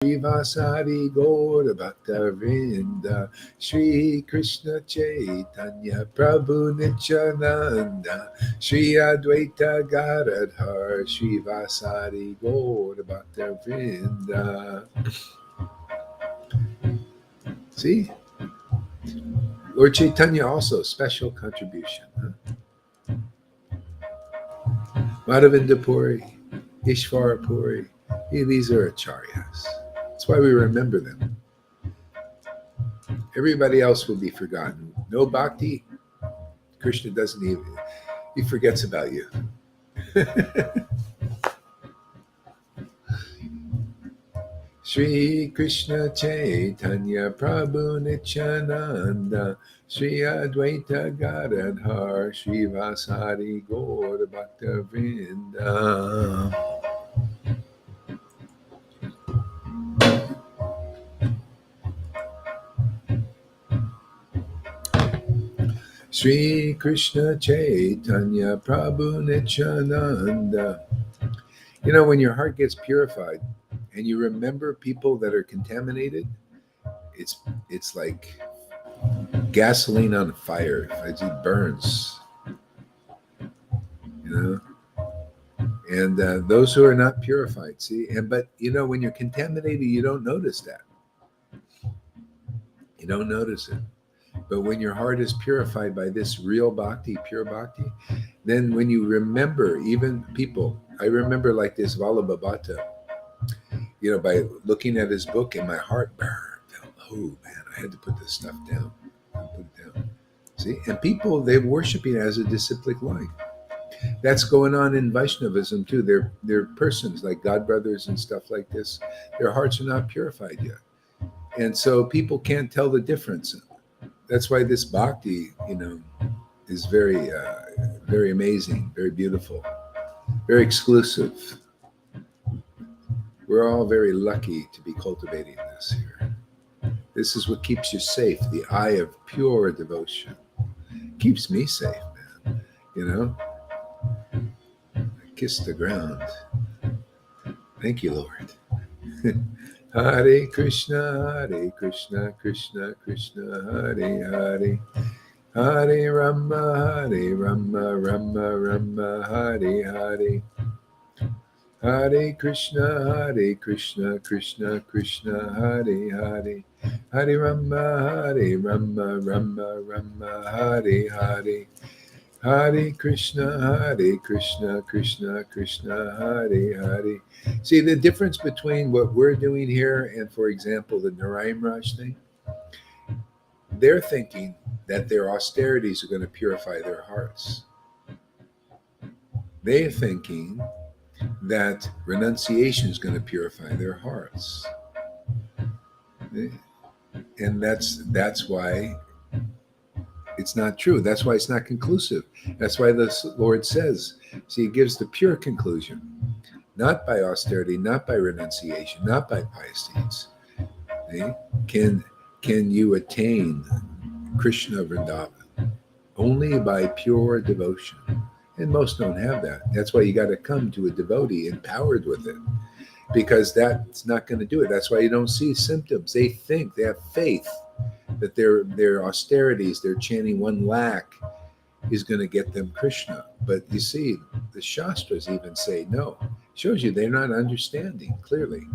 Srivasari Gaura Bhakta Vrinda Shri Krishna Chaitanya Prabhu Nityananda Shri Advaita Gadadhar Srivasari Gaura Bhakta Vrinda. See? Lord Chaitanya also, special contribution. Huh? Madhavinda Puri, Ishvara Puri, these are acharyas. That's why we remember them. Everybody else will be forgotten. No bhakti, Krishna doesn't even, he forgets about you. Shri Krishna Chaitanya Prabhu Nityananda Shri Advaita Gadadhar Shri Vasari Gaura Bhakta Vrinda. Shri Krishna Chaitanya Prabhu Nityananda. You know, when your heart gets purified and you remember people that are contaminated, it's like gasoline on fire. It just burns, you know. And those who are not purified, see, but you know, when you're contaminated, you don't notice that. You don't notice it. But when your heart is purified by this real bhakti, pure bhakti, then when you remember even people, I remember like this Vallabhabhata, you know, by looking at his book and my heart burned. Oh man, I had to put this stuff down. Put it down. See, and people, they're worshiping as a disciplic life. That's going on in Vaishnavism too. They're persons like God brothers and stuff like this. Their hearts are not purified yet, and so people can't tell the difference. That's why this bhakti, you know, is very, very amazing, very beautiful, very exclusive. We're all very lucky to be cultivating this here. This is what keeps you safe. The eye of pure devotion keeps me safe, man. You know. Kiss the ground. Thank you, Lord. Hare Krishna, Krishna Krishna, Hare Hare. Hare Rama, Rama Rama, Hare Hare. Hare Krishna, Krishna Krishna, Hare Hare. Hare Rama, Rama Rama, Hare Hare. Hare Krishna, Krishna Krishna, Hare Hare. See the difference between what we're doing here and, for example, the Narayan Raj thing? They're thinking that their austerities are going to purify their hearts. They're thinking that renunciation is going to purify their hearts. And that's why it's not true. That's why it's not conclusive. That's why the Lord says, see, he gives the pure conclusion, not by austerity, not by renunciation, not by pious deeds. See? Can you attain Krishna Vrindavan? Only by pure devotion. And most don't have that. That's why you got to come to a devotee empowered with it, because that's not going to do it. That's why you don't see symptoms. They think, they have faith that their austerities, their chanting 1 lakh is going to get them Krishna. But you see, the Shastras even say no. Shows you they're not understanding clearly.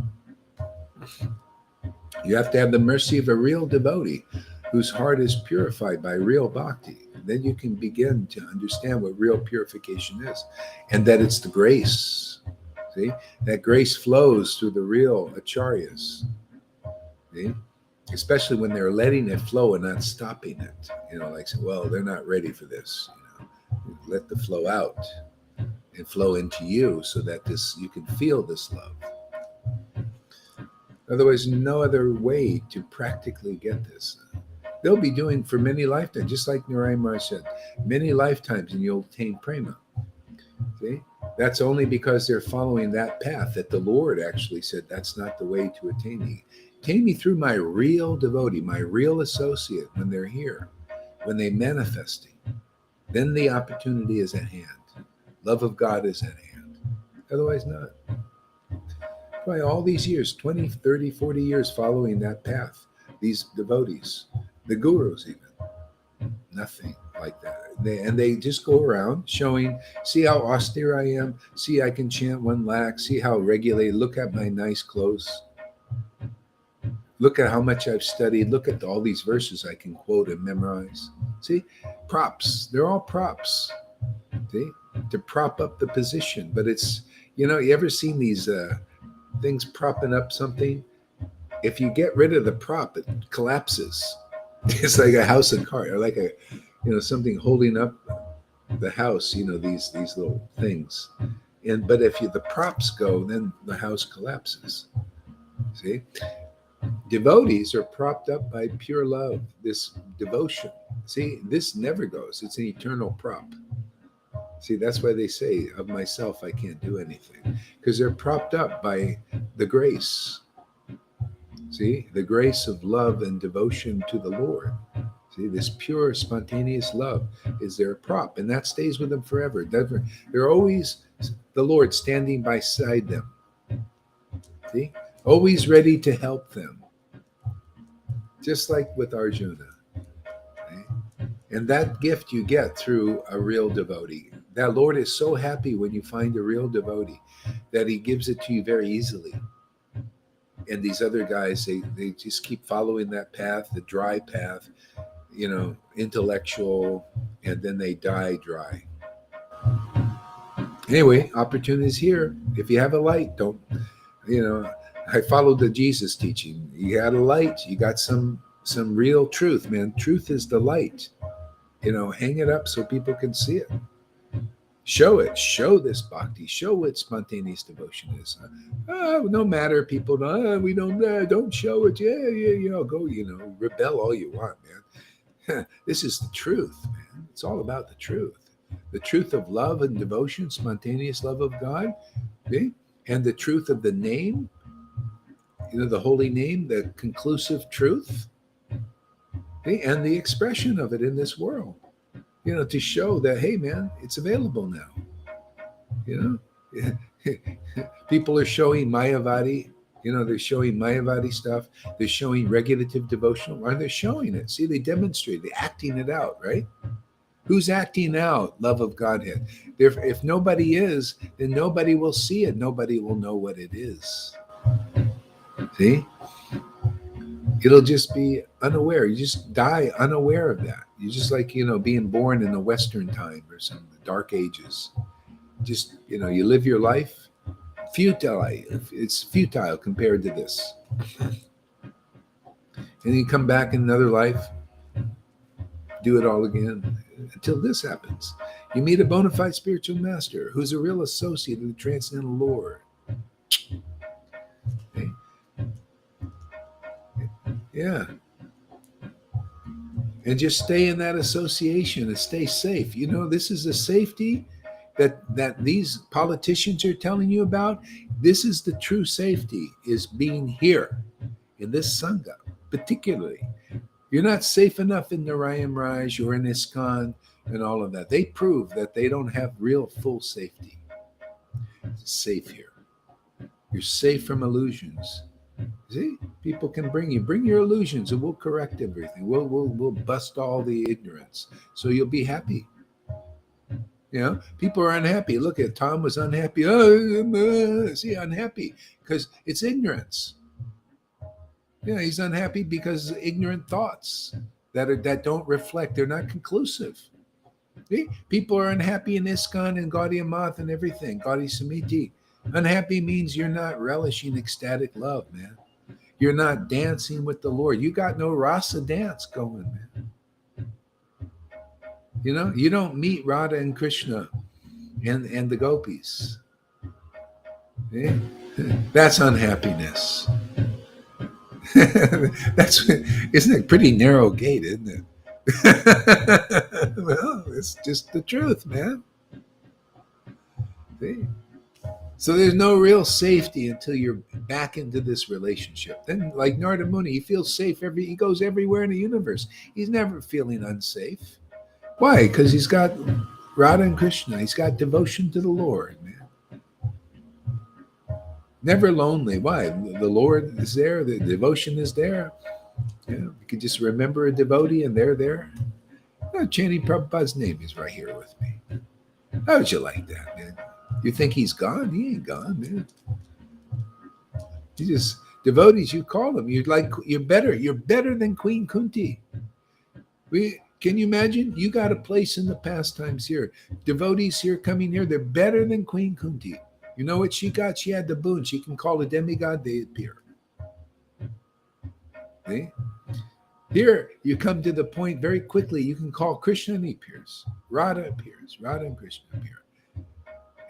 You have to have the mercy of a real devotee whose heart is purified by real bhakti. Then you can begin to understand what real purification is, and that it's the grace. See, that grace flows through the real acharyas. See? Especially when they're letting it flow and not stopping it. You know, like, well, they're not ready for this. You know, let the flow out and flow into you so that you can feel this love. Otherwise, no other way to practically get this. They'll be doing for many lifetimes, just like Narayan Maharaj said, many lifetimes and you'll attain prema. See? That's only because they're following that path that the Lord actually said, that's not the way to attain me. Attain me through my real devotee, my real associate when they're here, when they're manifesting. Then the opportunity is at hand. Love of God is at hand. Otherwise not. Why all these years, 20, 30, 40 years following that path, these devotees, the gurus even, nothing like that. They just go around showing, see how austere I am, see I can chant 1 lakh, see how regulated, look at my nice clothes, look at how much I've studied, look at all these verses I can quote and memorize. See, props, they're all props, see, to prop up the position. But it's, you ever seen these things propping up something? If you get rid of the prop, it collapses. It's like a house of cards, or like a, something holding up the house. These little things. But if the props go, then the house collapses. See, devotees are propped up by pure love, this devotion. See, this never goes. It's an eternal prop. See, that's why they say, of myself I can't do anything, because they're propped up by the grace. See, the grace of love and devotion to the Lord. See, this pure, spontaneous love is their prop, and that stays with them forever. They're always the Lord standing beside them. See, always ready to help them, just like with Arjuna. Okay? And that gift you get through a real devotee. That Lord is so happy when you find a real devotee that he gives it to you very easily. And these other guys, they just keep following that path, the dry path, intellectual, and then they die dry. Anyway, opportunities here. If you have a light, don't, I followed the Jesus teaching. You got a light, you got some real truth, man. Truth is the light. Hang it up so people can see it. Show it. Show this bhakti. Show what spontaneous devotion is. No matter, people. We don't show it. Yeah. Go. Rebel all you want, man. This is the truth, man. It's all about the truth. The truth of love and devotion, spontaneous love of God, okay? And the truth of the name. The holy name, the conclusive truth, okay? And the expression of it in this world. To show that, hey, man, it's available now. People are showing Mayavadi, they're showing Mayavadi stuff. They're showing regulative devotional. Why they're showing it? See, they demonstrate, they're acting it out, right? Who's acting out love of Godhead? If nobody is, then nobody will see it. Nobody will know what it is. See? It'll just be unaware. You just die unaware of that. You just like, being born in the Western time or some dark ages. Just, you live your life futile. It's futile compared to this. And you come back in another life, do it all again until this happens. You meet a bona fide spiritual master who's a real associate of the transcendental Lord. Okay. Yeah. And just stay in that association and stay safe. This is a safety that these politicians are telling you about. This is the true safety, is being here in this Sangha, particularly. You're not safe enough in Narayan Raj or in ISKCON and all of that. They prove that they don't have real full safety. It's safe here. You're safe from illusions. See, people can bring your illusions, and we'll correct everything. We'll bust all the ignorance, so you'll be happy. People are unhappy. Look at Tom was unhappy. See, unhappy because it's ignorance. He's unhappy because ignorant thoughts that don't reflect. They're not conclusive. See, people are unhappy in ISKCON and Gaudiya Math and everything. Gaudiya Samiti. Unhappy means you're not relishing ecstatic love, man. You're not dancing with the Lord. You got no rasa dance going, man. You don't meet Radha and Krishna and the gopis. Okay? That's unhappiness. Isn't it pretty narrow gate, isn't it? Well, it's just the truth, man. See? So there's no real safety until you're back into this relationship. Then, like Narada Muni, he feels safe. He goes everywhere in the universe. He's never feeling unsafe. Why? Because he's got Radha and Krishna. He's got devotion to the Lord, man. Never lonely. Why? The Lord is there. The devotion is there. Yeah, you could just remember a devotee and they're there. Oh, chanting Prabhupada's name is right here with me. How would you like that, man? You think he's gone? He ain't gone, man. You just devotees. You call them. You're like you're better. You're better than Queen Kunti. Can you imagine? You got a place in the pastimes here. Devotees here coming here. They're better than Queen Kunti. You know what she got? She had the boon. She can call a demigod. They appear. See? Here, you come to the point very quickly. You can call Krishna and he appears. Radha appears. Radha and Krishna appear.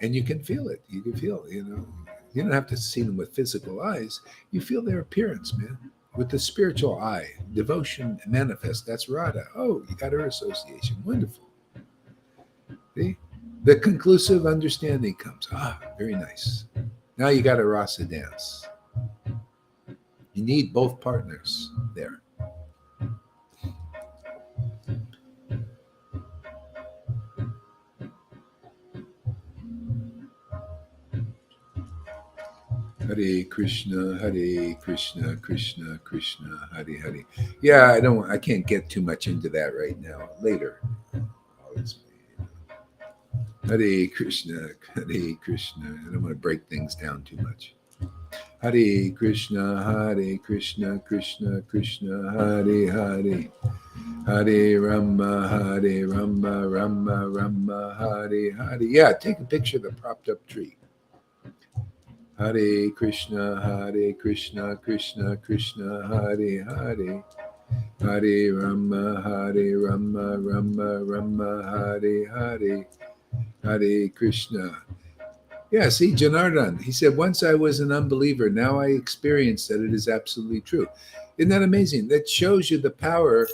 And you can feel it. You can feel it, you know. You don't have to see them with physical eyes. You feel their appearance, man. With the spiritual eye. Devotion manifest. That's Radha. Oh, you got her association. Wonderful. See? The conclusive understanding comes. Ah, very nice. Now you got a rasa dance. You need both partners there. Hare Krishna, Krishna Krishna, Hare Hare. Yeah, I can't get too much into that right now. Later. Hare Krishna, Hare Krishna. I don't want to break things down too much. Hare Krishna, Krishna Krishna, Hare Hare. Hare Rama, Rama Rama, Hare Hare. Yeah, take a picture of the propped up tree. Hare Krishna, Krishna Krishna, Hare Hare. Hare Rama, Rama Rama, Hare Hare. Hare Krishna. Yeah, see, Janardhan, he said, once I was an unbeliever, now I experience that it is absolutely true. Isn't that amazing? That shows you the power,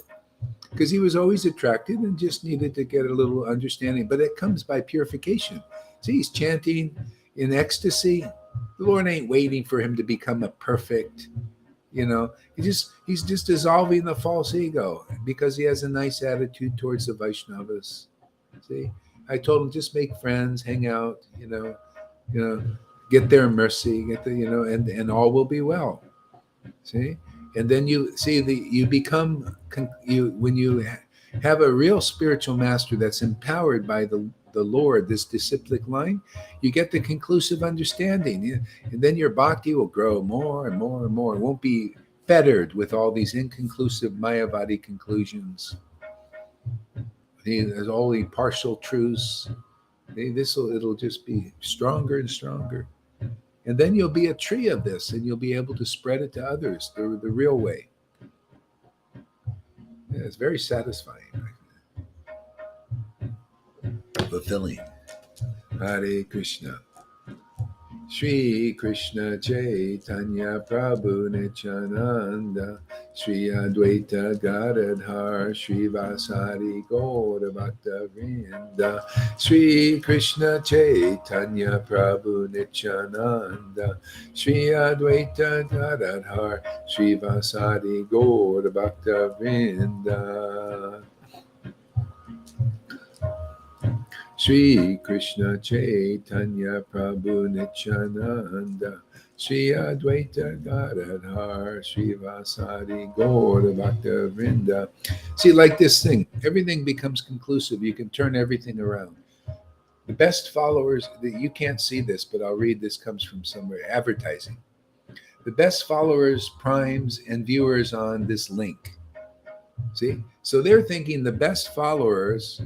because he was always attracted and just needed to get a little understanding, but it comes by purification. See, he's chanting in ecstasy. The Lord ain't waiting for him to become a perfect, he's just dissolving the false ego because he has a nice attitude towards the Vaishnavas. See, I told him just make friends, hang out, get their mercy, and all will be well. See, and then you become when you have a real spiritual master that's empowered by the Lord, this disciplic line, you get the conclusive understanding, and then your bhakti will grow more and more and more. It won't be fettered with all these inconclusive Mayavadi conclusions. There's only partial truths. It'll just be stronger and stronger. And then you'll be a tree of this, and you'll be able to spread it to others the real way. Yeah, it's very satisfying. Fulfilling. Hare Krishna. Shri Krishna Chaitanya Prabhu Nityananda Shri Advaita Gadadhar Shri Vasari Gaura Bhakta Vrinda Shri Krishna Chaitanya Prabhu Nityananda Shri Advaita Gadadhar Shri Vasari Gaura Bhakta Vrinda Shri Krishna Chaitanya Prabhu Nityananda Shri Advaita Gadadhar Shri Vasari Gaura Bhakta Vrinda. See, like this thing, everything becomes conclusive. You can turn everything around. The best followers, you can't see this, but I'll read this, comes from somewhere, advertising. The best followers, primes, and viewers on this link. See? So they're thinking the best followers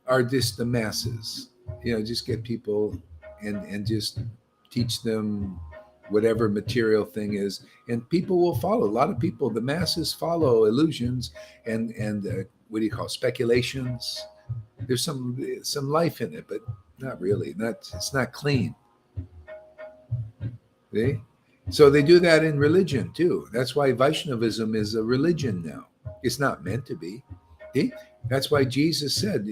are just the masses, just get people and just teach them whatever material thing is, and people will follow. A lot of people, the masses follow illusions and what do you call speculations. There's some life in it, but not really. It's not clean. See? So they do that in religion too. That's why Vaishnavism is a religion now. It's not meant to be. See? That's why Jesus said,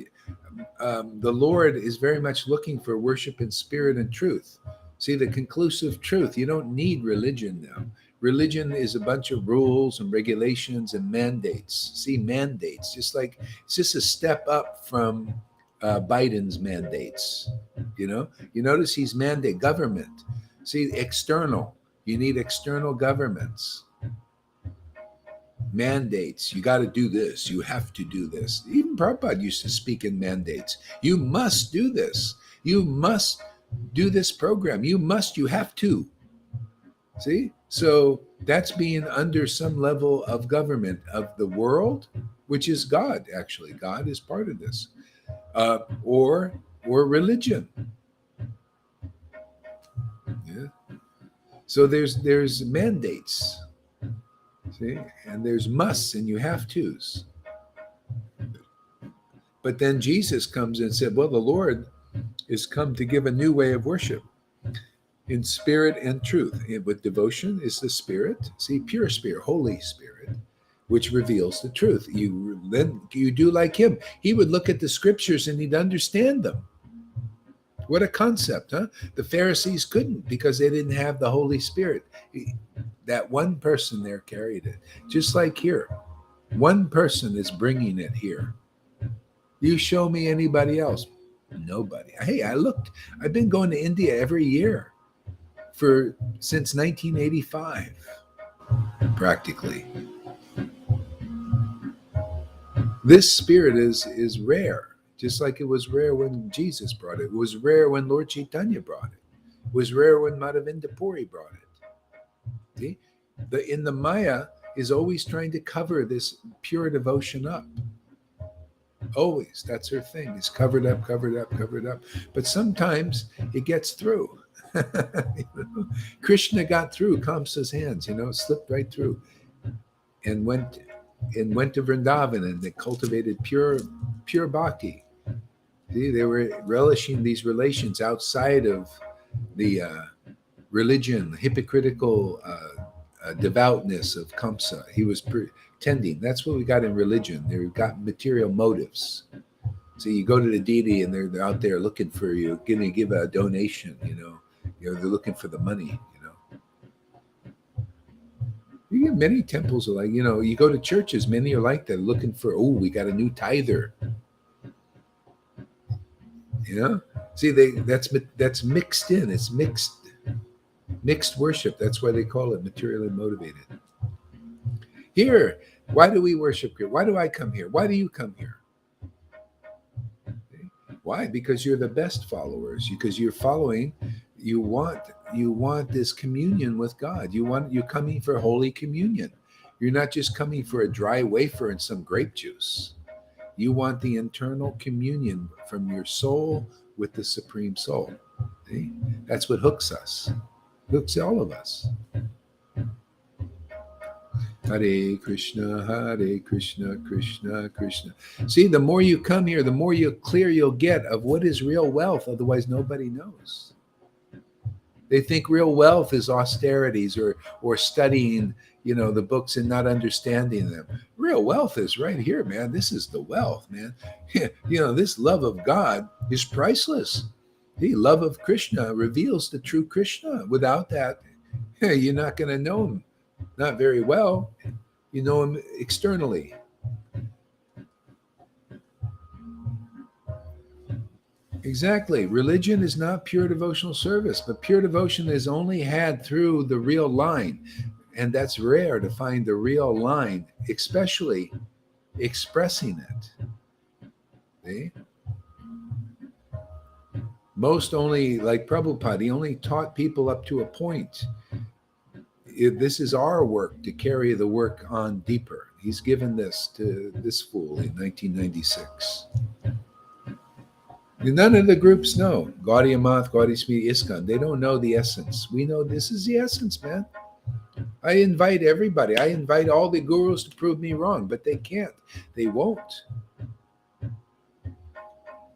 the Lord is very much looking for worship in spirit and truth. See, the conclusive truth. You don't need religion now. Religion is a bunch of rules and regulations and mandates. See, mandates, it's just a step up from Biden's mandates. You notice he's mandate government. See, external. You need external governments, mandates. You got to do this. You have to do this. Even Prabhupada used to speak in mandates. You must do this. You must do this program. You have to. See? So that's being under some level of government of the world, which is God, actually. God is part of this. Or religion. Yeah. So there's mandates. See? And there's musts and you have tos. But then Jesus comes and said, well, the Lord is come to give a new way of worship in spirit and truth. With devotion is the spirit, see, pure spirit, Holy Spirit, which reveals the truth. Then you do like him. He would look at the scriptures and he'd understand them. What a concept, huh? The Pharisees couldn't because they didn't have the Holy Spirit. That one person there carried it. Just like here, one person is bringing it here. You show me anybody else? Nobody. Hey, I've been going to India every year since 1985, practically. This spirit is rare, just like it was rare when Jesus brought it. It was rare when Lord Caitanya brought it. It was rare when Madhavinda Puri brought it. See? In the Maya is always trying to cover this pure devotion up. Always. That's her thing. It's covered up. But sometimes it gets through. Krishna got through Kamsa's hands, slipped right through and went to Vrindavan, and they cultivated pure bhakti. See, they were relishing these relations outside of the religion, hypocritical devoutness of Kamsa. He was pretending. That's what we got in religion. They've got material motives. So you go to the deity and they're out there looking for you, going to give a donation, they're looking for the money, You get many temples are like, you go to churches, many are like that, looking for, we got a new tither. See, that's mixed in. It's mixed worship. That's why they call it materially motivated. Here, why do we worship here? Why do I come here? Why do you come here? Why? Because you're the best followers. Because you're following. You want this communion with God. You're coming for Holy Communion. You're not just coming for a dry wafer and some grape juice. You want the internal communion from your soul with the Supreme Soul. See? That's what hooks us. Hooks all of us. Hare Krishna, Krishna Krishna. See, the more you come here, the more clear you'll get of what is real wealth. Otherwise, nobody knows. They think real wealth is austerities or studying, the books and not understanding them. Real wealth is right here, man. This is the wealth, man. This love of God is priceless. The love of Krishna reveals the true Krishna. Without that, you're not going to know him. Not very well. You know him externally. Exactly. Religion is not pure devotional service, but pure devotion is only had through the real line. And that's rare to find the real line, especially expressing it. See? Most only, like Prabhupada, he only taught people up to a point. This is our work to carry the work on deeper. He's given this to this fool in 1996. None of the groups know. Gaudiya Math, Gaudiya Smriti, ISKCON. They don't know the essence. We know this is the essence, man. I invite everybody. I invite all the gurus to prove me wrong, but they can't. They won't.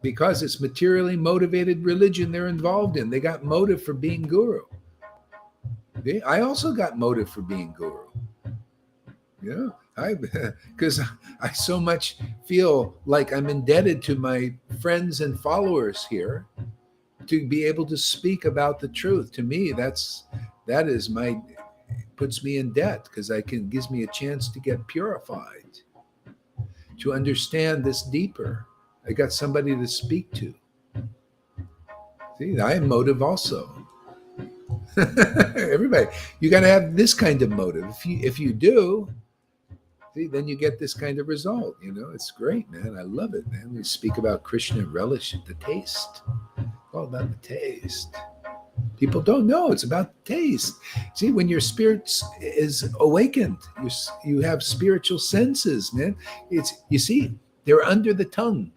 Because it's materially motivated religion they're involved in. They got motive for being guru. I also got motive for being guru. Because I so much feel like I'm indebted to my friends and followers here to be able to speak about the truth. To me, puts me in debt because gives me a chance to get purified, to understand this deeper. I got somebody to speak to. See, I am motive also. Everybody, you got to have this kind of motive. If you do, see, then you get this kind of result. It's great, man. I love it, man. We speak about Krishna relish, the taste. All about the taste. People don't know it's about taste. See, when your spirit is awakened, you have spiritual senses, man. You see, they're under the tongue.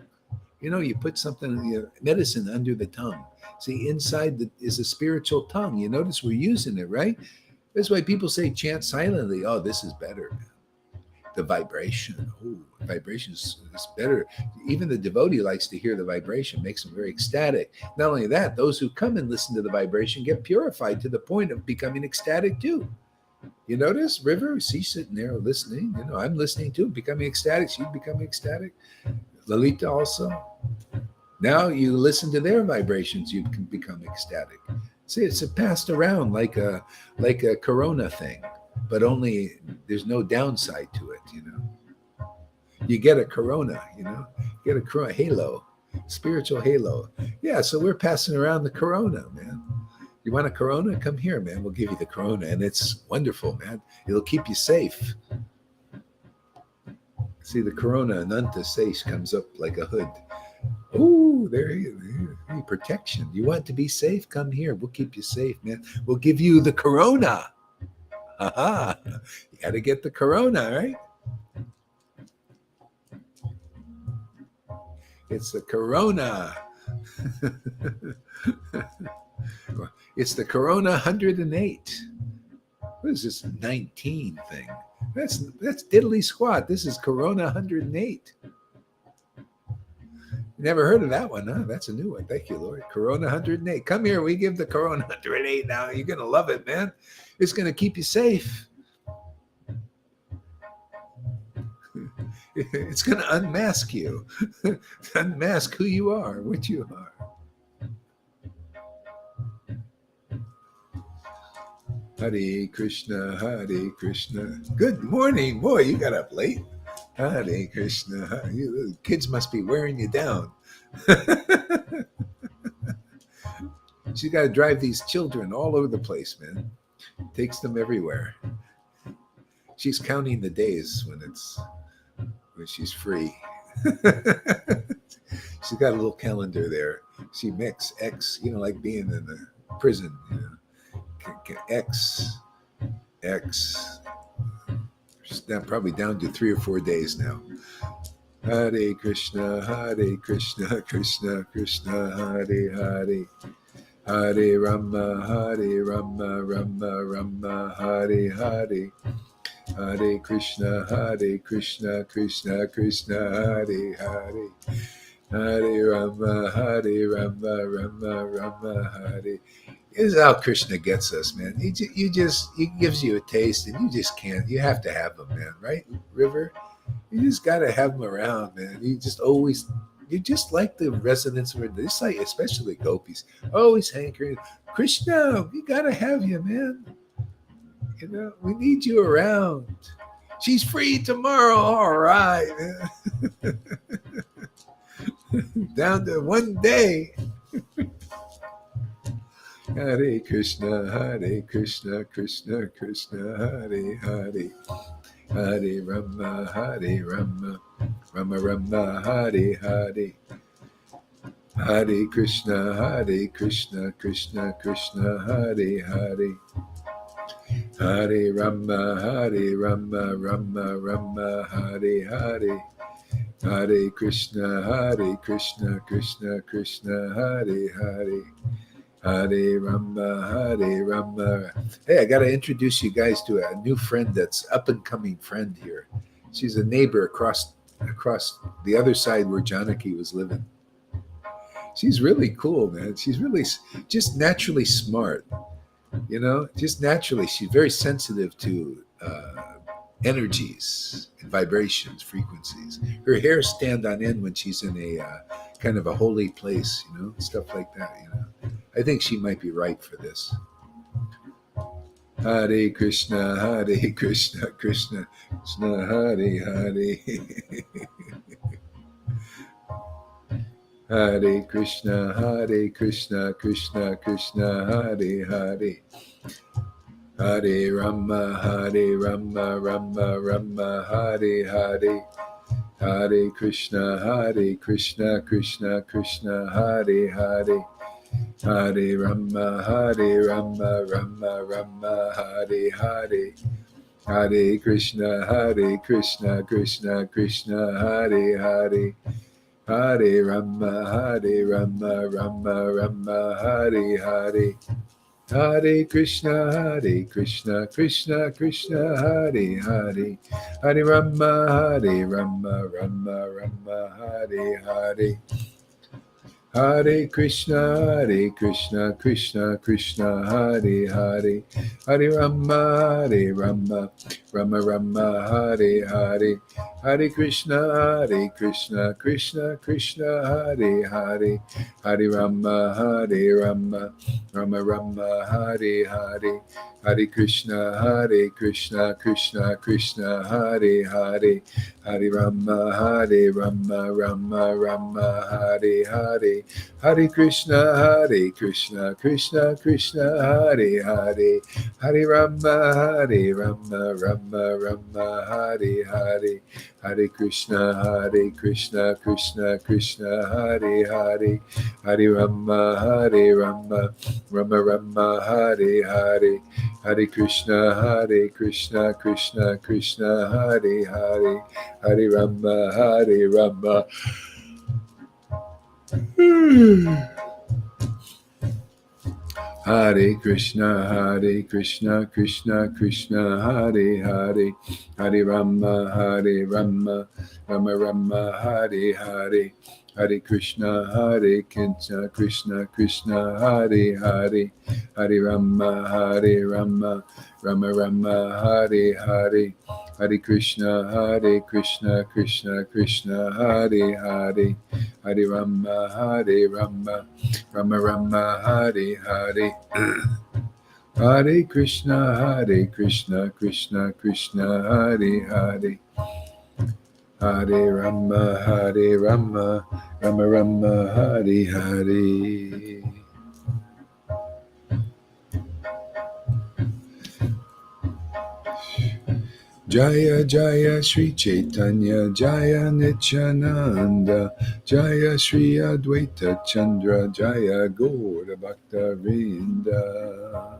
You put something, medicine under the tongue. See, inside is a spiritual tongue. You notice we're using it, right? That's why people say chant silently. Oh, this is better. The vibration. Oh, vibration is better. Even the devotee likes to hear the vibration, makes them very ecstatic. Not only that, those who come and listen to the vibration get purified to the point of becoming ecstatic too. You notice, River? She's sitting there listening. I'm listening too, becoming ecstatic. She's becoming ecstatic. Lalita also. Now you listen to their vibrations, you can become ecstatic. See, it's passed around like a corona thing, but only there's no downside to it. You get a corona, get a corona halo, spiritual halo. Yeah, so we're passing around the corona, man. You want a corona? Come here, man. We'll give you the corona, and it's wonderful, man. It'll keep you safe. See, the corona Ananta Seish comes up like a hood. Oh, there you go. Protection. You want to be safe? Come here. We'll keep you safe, man. We'll give you the corona. Aha. You got to get the corona, right? It's the corona. It's the corona 108. What is this 19 thing? That's diddly squat. This is corona 108. Never heard of that one, huh? That's a new one. Thank you, Lord. Corona 108. Come here. We give the Corona 108 now. You're going to love it, man. It's going to keep you safe. It's going to unmask you. Unmask who you are, what you are. Hare Krishna, Hare Krishna. Good morning. Boy, you got up late. Hare Krishna. You kids must be wearing you down. She's got to drive these children all over the place, man. Takes them everywhere. She's counting the days when she's free. She's got a little calendar there. She makes X, like being in the prison. X. She's probably down to 3 or 4 days now. Hare Krishna, Krishna Krishna, Hare Hare. Hare Rama, Rama Rama, Hare Hare. Hare Krishna, Krishna Krishna, Hare Hare. Hare Rama, Rama Hare. This is how Krishna gets us, man. He gives you a taste, and you just can't. You have to have them, man. Right, River? You just got to have them around, man. You just like the resonance of this, like especially gopis, always hankering. Krishna, we got to have you, man. We need you around. She's free tomorrow. All right, man. Down to 1 day. Hare Krishna, Krishna Krishna, Hare Hare. Hare Rama, Rama Rama, Hare Hare. Hare Krishna, Krishna Krishna, Hare Hare. Hare Rama, Rama Hare Hare. Hare Krishna, Krishna Hare Hare. Hare Rama. Hey, I got to introduce you guys to a new friend that's up and coming friend here. She's a neighbor across the other side where Janaki was living. She's really cool, man. She's really just naturally smart. Just naturally, she's very sensitive to energies and vibrations, frequencies. Her hair stand on end when she's in a kind of a holy place, stuff like that, I think she might be right for this. Hare Krishna, Krishna Krishna, Hare Hare. Hare Krishna, Krishna Krishna, Hare Hare. Hare Rama, Rama Rama, Hare Hare. Hare Krishna, Krishna Krishna, Hare Hare. Hare Rama, Rama Rama, Hare Hare. Hare Krishna, Krishna Krishna, Hare Hare. Hare Rama, Rama Rama, Hare Hare. Hare Krishna, Krishna Krishna, Hare Hare. Hare Rama, Rama Rama, Hare Hare. Hare Krishna, Krishna Krishna, Hare Hare. Hare Rama, Rama Rama, Hare Hare. Hare Krishna, Krishna Krishna, Hare Hare. Hare Rama, Rama Rama, Hare Hare. Hare Krishna, Krishna Krishna, Hare Hare. Hare Rama, Rama Rama, Hare Hare. Hare Krishna, Krishna Krishna, Hare Hare. Hare Rama, Rama Rama, Hare Hare. Hare Krishna, Krishna Krishna, Hare Hare. Hare Rama, Rama Rama, Hare Hare. Hare Krishna, Krishna Krishna, Hare Hare. Hare Rama, Rama. Hare Krishna, Krishna Krishna, Hare Hare. Hare Rama, Rama Rama, Hare Hare. Hare Krishna, Krishna Krishna, Hare Hare. Hare Rama, Rama Rama, Hare Hare. Hare Krishna, Krishna Krishna, Hare Hare. Hare Rama, Rama Rama, Hare Hare. Hare Krishna, Krishna Krishna, Hare Hare. Hare Rama, Rama Rama, Hare Hare. Jaya Jaya Sri Caitanya, Jaya Nityananda, Jaya Sri Advaita Chandra, Jaya Gaura Bhakta Vrinda.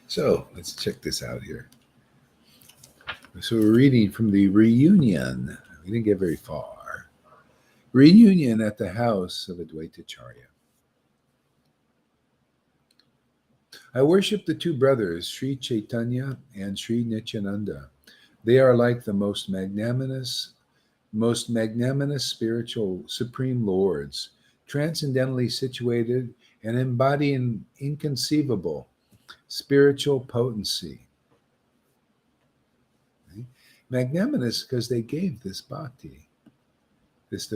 So let's check this out here. So we're reading from the reunion. We didn't get very far. Reunion at the house of Advaitacharya. I worship the two brothers, Sri Chaitanya and Sri Nityananda. They are like the most magnanimous spiritual supreme lords, transcendently situated and embodying inconceivable spiritual potency. Magnanimous because they gave this bhakti. That's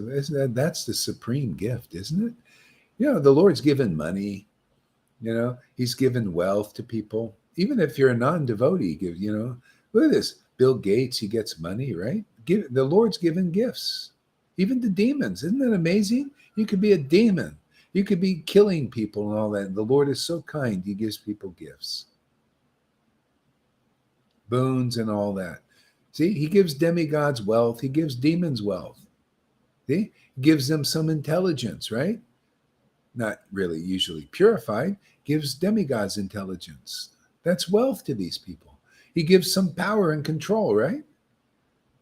the supreme gift, isn't it? You know, the Lord's given money. You know, He's given wealth to people. Even if you're a non-devotee, look at this. Bill Gates, he gets money, right? The Lord's given gifts. Even to demons. Isn't that amazing? You could be a demon. You could be killing people and all that. The Lord is so kind. He gives people gifts. Boons and all that. See, He gives demigods wealth. He gives demons wealth. See? He gives them some intelligence, right? Not really usually purified. Gives demigods intelligence. That's wealth to these people. He gives some power and control, right?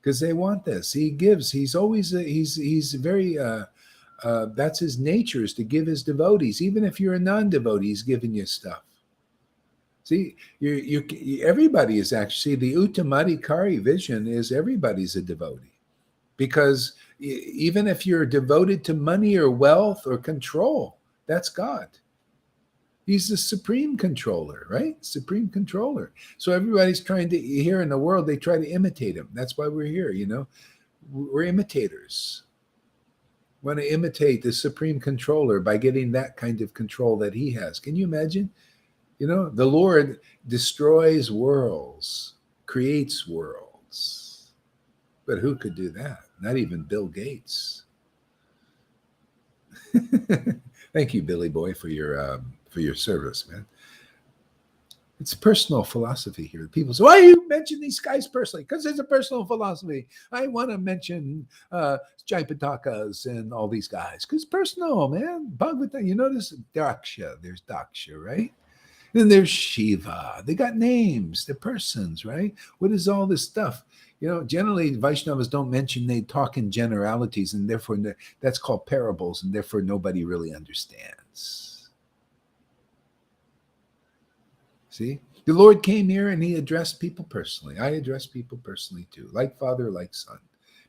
Because they want this. He gives. He's always. He's very. That's His nature, is to give His devotees. Even if you're a non-devotee, He's giving you stuff. See, everybody is actually, the Uttamadhikari vision is everybody's a devotee. Because even if you're devoted to money or wealth or control, that's God. He's the supreme controller, right? Supreme controller. So everybody's trying to, here in the world, they try to imitate Him. That's why we're here, We're imitators. want to imitate the supreme controller by getting that kind of control that he has. Can you imagine? The Lord destroys worlds, creates worlds. But who could do that? Not even Bill Gates. Thank you, Billy Boy, for your service, man. It's personal philosophy here. People say, why you mention these guys personally? Because it's a personal philosophy. I want to mention Jaipatakas and all these guys because personal, man. Bhagavata, you notice Daksha. There's Daksha, right? Then there's Shiva. They got names. They're persons, right? What is all this stuff? Generally, Vaishnavas don't mention, they talk in generalities, and therefore that's called parables, and therefore nobody really understands. See? The Lord came here and he addressed people personally. I address people personally too, like father, like son.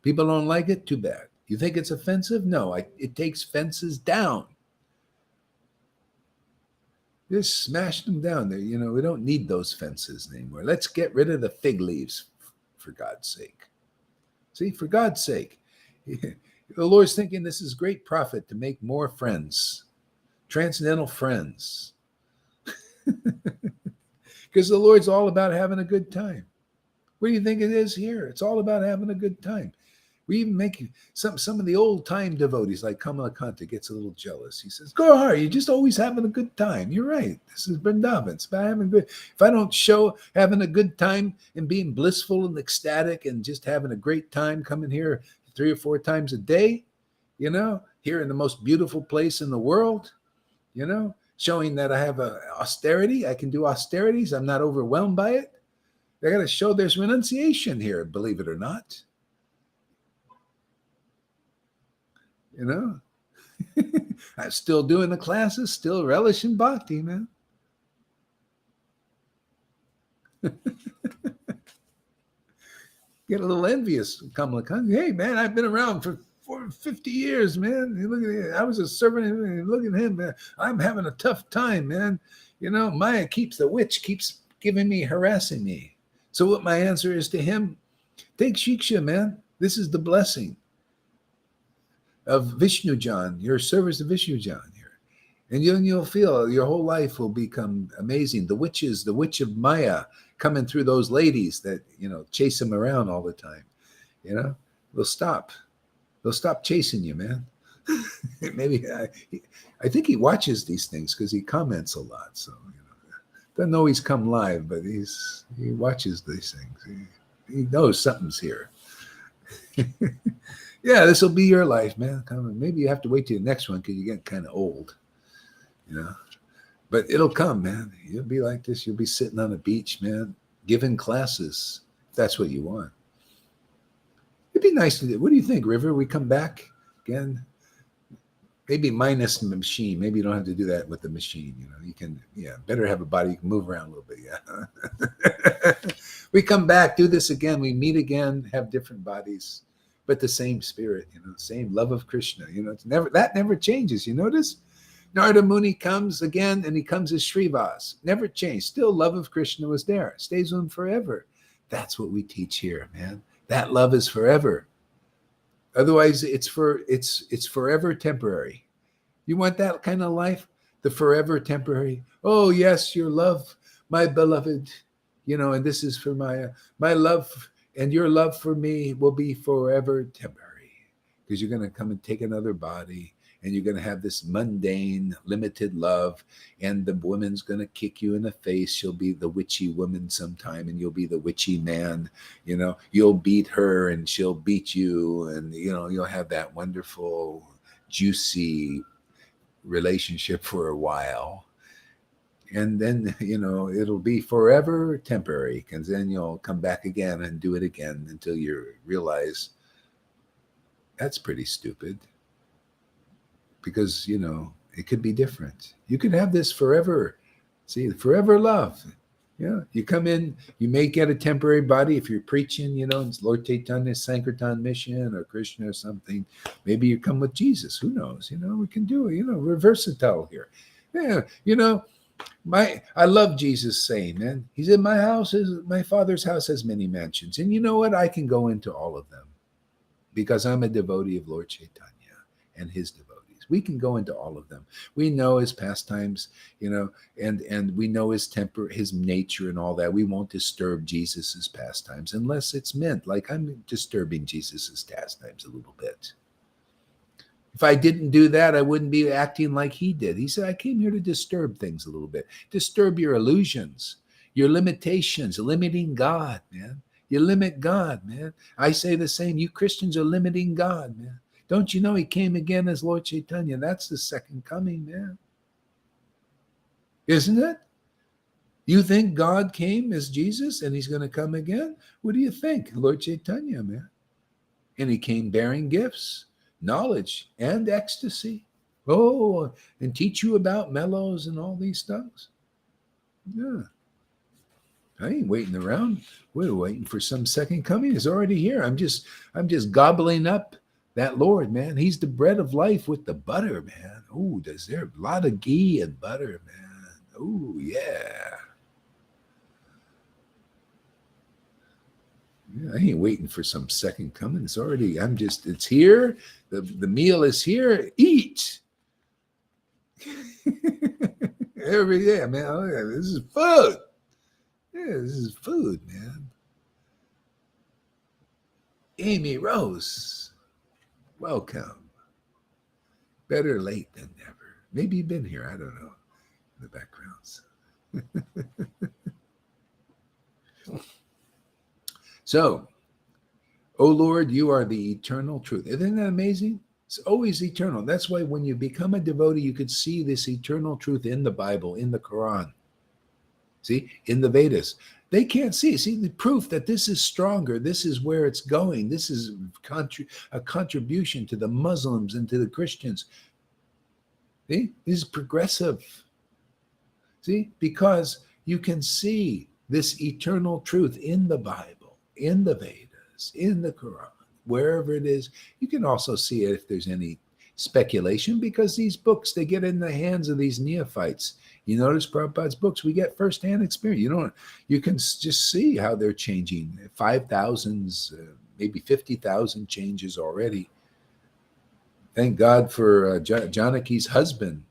People don't like it? Too bad. You think it's offensive? No, it takes fences down. Just smash them down there. We don't need those fences anymore. Let's get rid of the fig leaves, for God's sake. See, for God's sake. The Lord's thinking this is great profit to make more friends, transcendental friends. Because the Lord's all about having a good time. What do you think it is here? It's all about having a good time. We even make some of the old-time devotees, like Kamalakanta, gets a little jealous. He says, Gohar, you're just always having a good time. You're right. This is Vrindavan. It's about having good. If I don't show having a good time and being blissful and ecstatic and just having a great time coming here 3 or 4 times a day, here in the most beautiful place in the world, showing that I have austerity. I can do austerities. I'm not overwhelmed by it. I got to show there's renunciation here, believe it or not. I'm still doing the classes, still relishing bhakti, man. Get a little envious, Kamalakanta. Hey, man, I've been around for 50 years, man. Look at it. I was a servant, and look at him, man. I'm having a tough time, man. Maya the witch keeps harassing me. So what my answer is to him, take Shiksha, man. This is the blessing of Vishnujan, your service to Vishnujan here. And you'll feel your whole life will become amazing. The witch of Maya coming through those ladies that, chase him around all the time, will stop. They'll stop chasing you, man. Maybe I think he watches these things because he comments a lot. So, doesn't always come live, but he watches these things. He knows something's here. Yeah, this will be your life, man. Maybe you have to wait till the next one because you get kind of old, But it'll come, man. You'll be like this. You'll be sitting on a beach, man, giving classes. If that's what you want. It'd be nice to do. What do you think, River? We come back again? Maybe minus the machine. Maybe you don't have to do that with the machine. You can, better have a body. You can move around a little bit. Yeah. We come back, do this again. We meet again, have different bodies, but the same spirit, same love of Krishna. That never changes. You notice? Narada Muni comes again, and he comes as Srivas. Never changed. Still, love of Krishna was there. Stays on forever. That's what we teach here, man. That love is forever. Otherwise, it's forever temporary. You want that kind of life? The forever temporary. Oh, yes, your love, my beloved. And this is for my love, and your love for me will be forever temporary. Because you're going to come and take another body, and you're going to have this mundane, limited love, and the woman's going to kick you in the face. She'll be the witchy woman sometime, and you'll be the witchy man. You'll beat her, and she'll beat you, and you'll have that wonderful, juicy relationship for a while. And then, it'll be forever temporary, because then you'll come back again and do it again until you realize that's pretty stupid. Because, it could be different. You could have this forever. See, forever love. Yeah. You come in, you may get a temporary body if you're preaching, it's Lord Chaitanya's Sankirtan mission or Krishna or something. Maybe you come with Jesus. Who knows? We can do it. We're versatile here. Yeah. I love Jesus saying, man, he said, my Father's house has many mansions. And you know what? I can go into all of them because I'm a devotee of Lord Chaitanya. and his devotees. We can go into all of them. We know his pastimes, and we know his temper, his nature, and all that. We won't disturb Jesus's pastimes unless it's meant. Like I'm disturbing Jesus's pastimes a little bit. If I didn't do that, I wouldn't be acting like he did. He said, I came here to disturb things a little bit, disturb your illusions, your limitations, limiting God, man. You limit God, man. I say the same. You Christians are limiting God, man. Don't you know he came again as Lord Caitanya? That's the second coming, man. Isn't it? You think God came as Jesus and he's going to come again? What do you think? Lord Caitanya, man. And he came bearing gifts, knowledge, and ecstasy. Oh, and teach you about mellows and all these things. Yeah. I ain't waiting around. We're waiting for some second coming. It's already here. I'm just gobbling up that Lord, man. He's the bread of life with the butter, man. Oh, there's there a lot of ghee and butter, man. Oh, yeah. Yeah, I ain't waiting for some second coming. It's already, it's here. The meal is here. Eat. Every day, man. Oh, yeah, this is food. Yeah, this is food, man. Amy Rose, welcome. Better late than never. Maybe you've been here. I don't know. In the backgrounds. So, oh Lord, you are the eternal truth. Isn't that amazing? It's always eternal. That's why when you become a devotee, you could see this eternal truth in the Bible, in the Quran. See, in the Vedas. They can't see. See, the proof that this is stronger. This is where it's going. This is a contribution to the Muslims and to the Christians. See, this is progressive. See, because you can see this eternal truth in the Bible, in the Vedas, in the Quran, wherever it is. You can also see it if there's any speculation, because these books, they get in the hands of these neophytes. You notice Prabhupada's books, we get firsthand experience. You can just see how they're changing. 5,000s, maybe 50,000 changes already. Thank God for Janaki's husband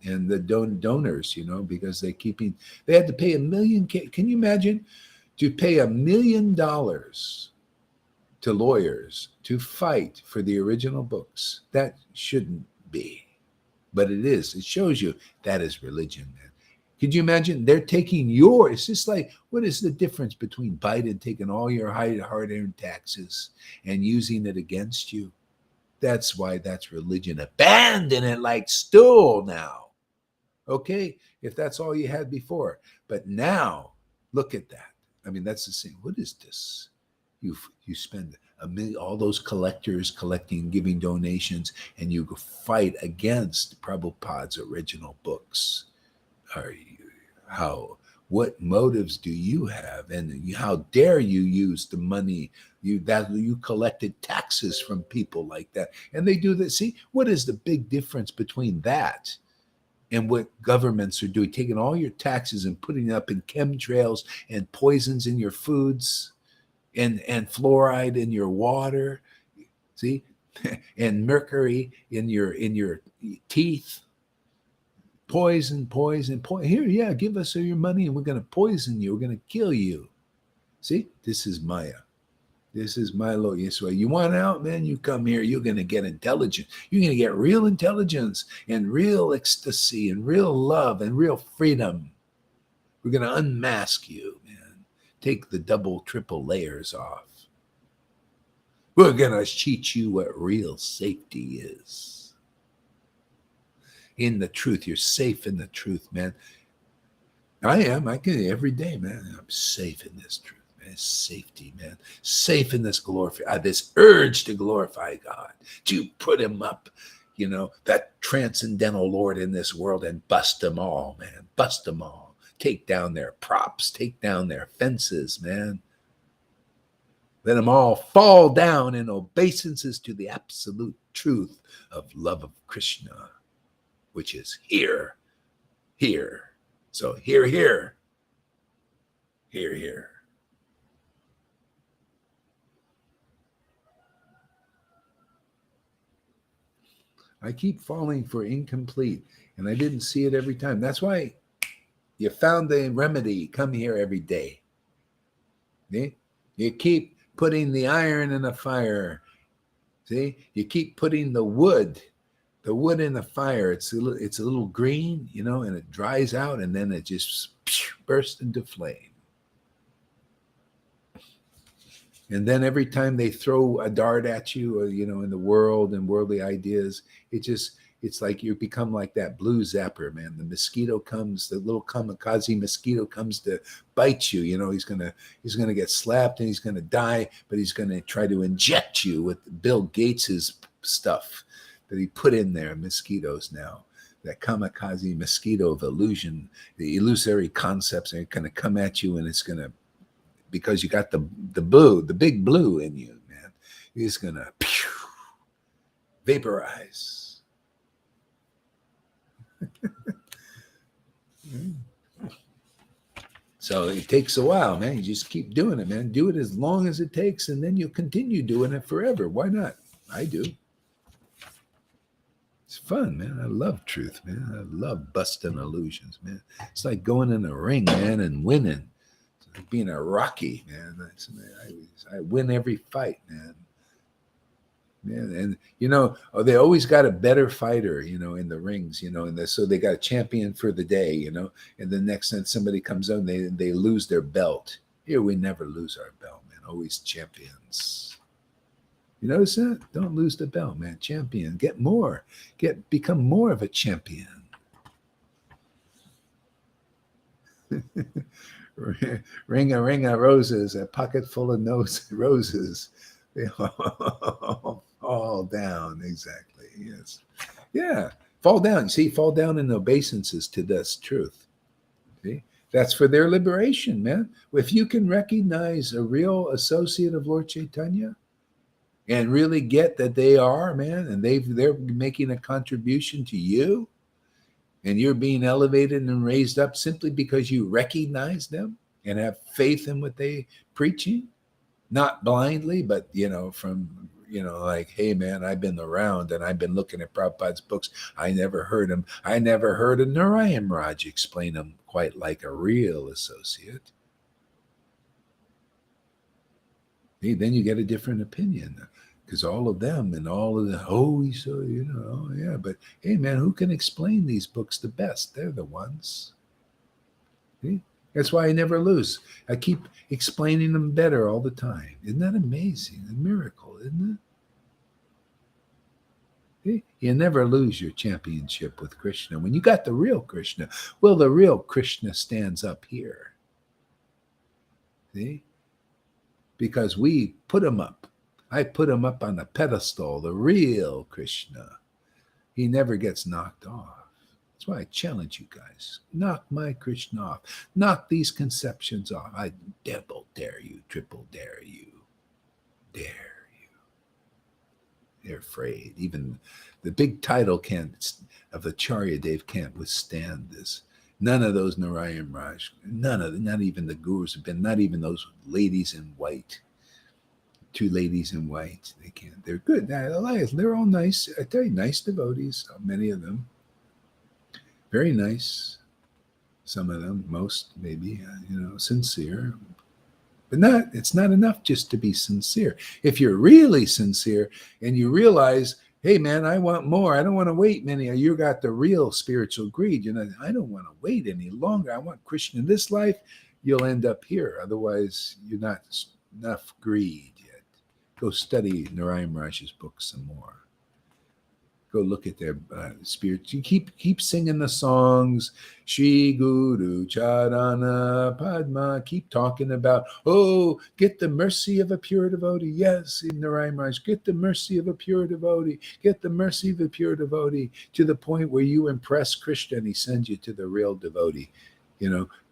and the donors, because they had to pay $1 million. Can you imagine to pay $1 million to lawyers to fight for the original books? That shouldn't be, but it is. It shows you that is religion, man. Could you imagine? They're taking it's just like, what is the difference between Biden taking all your hard-earned taxes and using it against you? That's why that's religion. Abandon it like stool now. Okay, if that's all you had before. But now, look at that. I mean, that's the same. What is this? You spend $1 million, all those collectors collecting, giving donations, and you fight against Prabhupada's original books. What motives do you have? And how dare you use the money you collected taxes from people like that? And they do that. See, what is the big difference between that and what governments are doing, taking all your taxes and putting it up in chemtrails and poisons in your foods and fluoride in your water, see, and mercury in your teeth, poison. Here, yeah, give us your money and we're going to poison you. We're going to kill you. See, this is Maya. This is my Lord Yeshua. You want out, man? You come here. You're going to get intelligence. You're going to get real intelligence and real ecstasy and real love and real freedom. We're going to unmask you, man. Take the double, triple layers off. We're going to teach you what real safety is. In the truth. You're safe in the truth, man. I am. I can every day, man. I'm safe in this truth. Safety, man. Safe in this this urge to glorify God, to put him up, that transcendental Lord in this world and bust them all, man. Bust them all. Take down their props, take down their fences, man. Let them all fall down in obeisances to the absolute truth of love of Krishna, which is here. So here. I keep falling for incomplete, and I didn't see it every time. That's why you found the remedy. Come here every day. See? You keep putting the iron in the fire. See? You keep putting the wood in the fire. It's a little green, and it dries out, and then it just bursts into flame. And then every time they throw a dart at you, in the world and worldly ideas, it's like you become like that blue zapper, man. The mosquito comes, the little kamikaze mosquito comes to bite you. He's gonna get slapped and he's gonna die, but he's gonna try to inject you with Bill Gates's stuff that he put in there. Mosquitoes now, that kamikaze mosquito of illusion, the illusory concepts are gonna come at you, and it's gonna, because you got the big blue in you, man. He's gonna vaporize. So it takes a while, man. You just keep doing it, man. Do it as long as it takes, and then you'll continue doing it forever. Why not? I do. It's fun, man. I love truth, man. I love busting illusions, man. It's like going in a ring, man, and winning. It's like being a Rocky, man. I win every fight, man. And they always got a better fighter, in the rings, and so they got a champion for the day, and the next time somebody comes on, they lose their belt. Here we never lose our belt, man. Always champions. You notice that? Don't lose the belt, man. Champion. Get more. Become more of a champion. Ring a roses, a pocket full of roses. They fall down. Exactly. Yes. Yeah. Fall down. See, fall down in obeisances to this truth. See? That's for their liberation, man. If you can recognize a real associate of Lord Caitanya and really get that they are, man, and they're making a contribution to you, and you're being elevated and raised up simply because you recognize them and have faith in what they preaching, not blindly, but from like, hey man, I've been around and I've been looking at Prabhupada's books. I never heard a Narayan Raj explain them quite like a real associate. Then you get a different opinion, because all of them and all of the but hey man, who can explain these books the best? They're the ones. See? That's why I never lose. I keep explaining them better all the time. Isn't that amazing? A miracle, isn't it? See? You never lose your championship with Krishna. When you got the real Krishna, well, the real Krishna stands up here. See? Because we put him up. I put him up on a pedestal, the real Krishna. He never gets knocked off. That's why I challenge you guys. Knock my Krishna off. Knock these conceptions off. I double dare you, triple dare you. Dare you. They're afraid. Even the big title of the Acharya Dev can't withstand this. None of those Narayan Raj, not even the gurus have been, not even those ladies in white. 2 ladies in white. They can't. They're good. They're all nice. I tell you, nice devotees, many of them. Very nice. Some of them, most maybe, sincere. But it's not enough just to be sincere. If you're really sincere and you realize, hey man, I want more. I don't want to wait many. You got the real spiritual greed. I don't want to wait any longer. I want Krishna in this life. You'll end up here. Otherwise, you're not enough greed yet. Go study Narayan Raj's books some more. Go look at their spirits. You keep singing the songs. Shri Guru Charana Padma. Keep talking about, get the mercy of a pure devotee. Yes, in Narayan Raj, get the mercy of a pure devotee. Get the mercy of a pure devotee, to the point where you impress Krishna and he sends you to the real devotee.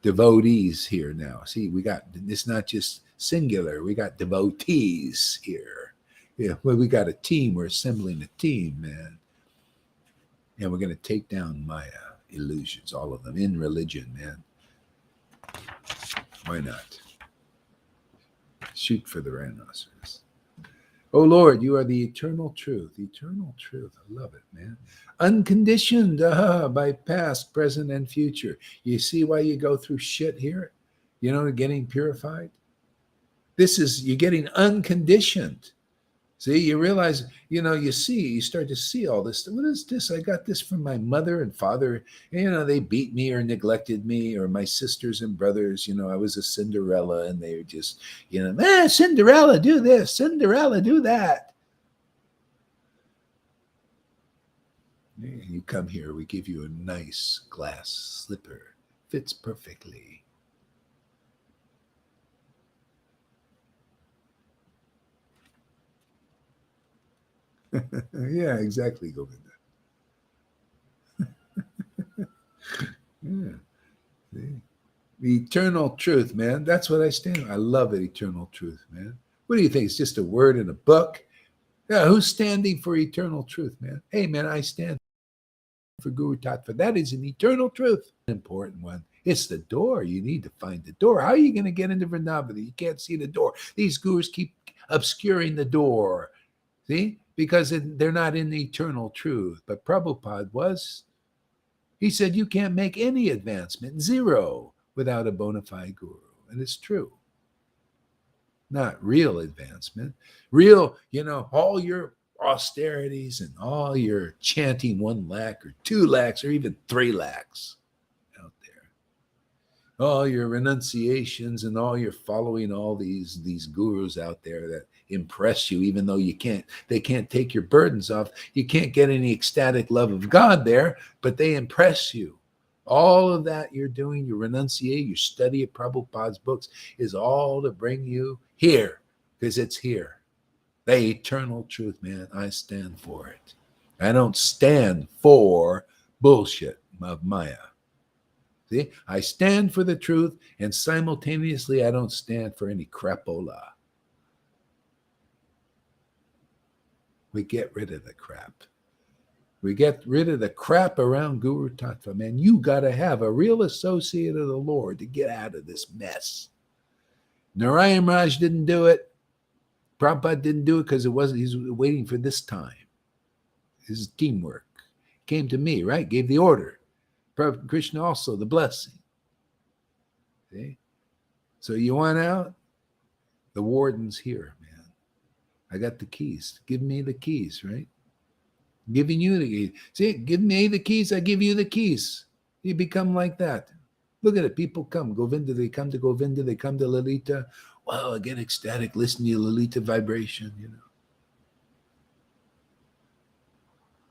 Devotees here now. See, it's not just singular. We got devotees here. Yeah, well, we got a team. We're assembling a team, man. And we're going to take down Maya illusions, all of them, in religion, man. Why not? Shoot for the rhinoceros. Oh Lord, you are the eternal truth. Eternal truth. I love it, man. Unconditioned by past, present, and future. You see why you go through shit here? Getting purified? You're getting unconditioned. See, you realize, you start to see all this. What is this? I got this from my mother and father. They beat me or neglected me, or my sisters and brothers. I was a Cinderella, and they were just, Cinderella, do this, Cinderella, do that. You come here, we give you a nice glass slipper. Fits perfectly. Yeah, exactly, Govinda. Yeah. See? The eternal truth, man. That's what I stand. I love it, eternal truth, man. What do you think? It's just a word in a book? Yeah, who's standing for eternal truth, man? Hey, man, I stand for Guru Tattva. That is an eternal truth. An important one. It's the door. You need to find the door. How are you going to get into Vrindavan? You can't see the door. These gurus keep obscuring the door. See? Because they're not in the eternal truth. But Prabhupada was. He said you can't make any advancement, zero, without a bona fide guru. And it's true. Not real advancement. Real, all your austerities and all your chanting 1 lakh or 2 lakhs or even 3 lakhs out there. All your renunciations and all your following all these gurus out there that impress you, even though they can't take your burdens off. You can't get any ecstatic love of God there, but they impress you. All of that you're doing, you renunciate, you study of Prabhupada's books, is all to bring you here, because it's here. The eternal truth, man. I stand for it. I don't stand for bullshit of Maya. See, I stand for the truth, and simultaneously I don't stand for any crapola. We get rid of the crap. We get rid of the crap around Guru Tattva, man. You got to have a real associate of the Lord to get out of this mess. Narayan Raj didn't do it. Prabhupada didn't do it because he's waiting for this time. His teamwork. Came to me, right? Gave the order. Krishna also, the blessing. See? So you want out? The warden's here, man. I got the keys. Give me the keys, right? Giving you the keys. See, give me the keys, I give you the keys. You become like that. Look at it. People come. Govinda, they come to Govinda, they come to Lalita. Wow, I get ecstatic listening to Lalita vibration,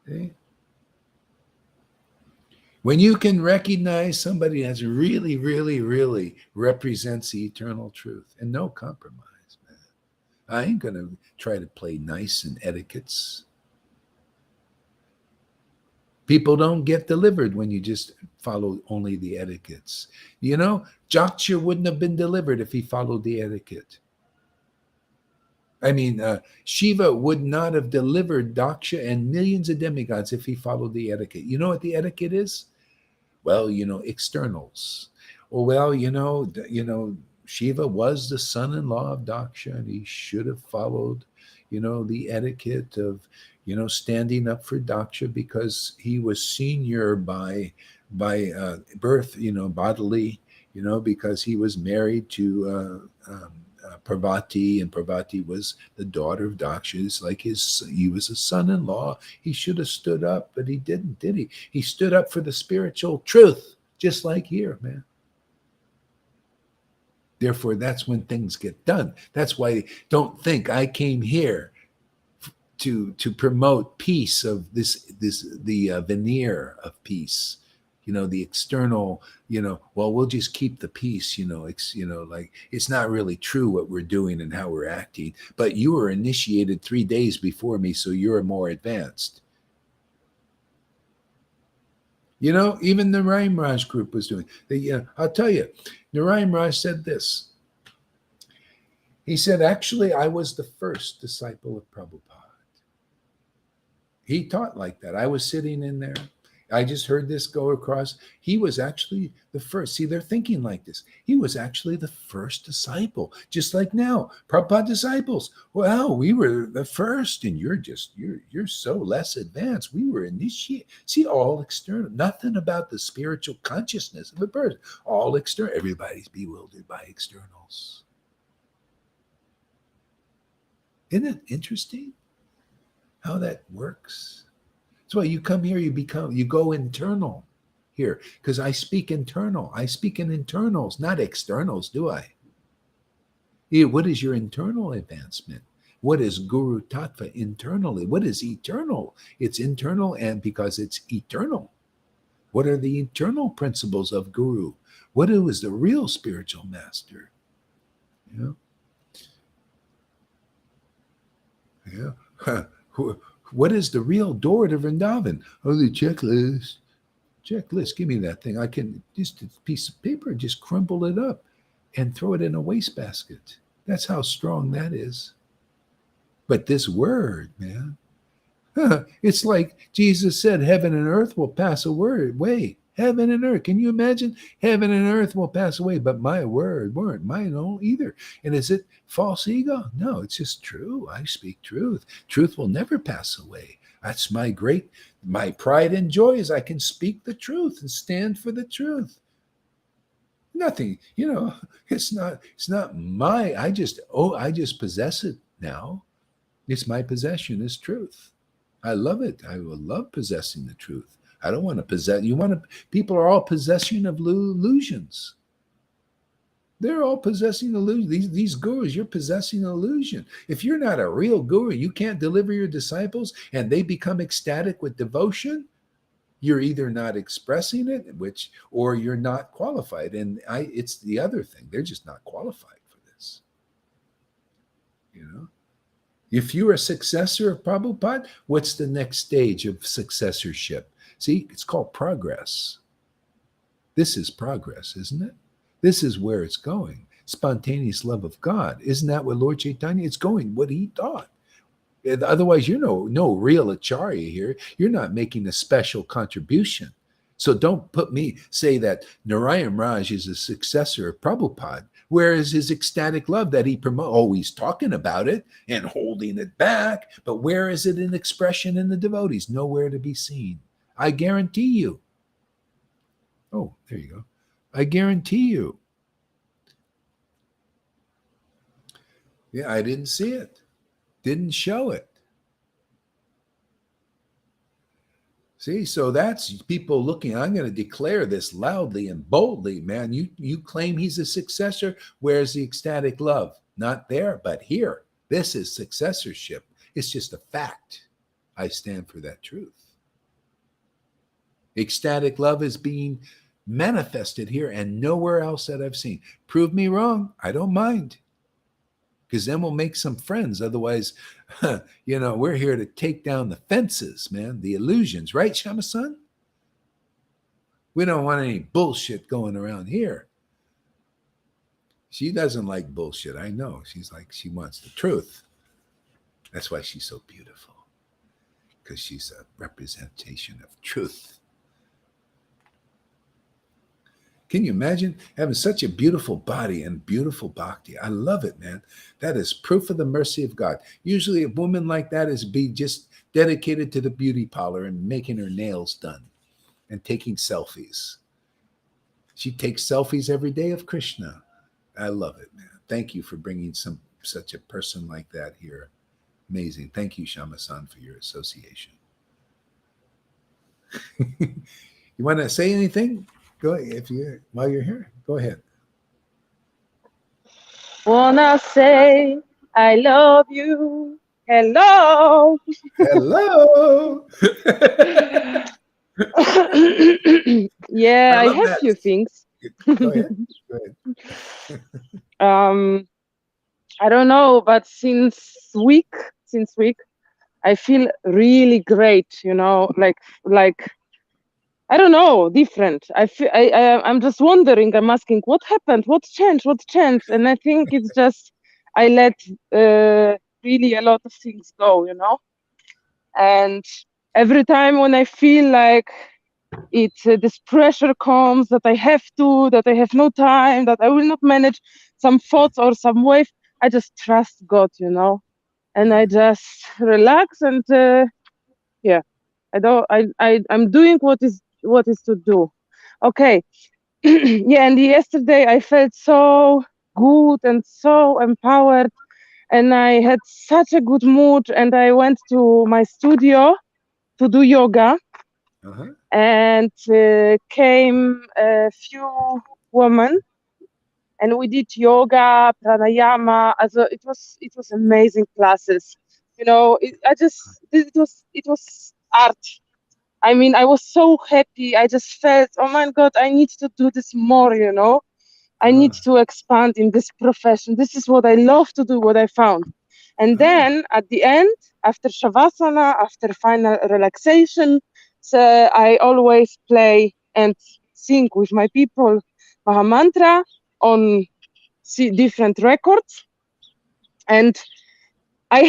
See? When you can recognize somebody that's really, really, really represents the eternal truth and no compromise, man. I ain't going to try to play nice and etiquettes. People don't get delivered when you just follow only the etiquettes. Jaksha wouldn't have been delivered if he followed the etiquette. I mean, Shiva would not have delivered Daksha and millions of demigods if he followed the etiquette. You know what the etiquette is? Well, externals. Well, Shiva was the son-in-law of Daksha, and he should have followed, the etiquette of, standing up for Daksha because he was senior by birth, bodily, because he was married to Parvati, and Parvati was the daughter of Daksha. It's like he was a son-in-law. He should have stood up, but he didn't, did he? He stood up for the spiritual truth, just like here, man. Therefore, that's when things get done. That's why don't think I came here to promote peace of the veneer of peace. The external, well, we'll just keep the peace, like it's not really true what we're doing and how we're acting, but you were initiated 3 days before me, so you're more advanced. Even the Narayan Raj group was doing. I'll tell you, Narayan Raj said this. He said, actually, I was the first disciple of Prabhupada. He taught like that. I was sitting in there. I just heard this go across. He was actually the first. See, they're thinking like this. He was actually the first disciple, just like now. Prabhupada disciples. Well, we were the first, and you're so less advanced. We were initiated. See, all external. Nothing about the spiritual consciousness of a person. All external. Everybody's bewildered by externals. Isn't it interesting how that works? That's why you come here, you go internal here, because I speak internal. I speak in internals, not externals, do I? Yeah, what is your internal advancement? What is Guru Tattva internally? What is eternal? It's internal, and because it's eternal. What are the internal principles of Guru? What is the real spiritual master? Yeah. Yeah. What is the real door to Vrindavan? Oh, the checklist. Checklist. Give me that thing. I can just a piece of paper, just crumple it up and throw it in a wastebasket. That's how strong that is. But this word, man, it's like Jesus said, heaven and earth will pass away. Heaven and earth. Can you imagine? Heaven and earth will pass away, but my word weren't mine own either. And is it false ego? No, it's just true. I speak truth. Truth will never pass away. That's my pride and joy is I can speak the truth and stand for the truth. Nothing, it's not I just possess it now. It's my possession is truth. I love it. I will love possessing the truth. I don't want to possess. People are all possession of illusions. They're all possessing illusions. These gurus, you're possessing illusion. If you're not a real guru, you can't deliver your disciples and they become ecstatic with devotion, you're either not expressing it, or you're not qualified. And it's the other thing. They're just not qualified for this. If you're a successor of Prabhupada, what's the next stage of successorship? See, it's called progress. This is progress, isn't it? This is where it's going. Spontaneous love of God. Isn't that what Lord Caitanya is going, what he taught? Otherwise, you're no real acharya here. You're not making a special contribution. So don't say that Narayan Raj is a successor of Prabhupada. Where is his ecstatic love that he promotes? Oh, he's talking about it and holding it back. But where is it in expression in the devotees? Nowhere to be seen. I guarantee you. Oh, there you go. I guarantee you. Yeah, I didn't see it. Didn't show it. See, so that's people looking. I'm going to declare this loudly and boldly, man. You claim he's a successor. Where's the ecstatic love? Not there, but here. This is successorship. It's just a fact. I stand for that truth. Ecstatic love is being manifested here and nowhere else that I've seen. Prove me wrong. I don't mind. Because then we'll make some friends. Otherwise, we're here to take down the fences, man, the illusions. Right, Shama-san? We don't want any bullshit going around here. She doesn't like bullshit. I know. She wants the truth. That's why she's so beautiful. Because she's a representation of truth. Can you imagine having such a beautiful body and beautiful bhakti? I love it, man. That is proof of the mercy of God. Usually a woman like that is just dedicated to the beauty parlor and making her nails done and taking selfies. She takes selfies every day of Krishna. I love it, man. Thank you for bringing such a person like that here. Amazing. Thank you, Shama-san, for your association. You want to say anything? Go while you're here. Go ahead. Wanna say I love you. Hello. Hello. Yeah, I have a few things. Go ahead. I don't know, but since week, I feel really great. Like I don't know, different. I'm just wondering. I'm asking, what happened? What changed? And I think it's just I let really a lot of things go, And every time when I feel like this pressure comes that I have no time, that I will not manage some thoughts or some wave. I just trust God, and I just relax and I'm doing what is to do. Okay. Yeah, and yesterday I felt so good and so empowered, and I had such a good mood, and I went to my studio to do yoga, Uh-huh. and came a few women, and we did yoga, pranayama. Also, it was amazing classes. It was art. I mean, I was so happy. I just felt, oh my God, I need to do this more. I need Uh, to expand in this profession. This is what I love to do, what I found. And oh, then at the end, after Shavasana, after final relaxation, so I always play and sing with my people Mahamantra on different records. And I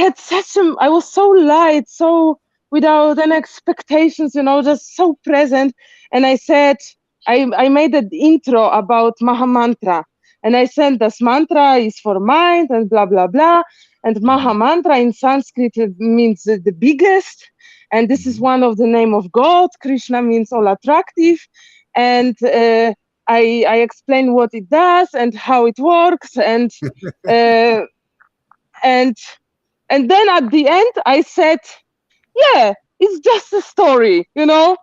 was so light, so without any expectations, just so present. And I made an intro about Mahamantra. And I said this mantra is for mind and blah, blah, blah. And Mahamantra in Sanskrit means the biggest. And this is one of the name of God. Krishna means all attractive. And I explain what it does and how it works. Uh, and and then at the end, I said, yeah, it's just a story, or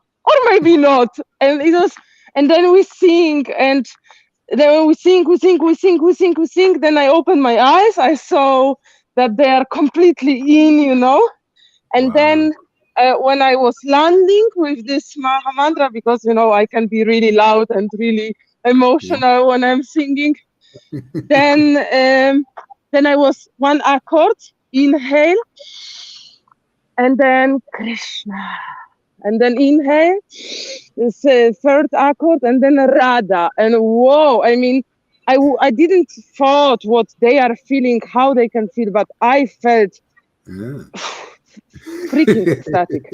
maybe not. And then we sing, and then when we sing. Then I opened my eyes. I saw that they are completely in. And wow. then when I was landing with this Mahamantra, because, I can be really loud and really Yeah. emotional when I'm singing, then I was one accord, inhale, and then Krishna, and then inhale, this third accord, and then Radha, and whoa! I mean, I didn't thought what they are feeling, how they can feel, but I felt Yeah. freaking ecstatic.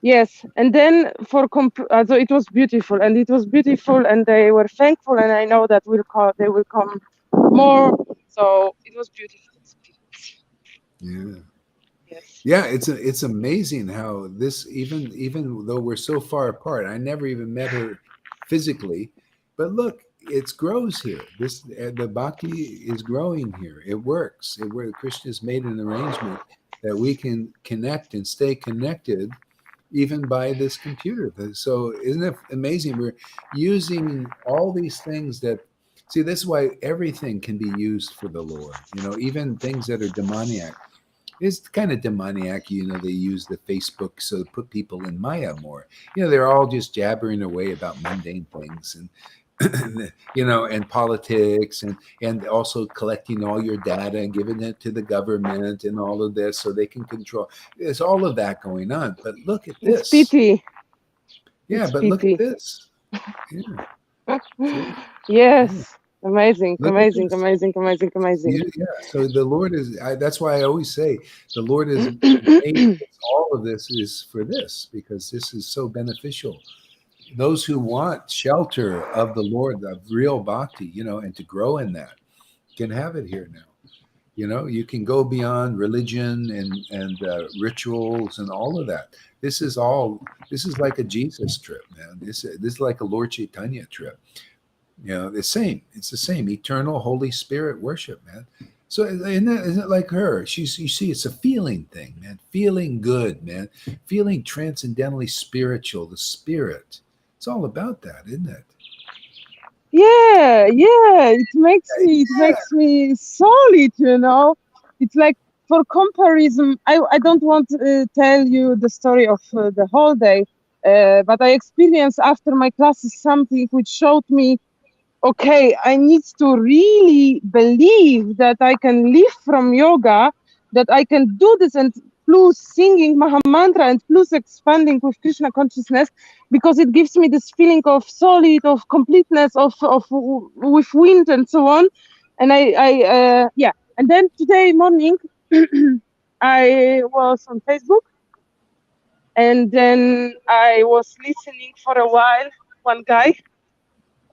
Yes, and then so it was beautiful, and they were thankful, and I know that they will come more. So it was beautiful experience. Yeah. Yes. Yeah, it's amazing how this even though we're so far apart, I never even met her physically, but look, it grows here. The bhakti is growing here. It works. Where Krishna has made an arrangement that we can connect and stay connected, even by this computer. So isn't it amazing? We're using all these things that. See, this is why everything can be used for the Lord. Even things that are demoniac. It's kind of demoniac. They use the Facebook so to put people in Maya more. They're all just jabbering away about mundane things and politics and also collecting all your data and giving it to the government and all of this so they can control. There's all of that going on. But look at It's this. pity. Yeah, It's but look at pity. this. Yeah. See? Yeah. Yes. Amazing, Look at amazing, this. amazing, amazing, amazing. Yeah. So the Lord is, that's why I always say the Lord is made all of this is for this, because this is so beneficial. Those who want shelter of the Lord, of real bhakti, and to grow in that can have it here now. You can go beyond religion and rituals and all of that. This is like a Jesus trip, man. This is like a Lord Chaitanya trip. It's the same eternal Holy Spirit worship, man. So isn't it like her? You see, it's a feeling thing, man. Feeling good, man. Feeling transcendentally spiritual, the spirit. It's all about that, isn't it? Yeah, yeah. It makes me solid. It's like, for comparison, I don't want to tell you the story of the whole day, but I experienced after my classes something which showed me, okay, I need to really believe that I can live from yoga, that I can do this, and plus singing Maha Mantra and plus expanding with Krishna consciousness, because it gives me this feeling of solid, of completeness, of with wind and so on. And yeah. And then today morning, I was on Facebook, And then I was listening for a while, one guy,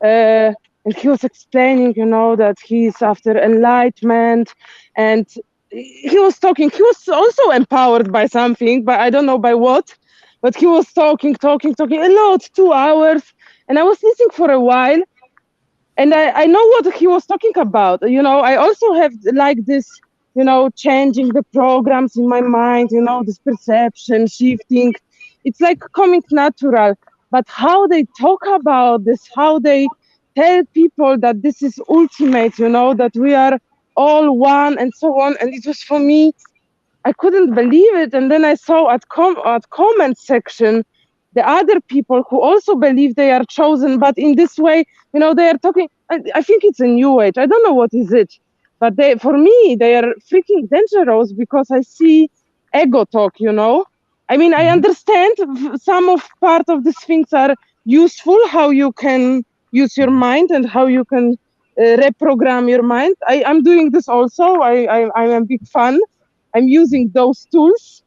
and he was explaining, that he's after enlightenment, and he was talking. He was also empowered by something, but I don't know by what. But he was talking a lot, 2 hours, and I was listening for a while, and I know what he was talking about. I also have like this, changing the programs in my mind, this perception shifting. It's like coming natural. But how they talk about this, how they tell people that this is ultimate, that we are all one and so on. And it was for me, I couldn't believe it. And then I saw at comment section the other people who also believe they are chosen, but in this way, they are talking. I think it's a new age. I don't know what is it, but for me, they are freaking dangerous because I see ego talk. I mean, I understand some of part of these things are useful. How you can use your mind and how you can reprogram your mind. I'm doing this also. I'm a big fan. I'm using those tools,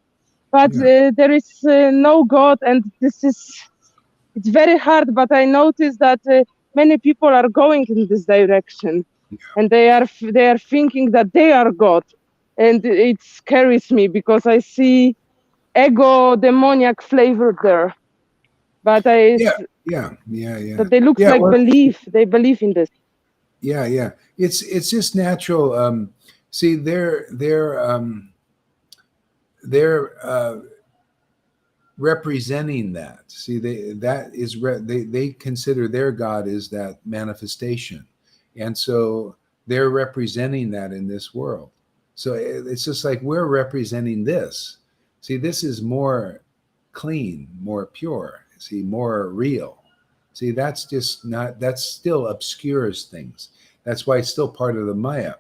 but Yeah. there is no God, and it's very hard. But I noticed that many people are going in this direction, and they are thinking that they are God, and it scares me because I see ego demoniac flavor there. But Yeah. Yeah. Yeah. Yeah. but they looks Yeah. like Well, they believe in this. yeah. Yeah. It's just natural. See, they're representing that. See, they consider their God is that manifestation, and so they're representing that in this world. So it's just like we're representing this. See, this is more clean, more pure. See, more real. See, that's just not. That still obscures things. That's why it's still part of the Maya.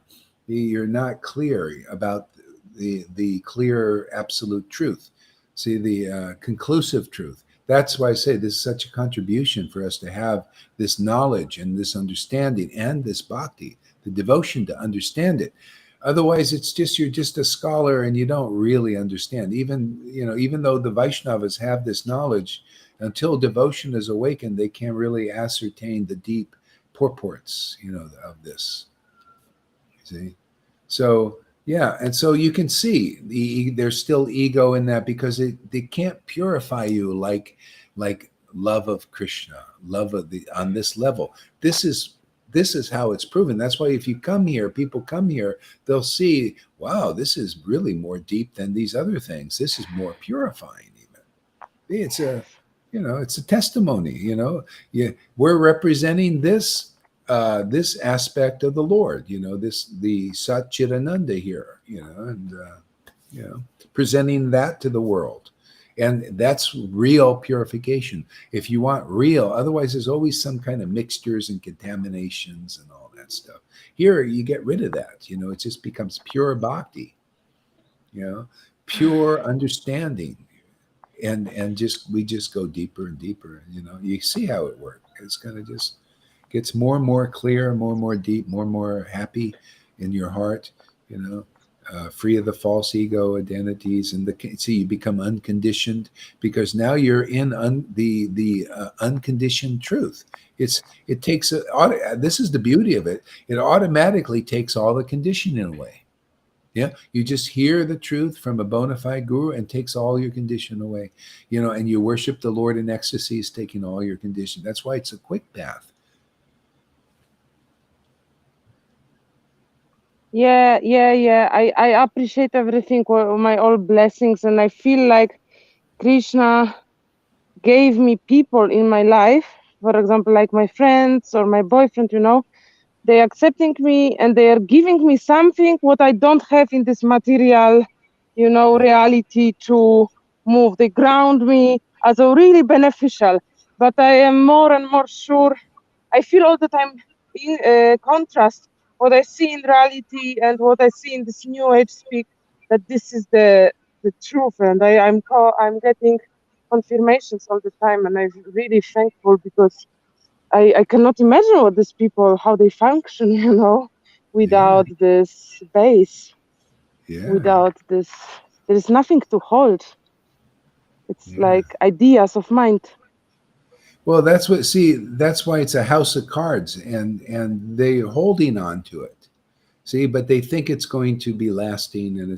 You're not clear about the clear absolute truth. See, the conclusive truth. That's why I say this is such a contribution for us to have this knowledge and this understanding and this bhakti, the devotion to understand it. Otherwise, it's just you're just a scholar and you don't really understand. Even though the Vaishnavas have this knowledge, until devotion is awakened, they can't really ascertain the deep purports, of this. See, so yeah, and so you can see there's still ego in that because they can't purify you like love of Krishna, love of the on this level. This is how it's proven. That's why if you come here, people come here, they'll see, wow, this is really more deep than these other things. This is more purifying even. It's a testimony. We're representing this aspect of the Lord. The Satchitananda here. And presenting that to the world, and that's real purification. If you want real, otherwise there's always some kind of mixtures and contaminations and all that stuff. Here you get rid of that. It just becomes pure bhakti. Pure understanding and we just go deeper and deeper. You see how it works. It's going to just gets more and more clear, more and more deep, more and more happy in your heart. Free of the false ego identities, and see you become unconditioned because now you're in the unconditioned truth. It takes this is the beauty of it. It automatically takes all the conditioning away. Yeah, you just hear the truth from a bona fide guru and takes all your condition away. And you worship the Lord in ecstasy, is taking all your condition. That's why it's a quick path. Yeah, yeah, yeah. I appreciate everything, my all blessings, and I feel like Krishna gave me people in my life, for example, like my friends or my boyfriend, they accepting me and they are giving me something what I don't have in this material, reality to move. They ground me as a really beneficial, but I am more and more sure. I feel all the time in contrast what I see in reality and what I see in this new age speak, that this is the truth, and I'm getting confirmations all the time, and I'm really thankful because I cannot imagine what these people, how they function, Yeah, without this base, yeah, without this, there is nothing to hold. It's Yeah. like ideas of mind. Well, that's why it's a house of cards, and they're holding on to it. See, but they think it's going to be lasting, and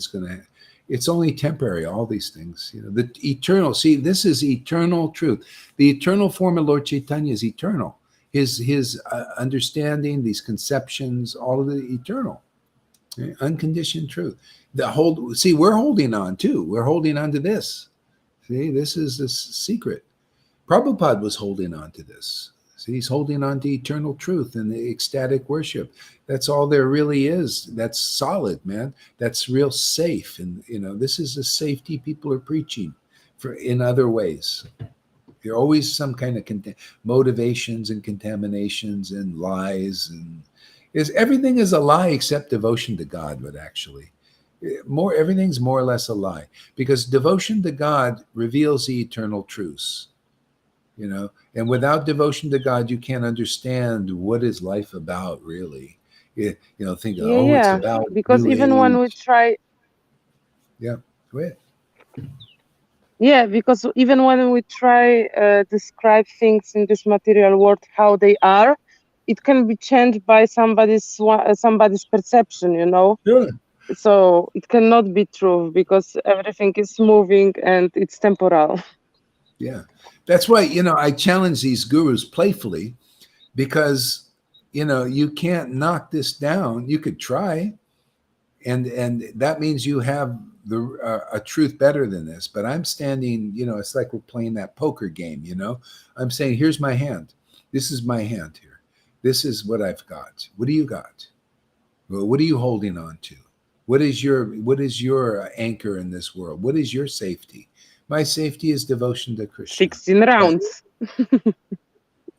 it's only temporary. All these things, the eternal. See, this is eternal truth. The eternal form of Lord Chaitanya is eternal. His understanding, these conceptions, all of the eternal, unconditioned truth. We're holding on too. We're holding on to this. See, this is the secret. Prabhupada was holding on to this. See, he's holding on to eternal truth and the ecstatic worship. That's all there really is. That's solid, man. That's real safe. And this is the safety people are preaching for in other ways. There are always some kind of motivations and contaminations and lies, and everything is a lie except devotion to God. But actually, everything's more or less a lie, because devotion to God reveals the eternal truths. And without devotion to God, you can't understand what is life about, really. Think, Yeah, oh, it's yeah. about Because New even when we Age. try, Yeah, go ahead. yeah, because even when we try describe things in this material world how they are, it can be changed by somebody's perception. Sure. So it cannot be true because everything is moving and it's temporal. Yeah, that's why I challenge these gurus playfully, because you can't knock this down. You could try, and that means you have a truth better than this. But I'm standing. It's like we're playing that poker game. I'm saying, here's my hand. This is my hand here. This is what I've got. What do you got? Well, what are you holding on to? What is your anchor in this world? What is your safety? My safety is devotion to Krishna. 16 rounds.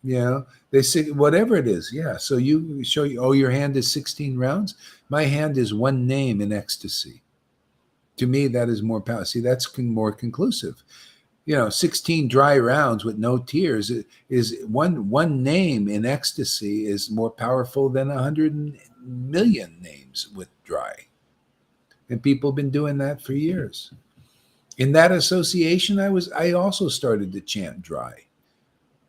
They say whatever it is. Yeah. So you show your hand is 16 rounds. My hand is one name in ecstasy. To me, that is more powerful. See, that's more conclusive. 16 dry rounds with no tears is one name in ecstasy is more powerful than 100 million names with dry. And people have been doing that for years. In that association, I also started to chant dry.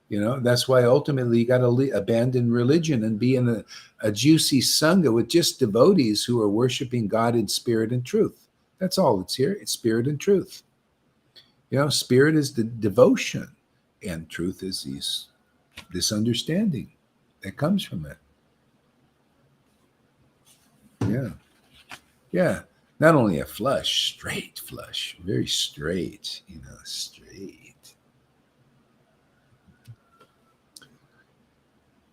That's why ultimately you got to abandon religion and be in a juicy sangha with just devotees who are worshiping God in spirit and truth. That's all it's here. It's spirit and truth. Spirit is the devotion, and truth is this understanding that comes from it. Yeah. Yeah. Not only a flush, straight flush, very straight, straight.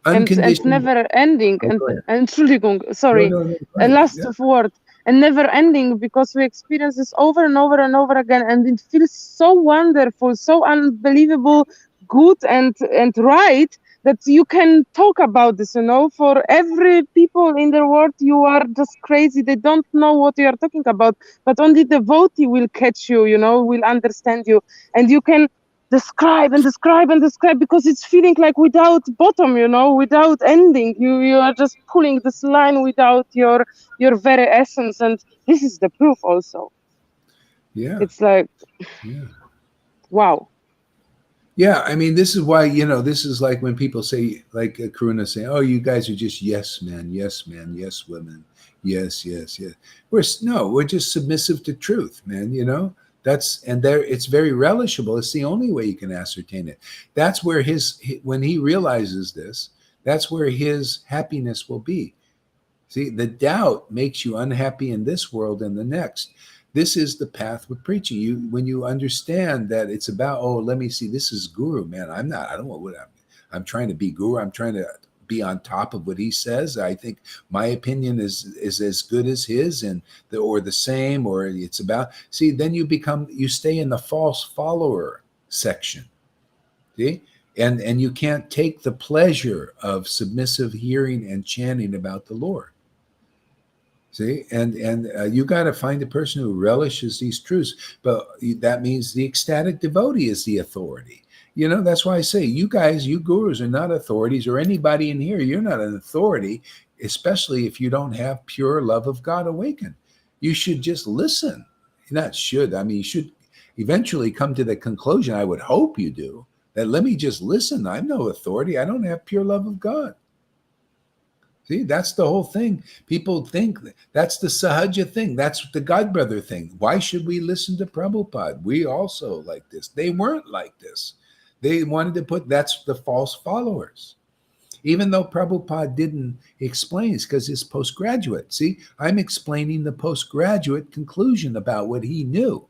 And Unconditioned. never ending Oh, go ahead. and Entschuldigung, No, sorry, no, no. Go a ahead. last Yeah. of word, and never ending, because we experience this over and over and over again, and it feels so wonderful, so unbelievable good and right, that you can talk about this. For every people in the world, you are just crazy. They don't know what you are talking about, but only the devotee will catch you, will understand you, and you can describe and describe and describe, because it's feeling like without bottom, without ending. You are just pulling this line without your very essence, and this is the proof also. Yeah. It's like, Yeah. wow. Yeah. I mean, this is why, this is like when people say, like Karuna saying, oh, you guys are just yes men, yes men, yes women, yes, yes, yes. We're just submissive to truth, man. It's very relishable. It's the only way you can ascertain it. That's where when he realizes this, that's where his happiness will be. See, the doubt makes you unhappy in this world and the next. This is the path with preaching. When you understand that it's about, oh, let me see, this is guru, man. I don't know what I'm trying to be guru. I'm trying to be on top of what he says. I think my opinion is as good as his, or the same, or it's about. See, then you stay in the false follower section. See? And you can't take the pleasure of submissive hearing and chanting about the Lord. See, and you got to find a person who relishes these truths, but that means the ecstatic devotee is the authority. That's why I say, you guys, you gurus are not authorities, or anybody in here. You're not an authority, especially if you don't have pure love of God awakened. You should just listen. Not should. I mean, you should. eventually come to the conclusion, I would hope you do, that let me just listen. I'm no authority. I don't have pure love of God. See, that's the whole thing. People think that's the Sahaja thing. That's the Godbrother thing. Why should we listen to Prabhupada? We also like this. They weren't like this. They wanted to put, that's the false followers. Even though Prabhupada didn't explain, it's because he's postgraduate. See, I'm explaining the postgraduate conclusion about what he knew.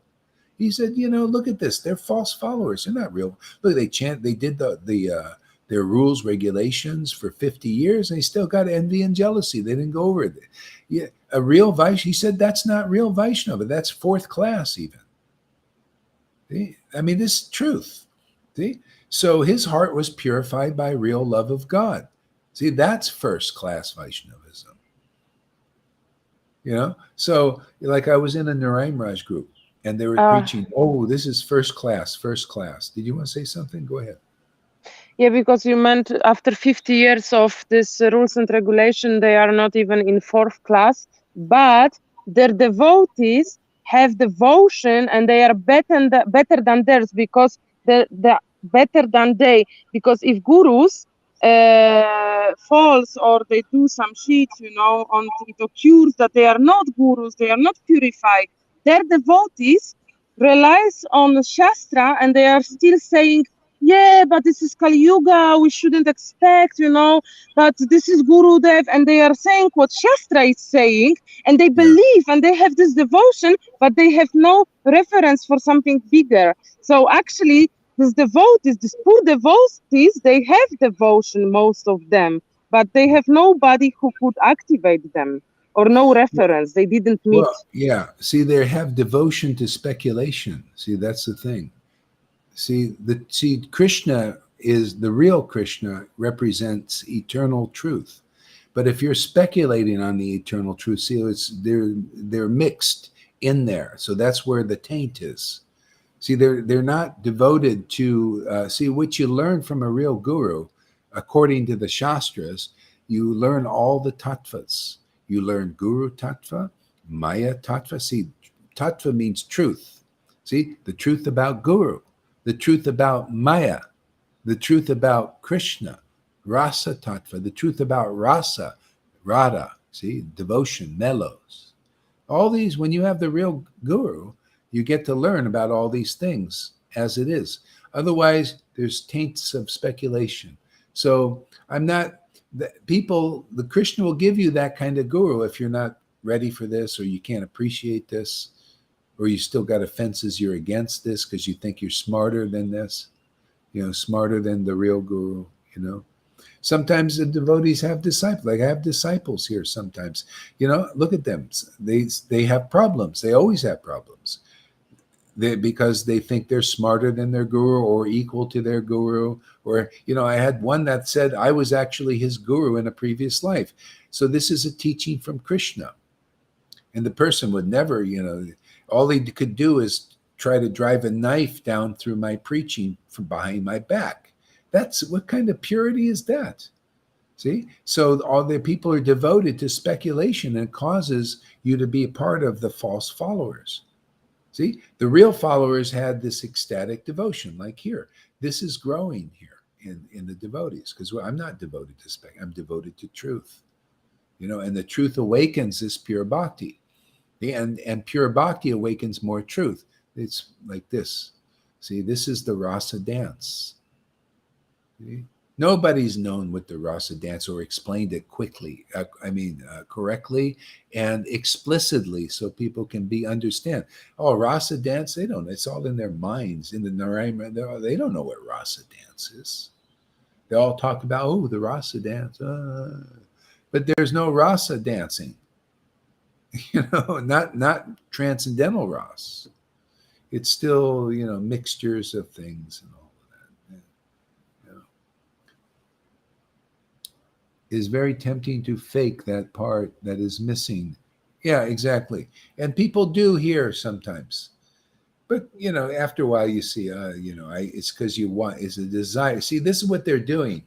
He said, look at this. They're false followers. They're not real. Look, they did their rules, regulations for 50 years, and they still got envy and jealousy. They didn't go over it. Yeah, a real Vaishnava, he said, that's not real Vaishnava. That's fourth class even. See? I mean, this is truth. See? So his heart was purified by real love of God. See, that's first class Vaishnavism. So like I was in a Narayan Raj group, and they were preaching, oh, this is first class, first class. Did you want to say something? Go ahead. Yeah, because you meant after 50 years of this rules and regulation, they are not even in fourth class, but their devotees have devotion and they are better than theirs because the better than they, because if gurus false or they do some shit, and it occurs that they are not gurus, they are not purified, their devotees relies on Shastra and they are still saying, yeah, but this is Kali Yuga, we shouldn't expect, but this is Guru Dev, and they are saying what Shastra is saying, and they believe and they have this devotion, but they have no reference for something bigger. So actually, these poor devotees, they have devotion, most of them, but they have nobody who could activate them or no reference. They didn't meet. Well, yeah. See, they have devotion to speculation. See, that's the thing. See, Krishna is the real Krishna, represents eternal truth. But if you're speculating on the eternal truth, see, they're mixed in there. So that's where the taint is. See, they're not devoted to see what you learn from a real guru, according to the Shastras. You learn all the tattvas. You learn Guru Tattva, Maya Tattva. See, Tattva means truth. See, the truth about Guru, the truth about Maya, the truth about Krishna, Rasa Tattva, the truth about Rasa, Radha, see, devotion, mellows. All these, when you have the real Guru, you get to learn about all these things as it is. Otherwise, there's taints of speculation. So the Krishna will give you that kind of guru if you're not ready for this, or you can't appreciate this, or you still got offenses you're against this because you think you're smarter than this, smarter than the real guru, Sometimes the devotees have disciples. Like I have disciples here sometimes. Look at them. They have problems. They always have problems. Because they think they're smarter than their guru or equal to their guru. Or, I had one that said I was actually his guru in a previous life. So this is a teaching from Krishna. And the person would never, all he could do is try to drive a knife down through my preaching from behind my back. What kind of purity is that? See? So all the people are devoted to speculation and causes you to be a part of the false followers. See, the real followers had this ecstatic devotion, like here. This is growing here in the devotees, because I'm not devoted to I'm devoted to truth. And the truth awakens this pure bhakti. And pure bhakti awakens more truth. It's like this. See, this is the rasa dance. See? Nobody's known what the rasa dance or explained it quickly, correctly and explicitly so people can understand. Oh, rasa dance, they don't, it's all in their minds. In the Narayana, they don't know what rasa dance is. They all talk about, the rasa dance. But there's no rasa dancing, not transcendental rasa. It's still, mixtures of things and all. Is very tempting to fake that part that is missing. Yeah, exactly. And people do here sometimes. But, after a while you see, it's because it's a desire. See, this is what they're doing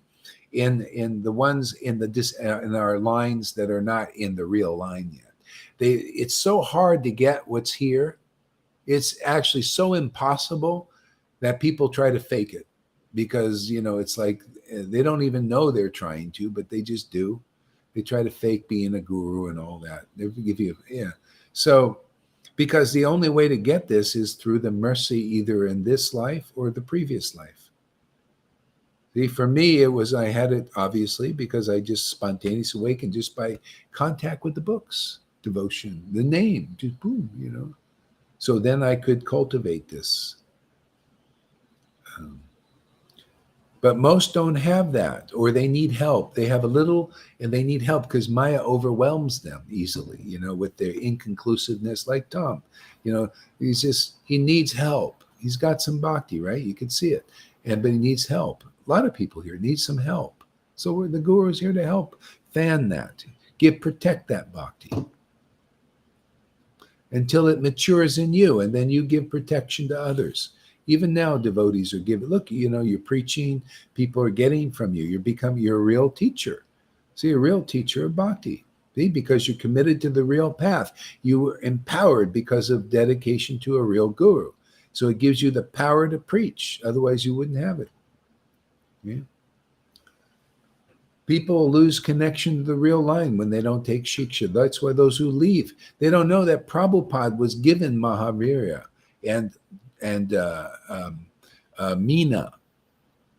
in the ones in our lines that are not in the real line yet. It's so hard to get what's here. It's actually so impossible that people try to fake it because, it's like they don't even know they're trying to, but they just do. They try to fake being a guru and all that. They give you, yeah. So, because the only way to get this is through the mercy either in this life or the previous life. See, for me, I had it obviously because I just spontaneously awakened just by contact with the books, devotion, the name, just boom. So then I could cultivate this. Um, but most don't have that, or they need help. They have a little, and they need help because Maya overwhelms them easily, with their inconclusiveness, like Tom. He needs help. He's got some bhakti, right? You can see it. But he needs help. A lot of people here need some help. So the guru is here to help fan that, protect that bhakti until it matures in you, and then you give protection to others. Even now, devotees are giving. Look, you're preaching. People are getting from you. You're a real teacher. See, a real teacher of bhakti. See, because you're committed to the real path. You were empowered because of dedication to a real guru. So it gives you the power to preach. Otherwise, you wouldn't have it. Yeah. People lose connection to the real line when they don't take Shiksha. That's why those who leave, they don't know that Prabhupada was given Mahavirya and Meena,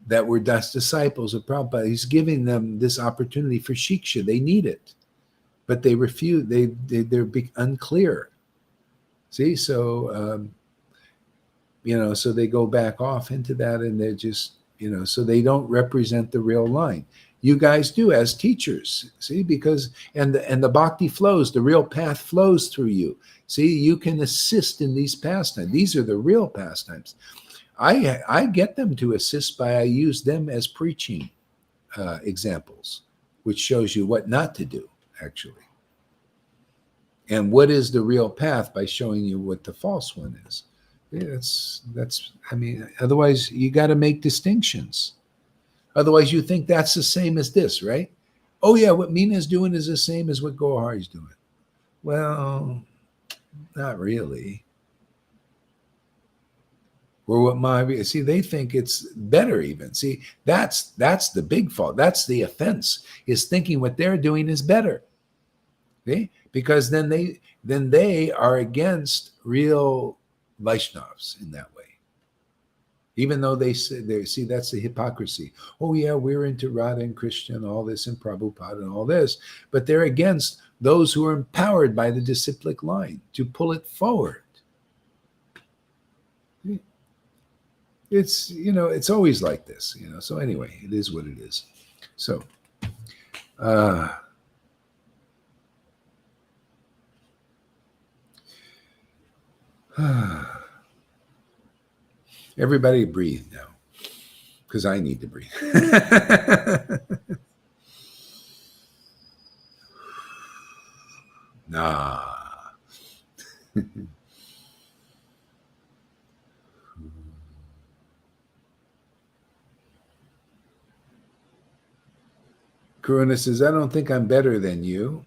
that were disciples of Prabhupada. He's giving them this opportunity for Shiksha. They need it, but they refuse. They're unclear. See, so so they go back off into that, and they're just so they don't represent the real line. You guys do as teachers, see, because and the bhakti flows, the real path flows through you. See, you can assist in these pastimes. These are the real pastimes. I get them to assist by I use them as preaching examples, which shows you what not to do, actually. And what is the real path by showing you what the false one is. Yeah, that's otherwise you got to make distinctions. Otherwise, you think that's the same as this, right? Oh, yeah, what Mina's doing is the same as what Gohari's doing. Well, not really. Or what Mahavir, see, they think it's better even. See, that's the big fault. That's the offense, is thinking what they're doing is better. See? Because then they are against real Vaishnavas in that way. Even though they see that's the hypocrisy. Oh, yeah, we're into Radha and Krishna and all this and Prabhupada and all this, but they're against those who are empowered by the disciplic line to pull it forward. It's, it's always like this, So anyway, it is what it is. So, everybody breathe now, because I need to breathe. Nah. Karuna says, I don't think I'm better than you.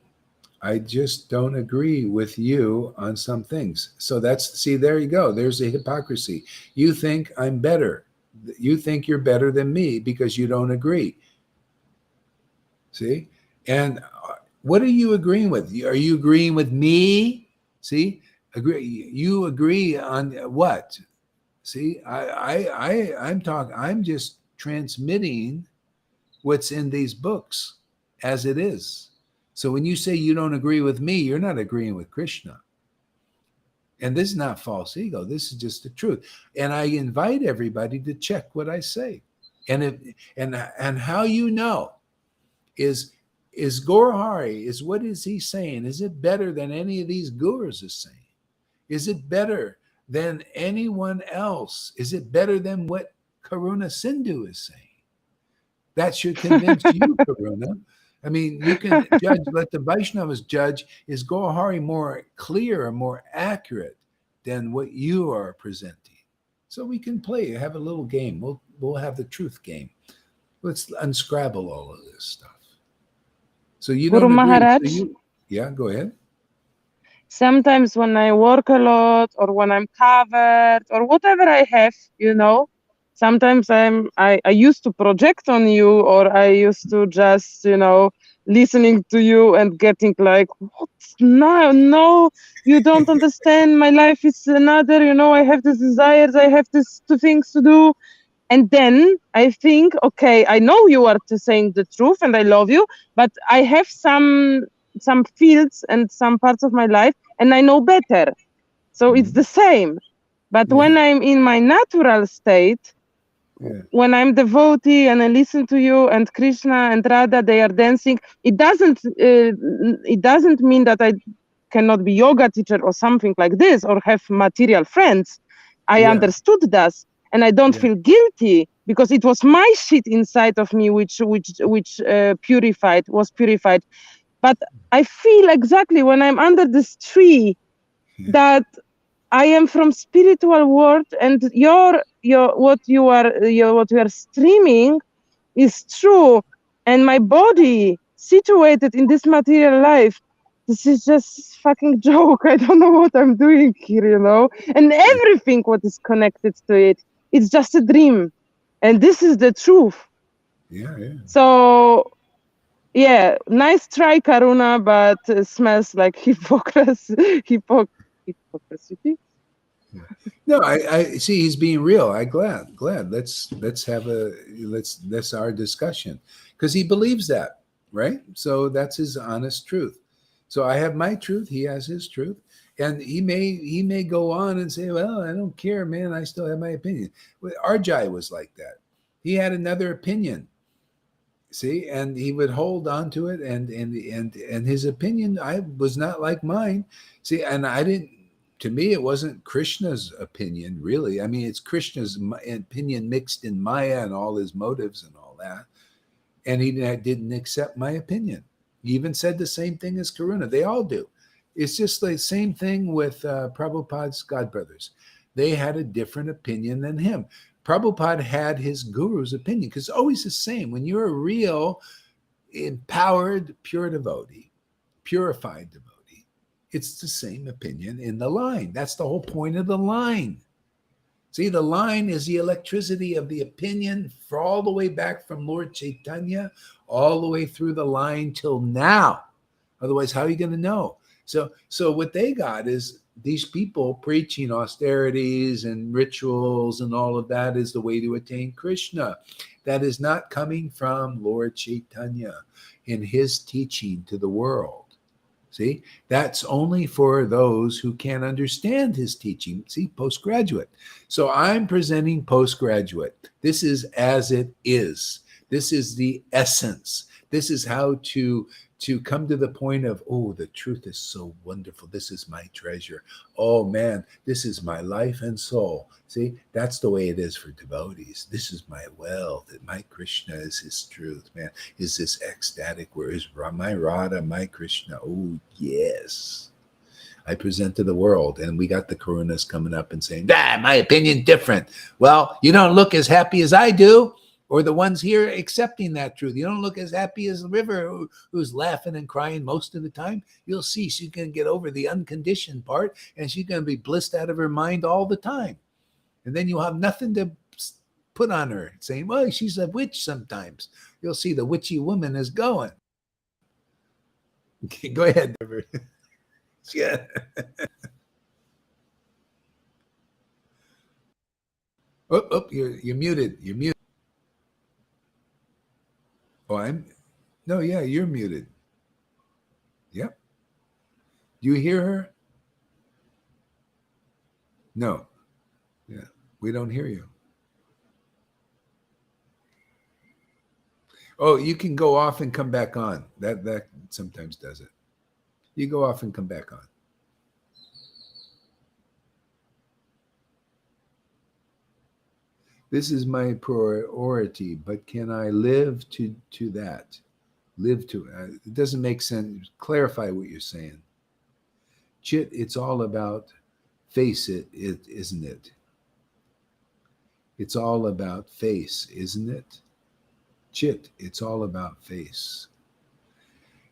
I just don't agree with you on some things. So there you go. There's a hypocrisy. You think I'm better. You think you're better than me because you don't agree. See? And what are you agreeing with? Are you agreeing with me? See? You agree on what? See, I'm just transmitting what's in these books as it is. So when you say you don't agree with me, you're not agreeing with Krishna. And this is not false ego. This is just the truth. And I invite everybody to check what I say. And how you know is Gaurahari, what is he saying? Is it better than any of these gurus is saying? Is it better than anyone else? Is it better than what Karuna Sindhu is saying? That should convince you, Karuna. I mean, you can judge, let the Vaishnavas judge, is Gaurahari more clear or more accurate than what you are presenting? So we can have a little game. We'll have the truth game. Let's unscrabble all of this stuff. So you Guru don't agree. Maharaj, Yeah, go ahead. sometimes when I work a lot or when I'm covered or whatever I have, sometimes I used to project on you, or I used to just, listening to you and getting like, what? No, you don't understand. My life is another, I have these desires, I have these two things to do. And then I think, okay, I know you are saying the truth and I love you, but I have some fields and some parts of my life and I know better. So it's the same. But when Yeah. I'm in my natural state, Yeah. when I'm devotee and I listen to you and Krishna and Radha, they are dancing. It doesn't mean that I cannot be yoga teacher or something like this or have material friends. I Yeah. understood that, and I don't Yeah. feel guilty because it was my shit inside of me which was purified. But I feel exactly when I'm under this tree Yeah. that I am from spiritual world, and what you are streaming is true, and my body situated in this material life. This is just fucking joke. I don't know what I'm doing here. And everything what is connected to it, it's just a dream, and this is the truth. Yeah. Yeah. So yeah, nice try, Karuna, but smells like hypocrisy. Yeah. No, I see he's being real. I glad. Let's have that's our discussion because he believes that, right? So that's his honest truth. So I have my truth, he has his truth, and he may go on and say, "Well, I don't care, man. I still have my opinion." Well, Arjai was like that. He had another opinion, see, and he would hold on to it, and his opinion I was not like mine, see, and I didn't, to me it wasn't Krishna's opinion really. I mean, it's Krishna's opinion mixed in Maya and all his motives and all that, and he didn't accept my opinion. He even said the same thing as Karuna. They all do. It's just the same thing with Prabhupada's godbrothers. They had a different opinion than him. Prabhupada had his guru's opinion because it's always the same. When you're a real, empowered, pure devotee, purified devotee, it's the same opinion in the line. That's the whole point of the line. See, the line is the electricity of the opinion for all the way back from Lord Chaitanya, all the way through the line till now. Otherwise, how are you going to know? So what they got is these people preaching austerities and rituals and all of that is the way to attain Krishna. That is not coming from Lord Chaitanya in his teaching to the world. See, that's only for those who can understand his teaching. See, postgraduate. So I'm presenting postgraduate. This is as it is. This is the essence. This is how to come to the point of, oh, the truth is so wonderful. This is my treasure. Oh man, this is my life and soul. See, that's the way it is for devotees. This is my wealth. That my Krishna is his truth, man. Is this ecstatic? Where is my Radha, my Krishna? Oh yes. I present to the world, and we got the Karunas coming up and saying, my opinion different. Well, you don't look as happy as I do, or the ones here accepting that truth. You don't look as happy as the river who's laughing and crying most of the time. You'll see she's going to get over the unconditioned part, and she's going to be blissed out of her mind all the time. And then you'll have nothing to put on her saying, well, she's a witch sometimes. You'll see the witchy woman is going. Go ahead. Yeah. You're muted. You're muted. Oh, no, yeah, you're muted. Yep. Do you hear her? No. Yeah. We don't hear you. Oh, you can go off and come back on. That sometimes does it. You go off and come back on. This is my priority, but can I live to that? Live to it. It doesn't make sense. Clarify what you're saying. Chit, it's all about face it, isn't it? It's all about face, isn't it? Chit, it's all about face.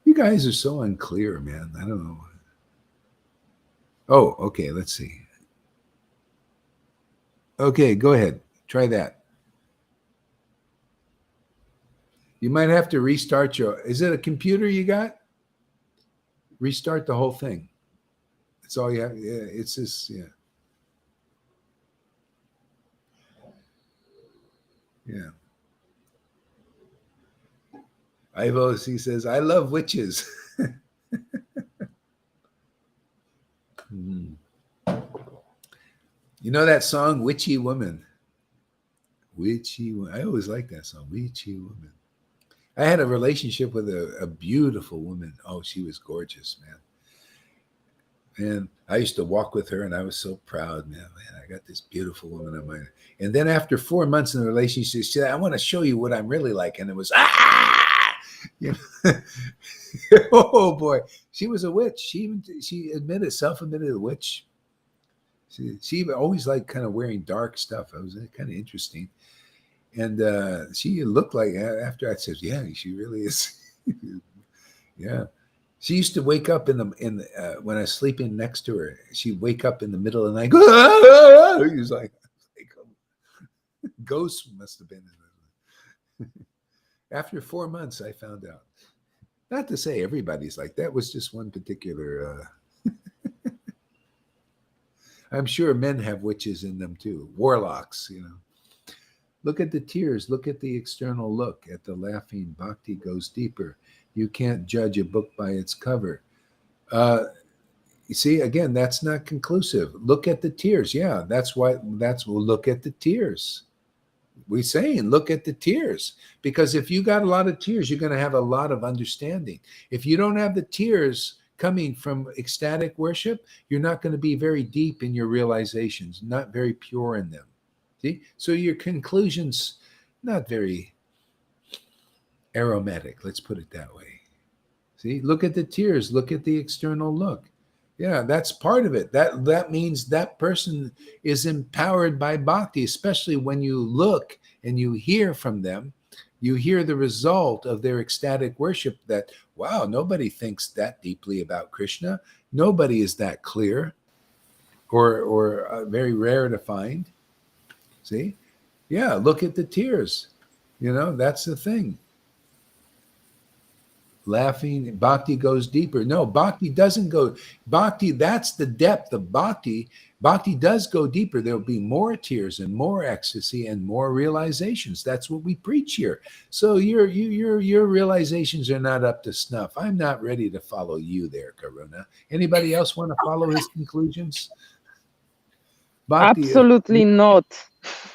You guys are so unclear, man. I don't know. Oh, okay. Let's see. Okay, go ahead. Try that. You might have to restart your. Is it a computer you got? Restart the whole thing. That's all you have. Yeah, it's just yeah, yeah. Ivo, he says, I love witches. Hmm. You know that song, Witchy Woman? Witchy Woman. I always like that song, Witchy Woman. I had a relationship with a beautiful woman. Oh, she was gorgeous, man. And I used to walk with her, and I was so proud, man. Man, I got this beautiful woman on my. And then after 4 months in the relationship, she said, "I want to show you what I'm really like." And it was you know, oh boy, she was a witch. She admitted, self-admitted a witch. She always liked kind of wearing dark stuff. It was kind of interesting. And she looked like after I said, "Yeah, she really is." Yeah. She used to wake up when I was sleeping next to her. She'd wake up in the middle of the night. He was like ghost must have been. After 4 months, I found out. Not to say everybody's like that. Was just one particular. I'm sure men have witches in them too, warlocks. Look at the tears. Look at the external look. At the laughing, bhakti goes deeper. You can't judge a book by its cover. You see, again, that's not conclusive. Look at the tears. Yeah, we'll look at the tears. We're saying look at the tears, because if you got a lot of tears, you're going to have a lot of understanding. If you don't have the tears coming from ecstatic worship, you're not going to be very deep in your realizations, not very pure in them. See, so your conclusions not very aromatic. Let's put it that way. See, look at the tears. Look at the external look. Yeah, that's part of it. That means that person is empowered by bhakti, especially when you look and you hear from them. You hear the result of their ecstatic worship that, wow, nobody thinks that deeply about Krishna. Nobody is that clear or very rare to find. See? Yeah, look at the tears. That's the thing. Laughing, bhakti goes deeper. No, bhakti doesn't go. Bhakti, that's the depth of bhakti. Bhakti does go deeper. There'll be more tears and more ecstasy and more realizations. That's what we preach here. So your realizations are not up to snuff. I'm not ready to follow you there, Karuna. Anybody else want to follow his conclusions? Bhakti, Absolutely not.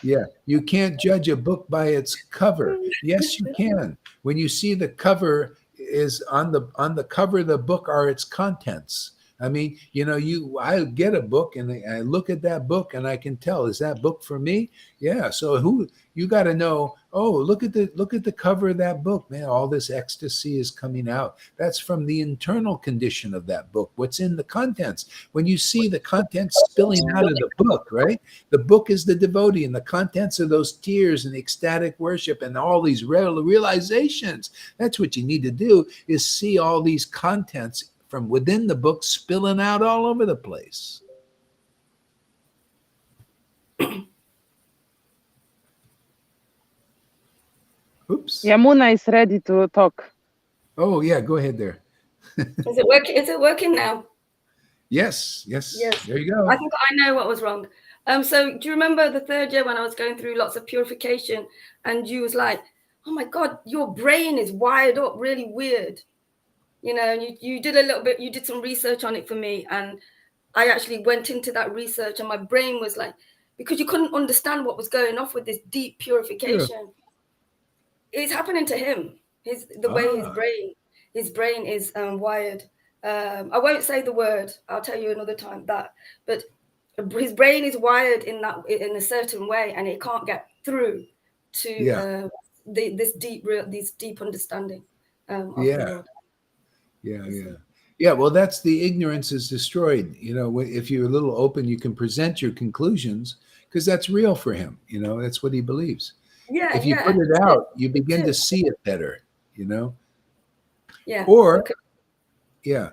yeah, you can't judge a book by its cover. Yes, you can. When you see the cover is on the cover of the book are its contents. I mean, I get a book and I look at that book and I can tell, is that book for me? Yeah. So you got to know, oh, look at the cover of that book, man. All this ecstasy is coming out. That's from the internal condition of that book. What's in the contents? When you see the contents spilling out of the book, right? The book is the devotee, and the contents are those tears and ecstatic worship and all these realizations. That's what you need to do, is see all these contents from within the book spilling out all over the place. Oops. Yamuna is ready to talk. Oh, yeah, go ahead there. Is it working? Is it working now? Yes. There you go. I think I know what was wrong. So do you remember the third year when I was going through lots of purification and you was like, oh my God, your brain is wired up really weird. And you did a little bit, you did some research on it for me. And I actually went into that research and my brain was like, because you couldn't understand what was going off with this deep purification. Yeah. It's happening to him. The way his brain is wired. I won't say the word. I'll tell you another time that. But his brain is wired in a certain way, and it can't get through to this deep understanding of the Lord. Yeah. Well, that's the ignorance is destroyed. If you're a little open, you can present your conclusions, because that's real for him. That's what he believes. Yeah. If you put it out, you begin to see it better. Yeah. Or, yeah.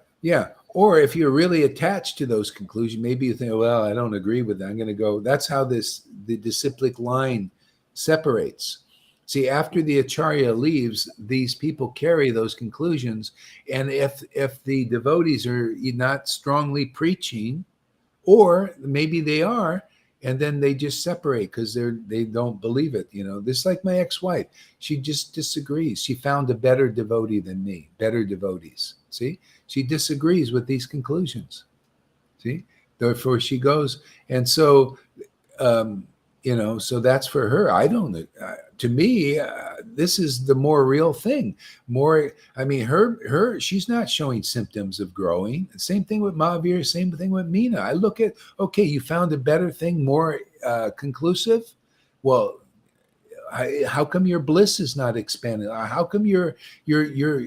Or if you're really attached to those conclusions, maybe you think, well, I don't agree with that. I'm going to go. That's how the disciplic line separates. See, after the Acharya leaves, these people carry those conclusions. And if the devotees are not strongly preaching, or maybe they are, and then they just separate because they don't believe it. This, like my ex-wife, she just disagrees. She found a better devotee than me, better devotees. See, she disagrees with these conclusions. See, therefore she goes, and so so that's for her. I don't. To me, this is the more real thing. More, I mean, she's not showing symptoms of growing. Same thing with Mahavir. Same thing with Meena. I look at, okay, you found a better thing, more conclusive. Well, how come your bliss is not expanded? How come you're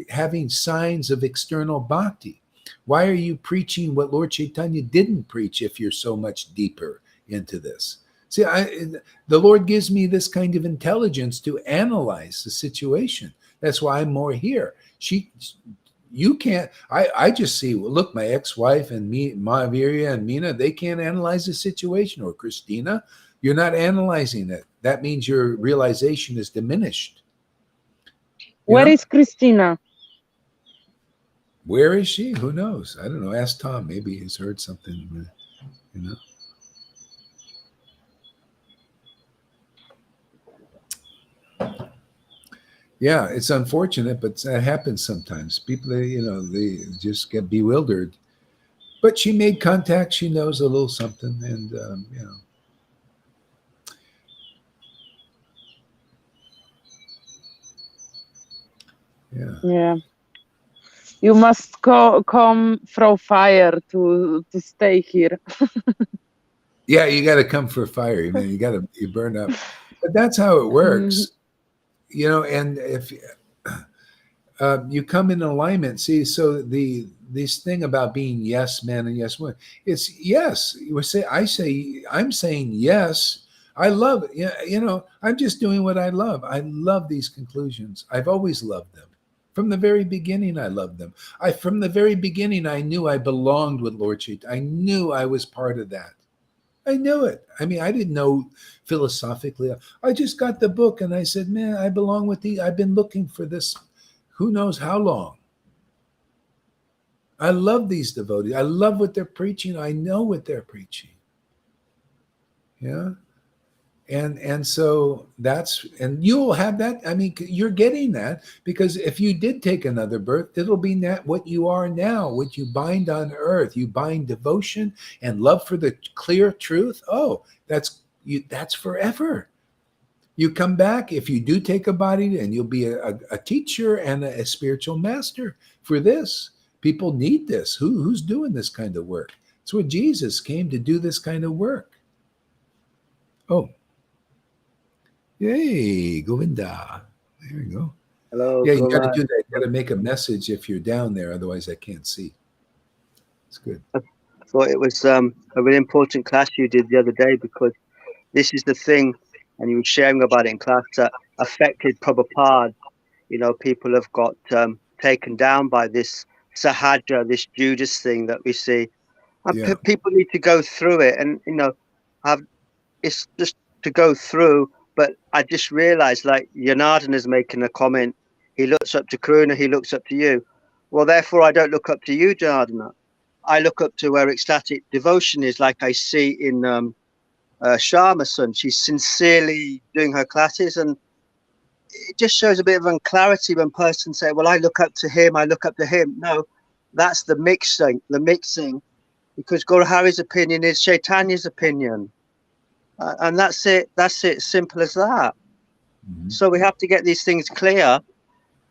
having signs of external bhakti? Why are you preaching what Lord Chaitanya didn't preach if you're so much deeper into this? See, the Lord gives me this kind of intelligence to analyze the situation. That's why I'm more here. You can't. I just see. Well, look, my ex-wife and me, Mahavirya and Meena, they can't analyze the situation. Or Christina, you're not analyzing it. That means your realization is diminished. Where is Christina? Where is she? Who knows? I don't know. Ask Tom. Maybe he's heard something. Yeah, it's unfortunate, but that happens sometimes. People, they just get bewildered. But she made contact. She knows a little something, and Yeah. You must come through fire to stay here. Yeah, you got to come for fire. You burn up. But that's how it works. And if you come in alignment, see, so this thing about being yes man and yes woman, it's yes. I'm saying yes. I love, I'm just doing what I love. I love these conclusions. I've always loved them. From the very beginning, I loved them. From the very beginning, I knew I belonged with Lord Chaitanya. I knew I was part of that. I knew it. I mean, I didn't know philosophically. I just got the book and I said, man, I belong with I've been looking for this who knows how long. I love these devotees. I love what they're preaching. I know what they're preaching. Yeah. And so and you'll have that. I mean, you're getting that because if you did take another birth, it'll be what you are now, what you bind on earth. You bind devotion and love for the clear truth. Oh, that's forever. You come back, if you do take a body, and you'll be a teacher and a spiritual master for this. People need this. Who's doing this kind of work? It's what Jesus came to do, this kind of work. Oh. Yay, Govinda. There we go. Hello. Yeah, you got to do that. You got to make a message if you're down there. Otherwise, I can't see. It's good. I thought it was a really important class you did the other day because this is the thing, and you were sharing about it in class, that affected Prabhupada. People have got taken down by this Sahaja, this Judas thing that we see. And people need to go through it. And, it's just to go through. But I just realized, like, Janardhan is making a comment. He looks up to Karuna, he looks up to you. Well, therefore, I don't look up to you, Janardhan. I look up to where ecstatic devotion is, like I see in Sharma-sun. She's sincerely doing her classes, and it just shows a bit of unclarity when persons say, well, I look up to him, I look up to him. No, that's the mixing, because Guru Hari's opinion is Chaitanya's opinion. And that's it. Simple as that. Mm-hmm. So we have to get these things clear.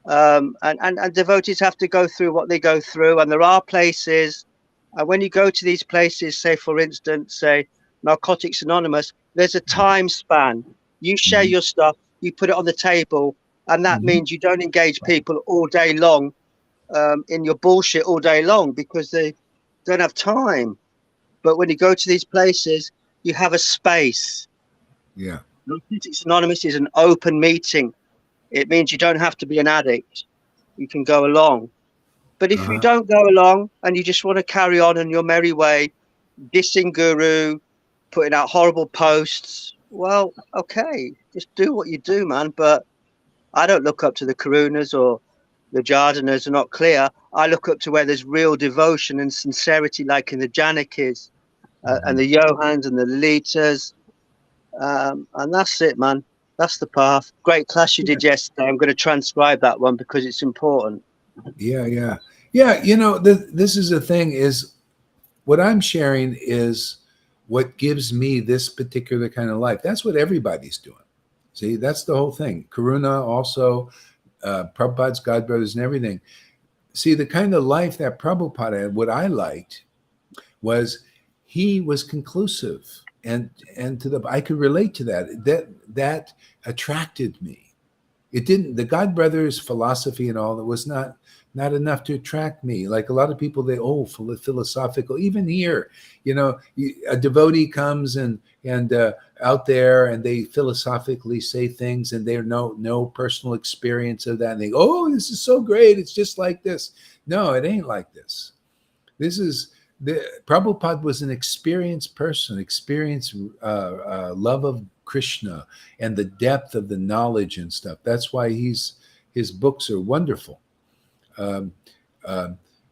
And devotees have to go through what they go through. And there are places, when you go to these places, say, for instance, say, Narcotics Anonymous, there's a time span. You share your stuff, you put it on the table, and that means you don't engage people all day long in your bullshit all day long because they don't have time. But when you go to these places, you have a space. Yeah. Narcotics Anonymous is an open meeting. It means you don't have to be an addict. You can go along. But if you don't go along and you just want to carry on in your merry way, dissing Guru, putting out horrible posts, well, okay, just do what you do, man. But I don't look up to the Karunas or the Jardinas are not clear. I look up to where there's real devotion and sincerity, like in the Janakis and the Johans and the Lalitas. And that's it, man. That's the path. Great class you did yesterday. I'm going to transcribe that one because it's important. Yeah. This is the thing is what I'm sharing is what gives me this particular kind of life. That's what everybody's doing. See, that's the whole thing. Karuna also, Prabhupada's God Brothers and everything. See, the kind of life that Prabhupada had, what I liked was he was conclusive. And I could relate to that. That attracted me. It didn't, the God Brothers philosophy and all, it was not enough to attract me. Like a lot of people, philosophical, even here, a devotee comes and out there and they philosophically say things and they're no personal experience of that. And they go, oh, this is so great. It's just like this. No, it ain't like this. Prabhupada was an experienced person, experienced love of Krishna and the depth of the knowledge and stuff. That's why his books are wonderful.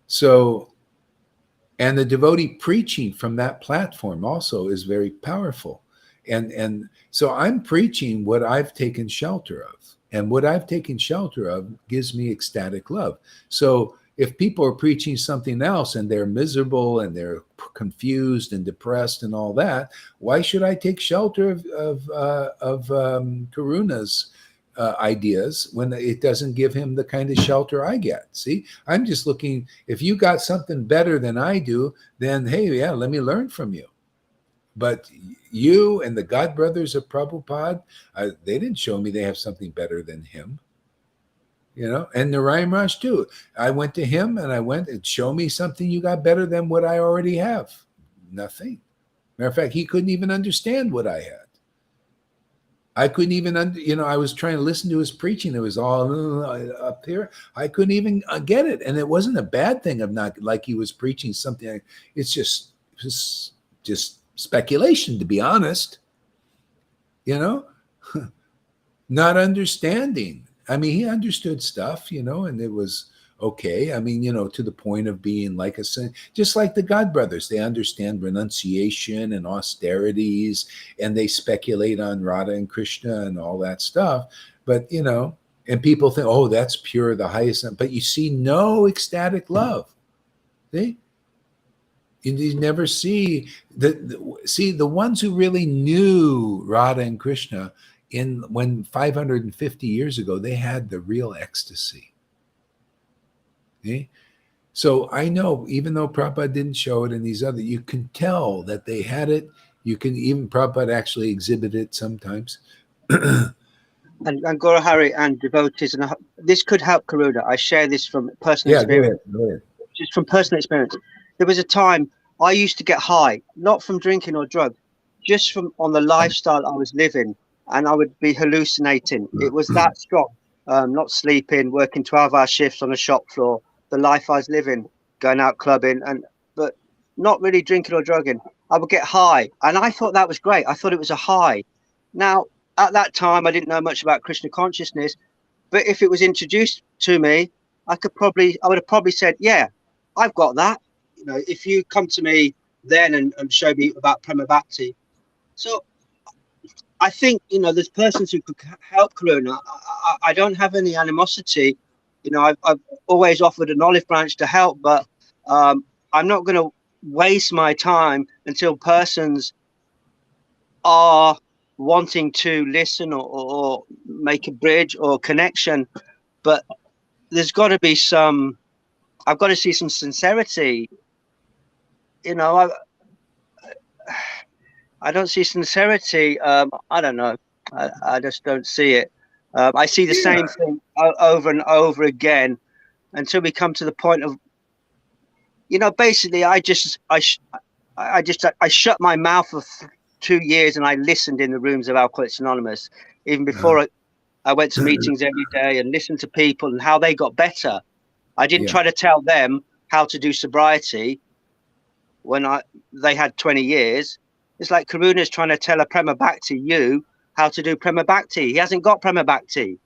So, and the devotee preaching from that platform also is very powerful. And so I'm preaching what I've taken shelter of, and what I've taken shelter of gives me ecstatic love. So if people are preaching something else and they're miserable and they're confused and depressed and all that, why should I take shelter of Karuna's ideas when it doesn't give him the kind of shelter I get? See, I'm just looking, if you got something better than I do, then hey, yeah, let me learn from you. But you and the God Brothers of Prabhupada, they didn't show me they have something better than him. And Narayan Raj too. I went to him and show me something you got better than what I already have. Nothing. Matter of fact, he couldn't even understand what I had. I couldn't even, I was trying to listen to his preaching. It was all up here. I couldn't even get it. And it wasn't a bad thing of not like he was preaching something. It's just speculation, to be honest. Not understanding. I mean, he understood stuff, and it was okay. I mean, to the point of being like just like the God Brothers, they understand renunciation and austerities, and they speculate on Radha and Krishna and all that stuff. But, and people think, oh, that's pure, the highest. But you see no ecstatic love. See? You never see the ones who really knew Radha and Krishna when 550 years ago, they had the real ecstasy. Okay? So I know, even though Prabhupada didn't show it and these other, you can tell that they had it. You can even, Prabhupada actually exhibit it sometimes. and Guru Hari and devotees, and this could help Karuna. I share this from personal experience. Go ahead. Just from personal experience. There was a time I used to get high, not from drinking or drugs, just from on the lifestyle I was living. And I would be hallucinating. It was that strong. Not sleeping, working 12-hour shifts on a shop floor, the life I was living, going out clubbing, but not really drinking or drugging. I would get high. And I thought that was great. I thought it was a high. Now, at that time, I didn't know much about Krishna consciousness. But if it was introduced to me, I would have probably said, yeah, I've got that. If you come to me then and show me about Prema Bhakti. So I think, there's persons who could help Karuna. I don't have any animosity. I've always offered an olive branch to help, but I'm not going to waste my time until persons are wanting to listen or make a bridge or connection. But there's got to be I've got to see some sincerity. I don't see sincerity. I don't know. I just don't see it. I see the same thing over and over again until we come to the point of, basically I shut my mouth for 2 years and I listened in the rooms of Alcoholics Anonymous, even before I went to meetings every day and listened to people and how they got better. I didn't try to tell them how to do sobriety when they had 20 years. It's like Karuna's trying to tell a Prema Bhakti you how to do Prema Bhakti. He hasn't got Prema Bhakti.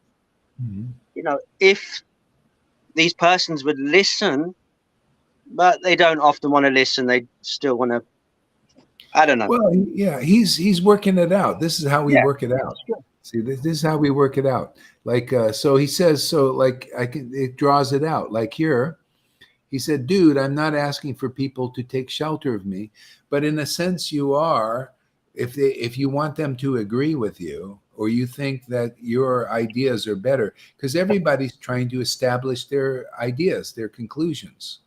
Mhm. You know, if these persons would listen, but they don't often want to listen. They still want to, I don't know. Well, yeah, he's working it out. This is how we work it out. Sure. See, this is how we work it out. Like, so he says, so like it draws it out. Like here, he said, dude, I'm not asking for people to take shelter of me, but in a sense you are, if you want them to agree with you, or you think that your ideas are better, because everybody's trying to establish their ideas, their conclusions.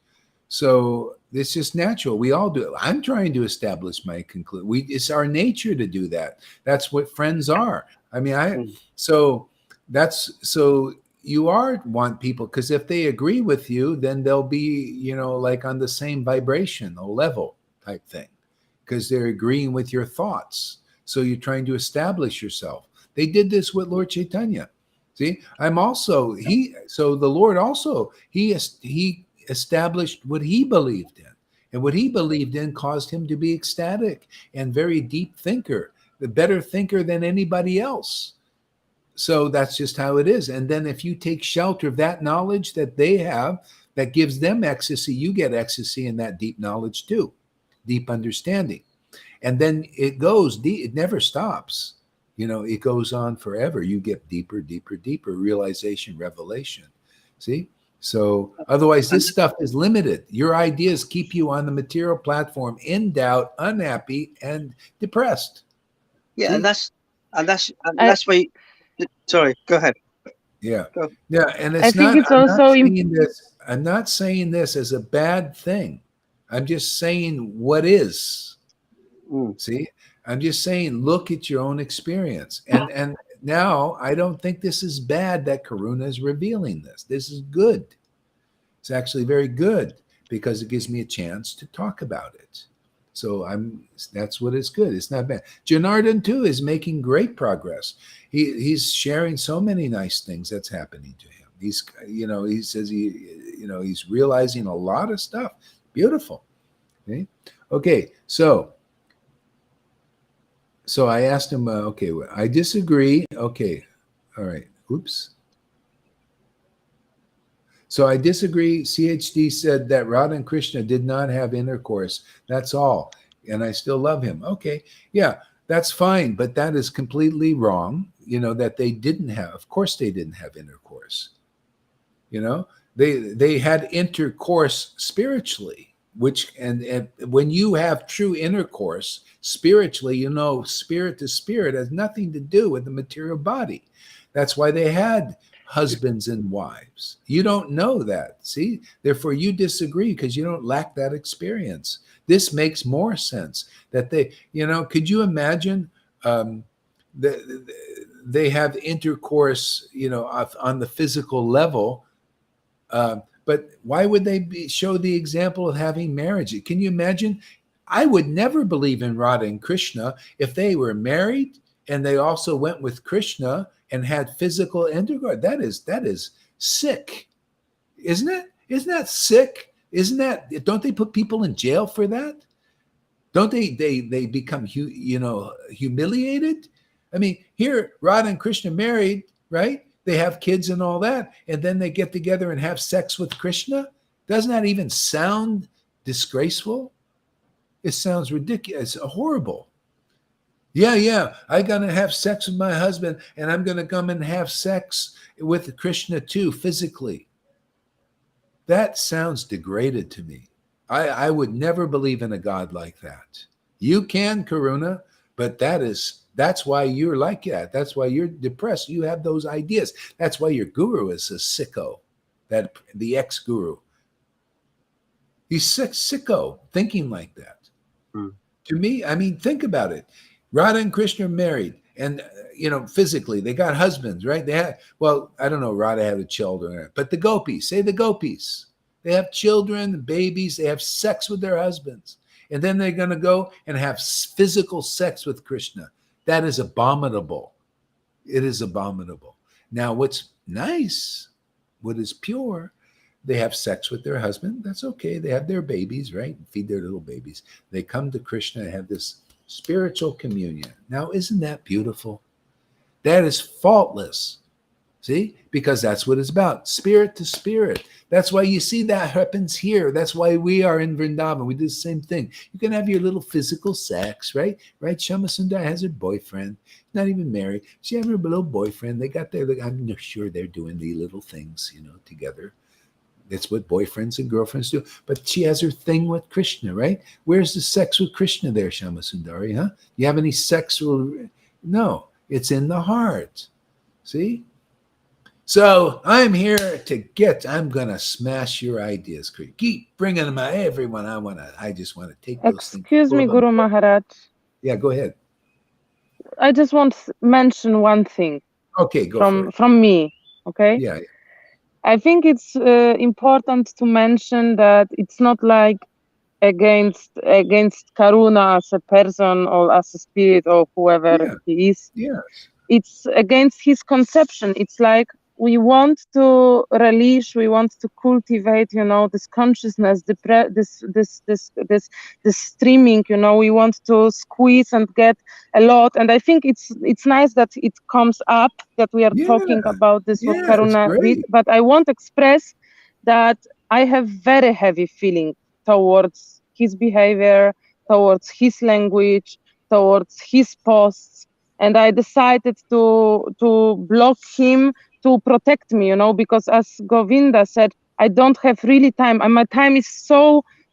So it's just natural. We all do it. I'm trying to establish my conclusion. It's our nature to do that. That's what friends are. I mean, so you want people, because if they agree with you, then they'll be, like on the same vibrational level type thing, because they're agreeing with your thoughts. So you're trying to establish yourself. They did this with Lord Caitanya. See, so the Lord also, he established what he believed in, and what he believed in caused him to be ecstatic and very deep thinker, the better thinker than anybody else. So that's just how it is. And then if you take shelter of that knowledge that they have, that gives them ecstasy, you get ecstasy in that deep knowledge too, deep understanding. And then it goes deep, it never stops. It goes on forever. You get deeper, deeper, deeper realization, revelation. See? So otherwise, this stuff is limited. Your ideas keep you on the material platform in doubt, unhappy, and depressed. Yeah, see? and that's why. Sorry, go ahead. Yeah, go. Yeah, and I think it's also I'm not saying this as a bad thing. I'm just saying what is. See, I'm just saying, look at your own experience, and now I don't think this is bad that Karuna is revealing this. This is good. It's actually very good, because it gives me a chance to talk about it. So that's what is good. It's not bad. Janardhan too is making great progress. He's sharing so many nice things that's happening to him. He says he's realizing a lot of stuff. Beautiful. Okay. So I asked him, okay, I disagree. Okay. All right. Oops. So I disagree. CHD said that Radha and Krishna did not have intercourse. That's all. And I still love him. Okay. Yeah, that's fine. But that is completely wrong. That they didn't have. Of course they didn't have intercourse. They had intercourse spiritually, and when you have true intercourse spiritually, spirit to spirit has nothing to do with the material body. That's why they had husbands and wives. You don't know that. See, therefore you disagree because you don't lack that experience. This makes more sense that they, could you imagine they have intercourse, on the physical level, but why would they show the example of having marriage? Can you imagine? I would never believe in Radha and Krishna if they were married and they also went with Krishna and had physical intercourse. That is sick, isn't it? Isn't that sick? Don't they put people in jail for that? Don't they become humiliated? I mean, here Radha and Krishna married, right? They have kids and all that, and then they get together and have sex with Krishna. Doesn't that even sound disgraceful? It sounds ridiculous. It's horrible. Yeah, I'm going to have sex with my husband, and I'm going to come and have sex with Krishna too, physically. That sounds degraded to me. I would never believe in a God like that. You can, Karuna, but that's why you're like that. That's why you're depressed. You have those ideas. That's why your guru is a sicko, the ex-guru. He's sicko, thinking like that. To me, I mean, think about it. Radha and Krishna are married, and physically they got husbands, right? They had, well, I don't know, Radha had a children, but the gopis, say the gopis, they have children, babies, they have sex with their husbands, and then they're going to go and have physical sex with Krishna. That is abominable. It is abominable. Now, what's nice, what is pure, They have sex with their husband. That's okay. They have their babies, right? Feed their little babies. They come to Krishna and have this spiritual communion. Now, isn't that beautiful? That is faultless. See? Because that's what it's about. Spirit to spirit. That's why you see that happens here. That's why we are in Vrindavan. We do the same thing. You can have your little physical sex, right? Right? Shama Sundar has her boyfriend. Not even married. She has her little boyfriend. They got their, I'm sure they're doing the little things, together. That's what boyfriends and girlfriends do. But she has her thing with Krishna, right? Where's the sex with Krishna there, Shama Sundari, huh? You have any sexual? No, it's in the heart. See? So I'm here I'm going to smash your ideas. Keep bringing them out, everyone. I just want to take those things. Excuse me, Guru Maharaj. Yeah, go ahead. I just want to mention one thing. Okay, go from me. Okay. Yeah. I think it's important to mention that it's not like against Karuna as a person or as a spirit or whoever he is. Yeah. It's against his conception. It's like we want to release, we want to cultivate, this consciousness, this streaming, we want to squeeze and get a lot. And I think it's nice that it comes up, that we are talking about this with Karuna. But I want to express that I have very heavy feeling towards his behavior, towards his language, towards his posts. And I decided to block him to protect me, because as Govinda said, I don't have really time. And my time is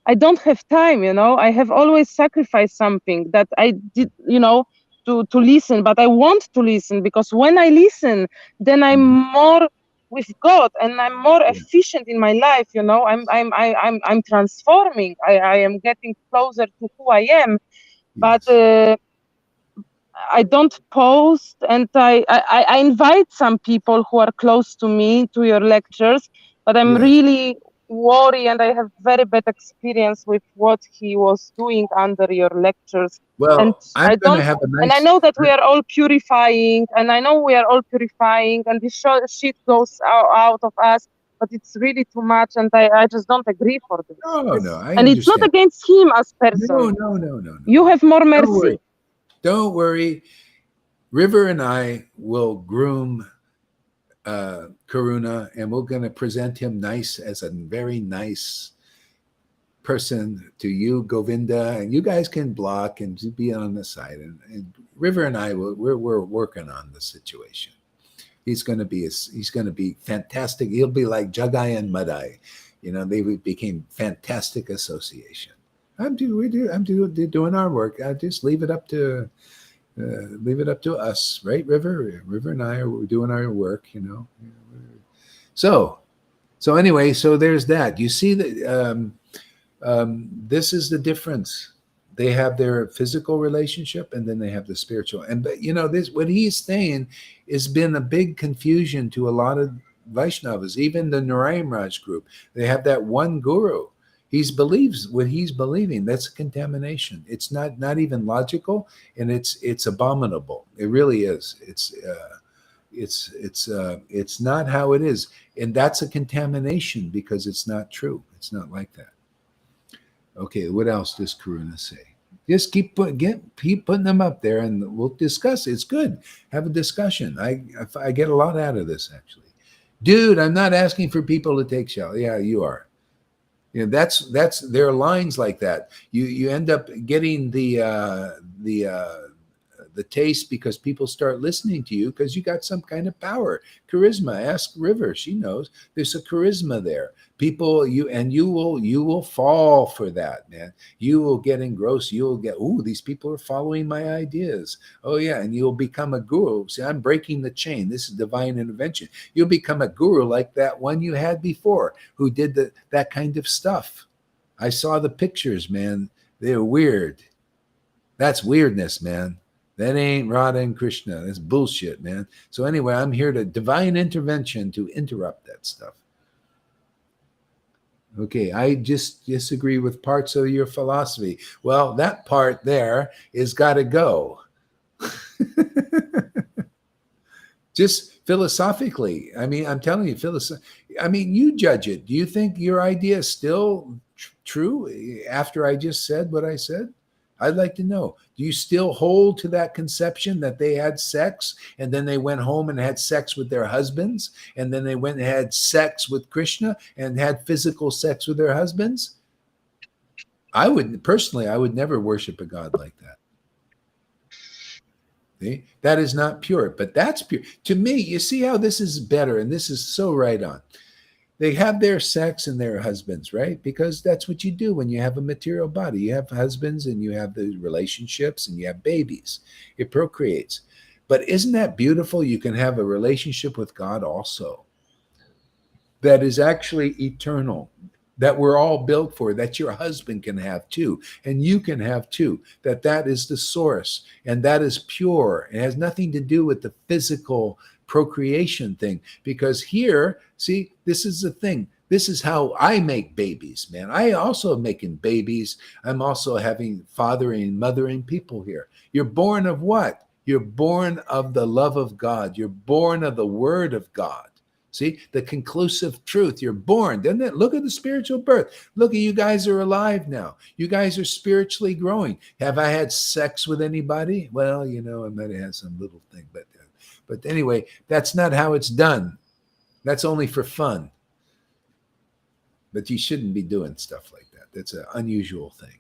I don't have time, I have always sacrificed something that I did, to listen, but I want to listen, because when I listen, then I'm more with God and I'm more efficient in my life, I'm transforming. I am getting closer to who I am. But I don't post, and I invite some people who are close to me to your lectures, but I'm really worried, and I have very bad experience with what he was doing under your lectures. Well, and I'm going to have a nice... And I know that we are all purifying, and this shit goes out of us, but it's really too much, and I just don't agree for this. No, I and understand. It's not against him as person. No. You have more mercy. Don't worry. River and I will groom Karuna, and we're going to present him nice as a very nice person to you, Govinda, and you guys can block and be on the side. And River and I we're working on the situation. He's going to be fantastic. He'll be like Jagai and Madai. They became fantastic association. I'm doing our work. I just leave it up to us, right, River? River and I are doing our work, So anyway, so there's that. You see that this is the difference. They have their physical relationship, and then they have the spiritual. But this, what he's saying, has been a big confusion to a lot of Vaishnavas, even the Narayan Raj group. They have that one guru. He believes what he's believing. That's a contamination. It's not even logical, and it's abominable. It really is. It's not how it is, and that's a contamination because it's not true. It's not like that. Okay, what else does Karuna say? Just keep putting them up there, and we'll discuss. It's good. Have a discussion. I get a lot out of this, actually. Dude, I'm not asking for people to take shelter. Yeah, you are. That's there are lines like that. You end up getting the taste because people start listening to you because you got some kind of power, charisma. Ask River; she knows there's a charisma there. People, you will fall for that, man. You will get engrossed. You will get, these people are following my ideas. Oh yeah, and you'll become a guru. See, I'm breaking the chain. This is divine intervention. You'll become a guru like that one you had before, who did that kind of stuff. I saw the pictures, man. They're weird. That's weirdness, man. That ain't Radha and Krishna. That's bullshit, man. So anyway, I'm here to divine intervention to interrupt that stuff. Okay, I just disagree with parts of your philosophy. Well, that part there is got to go. Just philosophically. I mean, I'm telling you, I mean, you judge it. Do you think your idea is still true after I just said what I said? I'd like to know. Do you still hold to that conception that they had sex and then they went home and had sex with their husbands and then they went and had sex with Krishna and had physical sex with their husbands? I would never worship a God like that. See? That is not pure, but that's pure. To me, you see how this is better, and this is so right on. They have their sex and their husbands, right? Because that's what you do when you have a material body. You have husbands and you have the relationships and you have babies. It procreates. But isn't that beautiful? You can have a relationship with God also that is actually eternal, that we're all built for, that your husband can have too, and you can have too, that is the source, and that is pure. It has nothing to do with the physical procreation thing, because here, see, this is the thing. This is how I make babies, man. I also am making babies. I'm also having fathering and mothering people here. You're born of what? You're born of the love of God. You're born of the word of God. See, the conclusive truth. You're born. Doesn't it? Look at the spiritual birth. Look at you guys are alive now. You guys are spiritually growing. Have I had sex with anybody? Well, I might have had some little thing, but anyway, that's not how it's done. That's only for fun. But you shouldn't be doing stuff like that. That's an unusual thing.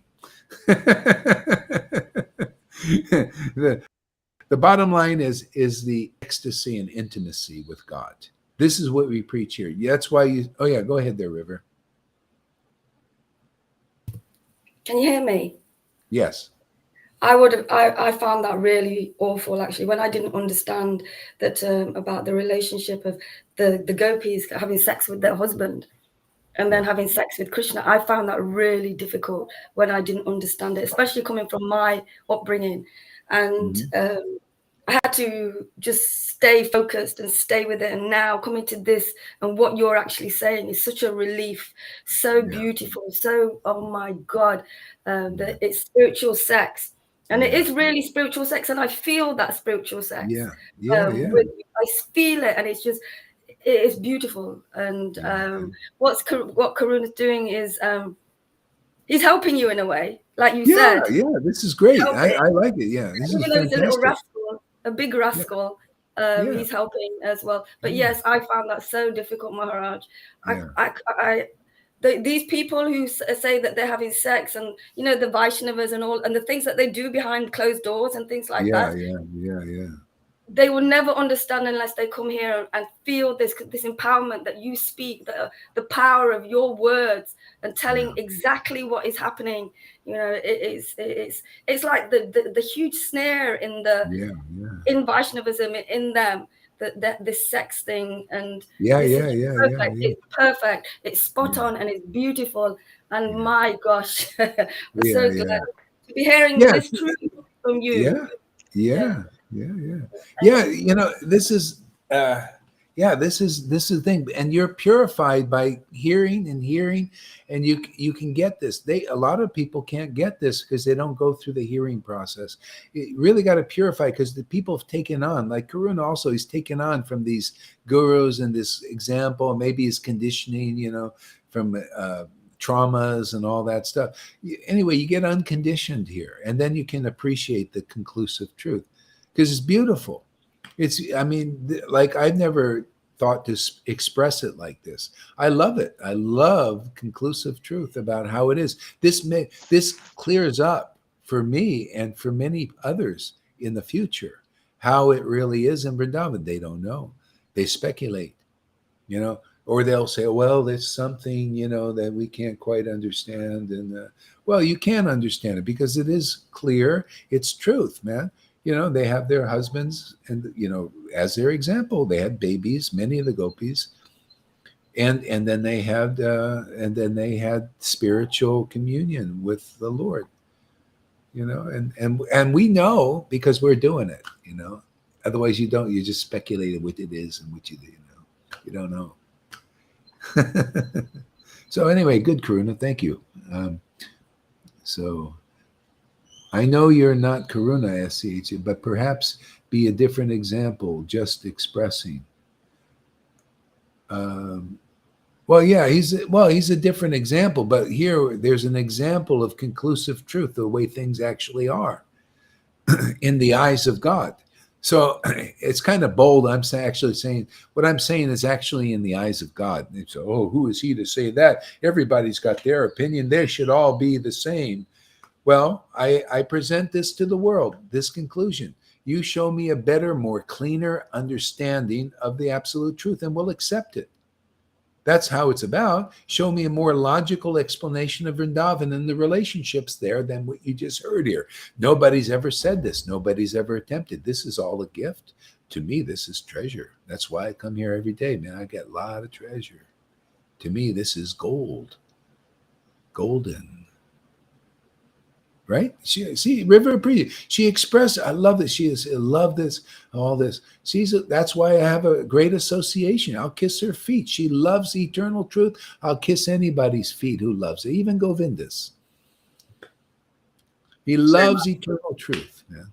The bottom line is the ecstasy and intimacy with God. This is what we preach here. That's why oh yeah, go ahead there, River. Can you hear me? Yes. I found that really awful, actually, when I didn't understand that about the relationship of the gopis having sex with their husband and then having sex with Krishna. I found that really difficult when I didn't understand it, especially coming from my upbringing. And I had to just stay focused and stay with it. And now coming to this and what you're actually saying is such a relief, so beautiful, so, oh my God, that it's spiritual sex. And it is really spiritual sex. And I feel that spiritual sex. Yeah. I feel it. And it's just, it is beautiful. And what Karuna's doing is he's helping you in a way, like you said. Yeah, this is great. I like it. Yeah, this is even though he's a little fantastic. rascal, a big rascal, he's helping as well. But yes, I found that so difficult, Maharaj. These people who say that they're having sex, and the Vaishnavas and all, and the things that they do behind closed doors and things like that. Yeah. They will never understand unless they come here and feel this empowerment that you speak, the power of your words and telling exactly what is happening. It's like the huge snare in in Vaishnavism in them, that this sex thing, and it's perfect, it's spot on, and it's beautiful. And my gosh, I'm so glad to be hearing this truth from you. Yeah. This is this is the thing, and you're purified by hearing, and you can get this. A lot of people can't get this because they don't go through the hearing process. You really got to purify, because the people have taken on, like Karuna also, he's taken on from these gurus and this example, maybe his conditioning, from traumas and all that stuff. Anyway, you get unconditioned here, and then you can appreciate the conclusive truth, because it's beautiful. Like I've never thought to express it like this. I love it. I love conclusive truth about how it is. This clears up for me and for many others in the future how it really is in Vrindavan. They don't know. They speculate, or they'll say, well, there's something, that we can't quite understand. And well, you can understand it because it is clear. It's truth, man. They have their husbands, and as their example, they had babies, many of the gopis, and then they had spiritual communion with the Lord, and we know because we're doing it, Otherwise, you don't. You just speculate what it is and what you do. You don't know. So anyway, good, Karuna. Thank you. So I know you're not Karuna, SCH, but perhaps be a different example, just expressing. Well, yeah, he's a different example, but here there's an example of conclusive truth, the way things actually are in the eyes of God. So it's kind of bold. Actually saying what I'm saying is actually in the eyes of God. And so, oh, who is he to say that? Everybody's got their opinion. They should all be the same. Well, I present this to the world, this conclusion. You show me a better, more cleaner understanding of the absolute truth, and we'll accept it. That's how it's about. Show me a more logical explanation of Vrindavan and the relationships there than what you just heard here. Nobody's ever said this. Nobody's ever attempted. This is all a gift. To me, this is treasure. That's why I come here every day, man. I get a lot of treasure. To me, this is gold. Golden. Right? See, River Preeti. She expressed, I love this. She is, I love this, all this. That's why I have a great association. I'll kiss her feet. She loves eternal truth. I'll kiss anybody's feet who loves it, even Govinda's. He loves eternal truth, man.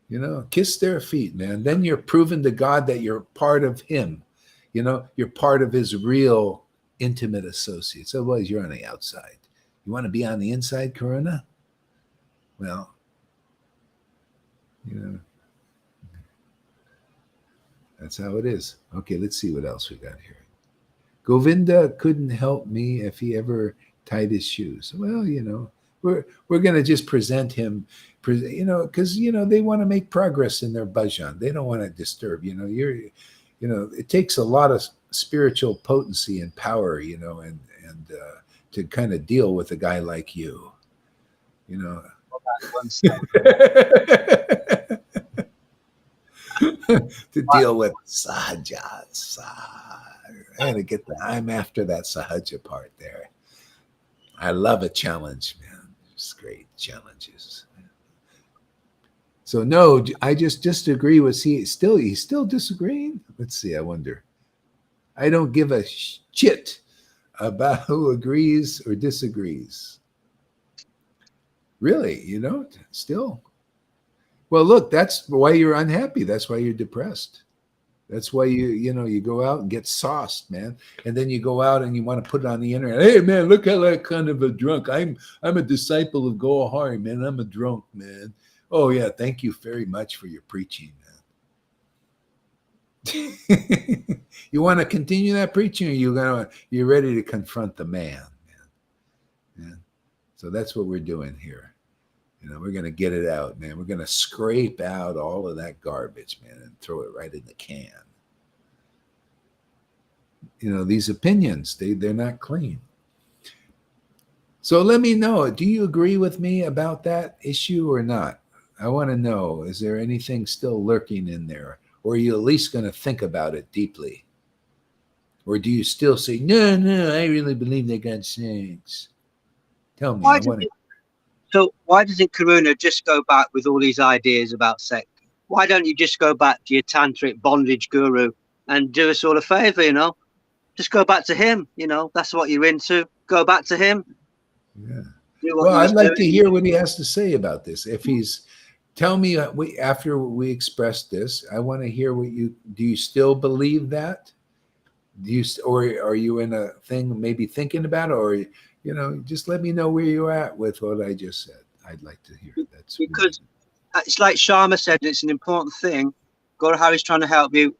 You know, kiss their feet, man. Then you're proving to God that you're part of him. You know, you're part of his real intimate associates. Otherwise, you're on the outside. You want to be on the inside, Karuna? Well, you know, that's how it is. Okay, let's see what else we got here. Govinda couldn't help me if he ever tied his shoes. Well, you know, we're going to just present him, you know, because, you know, they want to make progress in their bhajan. They don't want to disturb, you know, you know, it takes a lot of spiritual potency and power, you know, and to kind of deal with a guy like you, you know. To deal with sahaja. I gotta get I'm after that sahaja part there. I love a challenge, man. It's great challenges. So no, I just disagree with he's still disagreeing. Let's see, I wonder. I don't give a shit about who agrees or disagrees. Really, you know, still. Well, look, that's why you're unhappy. That's why you're depressed. That's why you go out and get sauced, man. And then you go out and you want to put it on the internet. Hey, man, look at that kind of a drunk. I'm a disciple of Gohari, man. I'm a drunk, man. Oh yeah, thank you very much for your preaching, man. You want to continue that preaching, or you're ready to confront the man? Yeah. So that's what we're doing here. You know, we're going to get it out, man. We're going to scrape out all of that garbage, man, and throw it right in the can. You know, these opinions, they're not clean. So let me know, do you agree with me about that issue or not? I want to know, is there anything still lurking in there? Or are you at least going to think about it deeply? Or do you still say, no, I really believe they got sex? Tell me. So why doesn't Karuna just go back with all these ideas about sex? Why don't you just go back to your tantric bondage guru and do us all a favor, you know? Just go back to him, you know? That's what you're into. Go back to him. Yeah. Well, I'd like to hear what he has to say about this. If he's, tell me after we expressed this, I want to hear do you still believe that? Or are you in a thing maybe thinking about it, or, you know, just let me know where you're at with what I just said. I'd like to hear it. That's because it's like Sharma said, it's an important thing. Gohari's trying to help you.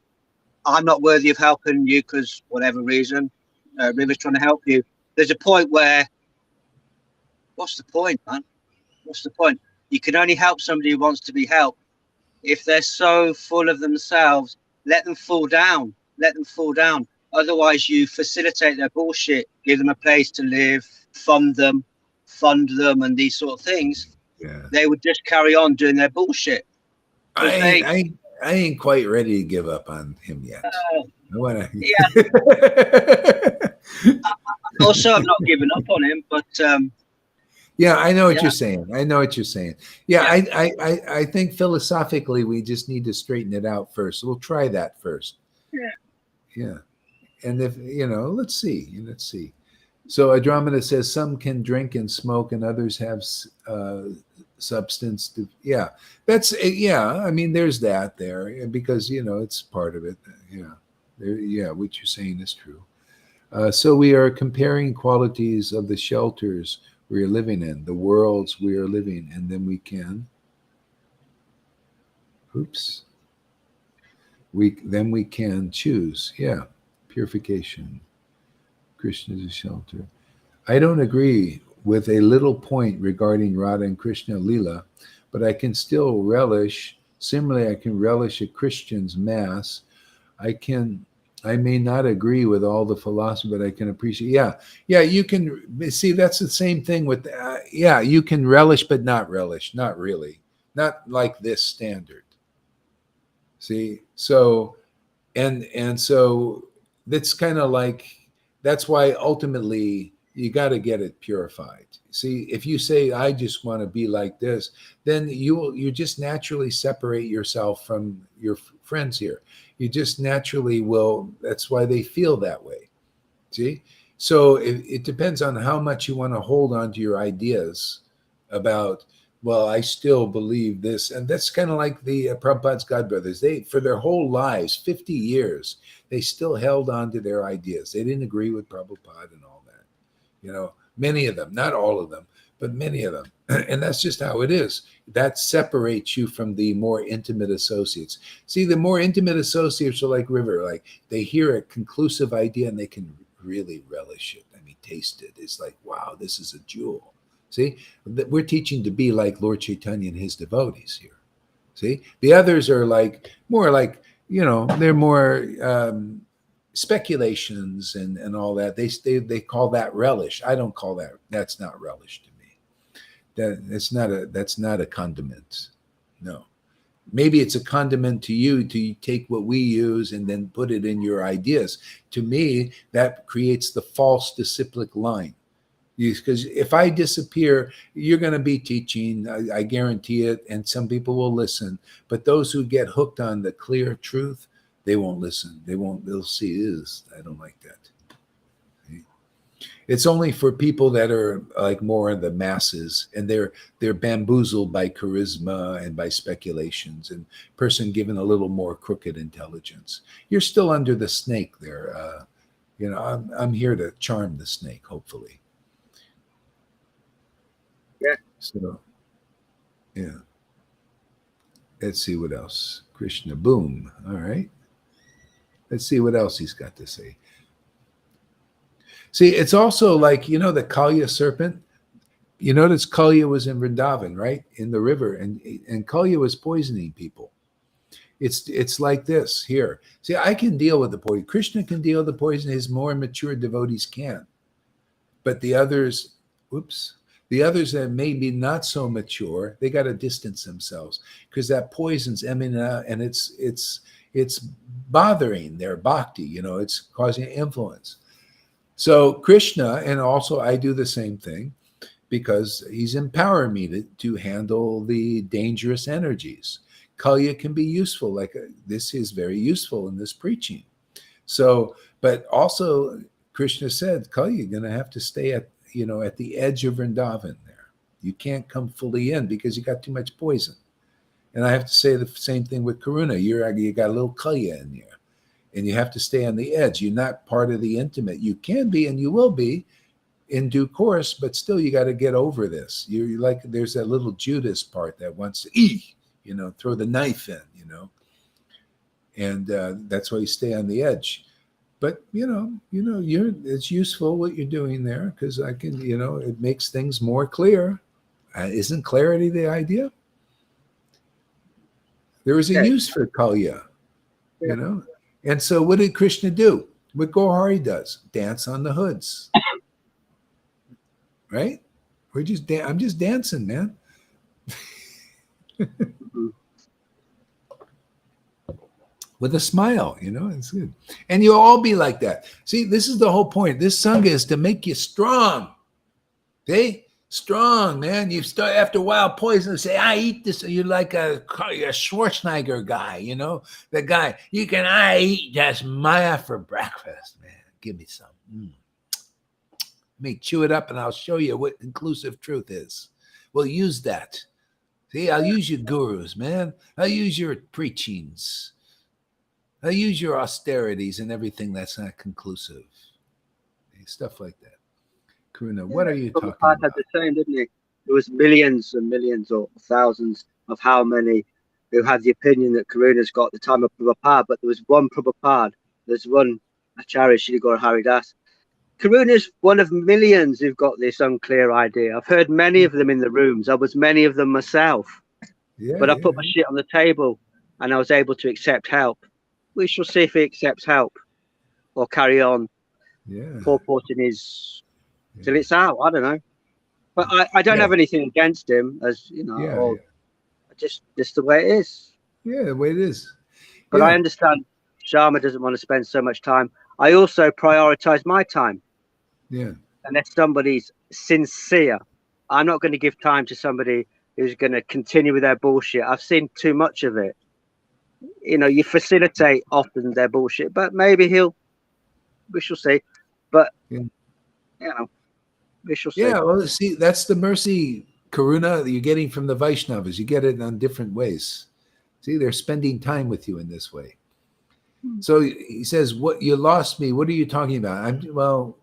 I'm not worthy of helping you because whatever reason, River's trying to help you. There's a point where, what's the point, man? What's the point? You can only help somebody who wants to be helped. If they're so full of themselves, let them fall down. Let them fall down. Otherwise, you facilitate their bullshit, give them a place to live, fund them, and these sort of things. Yeah. They would just carry on doing their bullshit. I ain't quite ready to give up on him yet. I want to. Yeah. Also, I'm not giving up on him, but. Yeah, I know what you're saying. Yeah, I think philosophically we just need to straighten it out first. We'll try that first. Yeah. And if, you know, let's see. So Andromeda says some can drink and smoke and others have substance. Yeah, I mean, there's that there because, you know, it's part of it. Yeah. What you're saying is true. So we are comparing qualities of the shelters we are living in, the worlds we are living, and then we can, oops, we can choose. Yeah, purification. Krishna is a shelter. I don't agree with a little point regarding Radha and Krishna Lila, but I can still relish. Similarly, I can relish a Christian's mass. I can. I may not agree with all the philosophy, but I can appreciate. Yeah, yeah. You can see that's the same thing with. Yeah, you can relish, but not relish. Not really. Not like this standard. See, so so that's kind of like that's why ultimately you got to get it purified. See, if you say I just want to be like this, then you just naturally separate yourself from your friends here. You just naturally will. That's why they feel that way. See, so it depends on how much you want to hold on to your ideas about, well, I still believe this. And that's kind of like the Prabhupada's Godbrothers. They, for their whole lives, 50 years, they still held on to their ideas. They didn't agree with Prabhupada and all that. You know, many of them, not all of them, but many of them. And that's just how it is. That separates you from the more intimate associates. See, the more intimate associates are like River, like they hear a conclusive idea and they can really relish it. I mean, taste it. It's like, wow, this is a jewel. See, we're teaching to be like Lord Chaitanya and his devotees here. See, the others are like more like, they're more speculations and all that. They call that relish. I don't call that. That's not relish to me. That's not a condiment. No. Maybe it's a condiment to you to take what we use and then put it in your ideas. To me, that creates the false disciplic line. Because if I disappear, you're going to be teaching, I guarantee it, and some people will listen. But those who get hooked on the clear truth, they won't listen. They'll see, I don't like that. It's only for people that are like more in the masses, and they're bamboozled by charisma and by speculations, and person given a little more crooked intelligence. You're still under the snake there. I'm here to charm the snake, hopefully. Yeah. So, yeah. Let's see what else. Krishna, boom. All right. Let's see what else he's got to say. See, it's also like, the Kalya serpent. You notice Kalya was in Vrindavan, right? In the river. And Kalya was poisoning people. It's like this here. See, I can deal with the poison. Krishna can deal with the poison. His more mature devotees can. But the others, the others that may be not so mature, they got to distance themselves because that poison's emanating out and it's bothering their bhakti. It's causing influence. So Krishna, and also I do the same thing because he's empowering me to handle the dangerous energies. Kalya can be useful. Like this is very useful in this preaching. So, but also Krishna said, Kalya, you're going to have to stay at the edge of Vrindavan there. You can't come fully in because you got too much poison. And I have to say the same thing with Karuna. You got a little Kalya in there. And you have to stay on the edge. You're not part of the intimate. You can be and you will be in due course, but still you got to get over this. You're like, there's that little Judas part that wants to, throw the knife in, and that's why you stay on the edge. But it's useful what you're doing there because I can, it makes things more clear. Isn't clarity the idea? There is a use for Kalya, And so what did Krishna do? What Gohari does? Dance on the hoods. Right? I'm just dancing, man. With a smile, it's good. And you'll all be like that. See, this is the whole point. This Sangha is to make you strong. Okay? Strong, man. You start after a while poison, say, I eat this. You're like a Schwarzenegger guy, the guy. I eat just Maya for breakfast, man. Give me some. Let me chew it up and I'll show you what inclusive truth is. We'll use that. See, I'll use your gurus, man. I'll use your preachings. I'll use your austerities and everything that's not conclusive. stuff like that. Karuna, what are you talking Prabhupada about? had the same, didn't he? There was millions and millions or thousands of how many who had the opinion that Karuna's got at the time of Prabhupada, but there was one Prabhupada, there's one Acharya Shri Guru Haridas. Karuna's one of millions who've got this unclear idea. I've heard many of them in the rooms. I was many of them myself. Yeah, But I put my shit on the table and I was able to accept help. We shall see if he accepts help or carry on purporting his till it's out. I don't know. But I don't have anything against him, as you know, or just the way it is. Yeah, the way it is. But I understand Sharma doesn't want to spend so much time. I also prioritize my time. Yeah. Unless somebody's sincere, I'm not going to give time to somebody who's going to continue with their bullshit. I've seen too much of it. You know, you facilitate often their bullshit, but maybe we shall see. But you know, we shall see. Yeah, well, see, that's the mercy, Karuna, that you're getting from the Vaishnavas. You get it on different ways. See, they're spending time with you in this way. So he says, "What you lost me? What are you talking about?"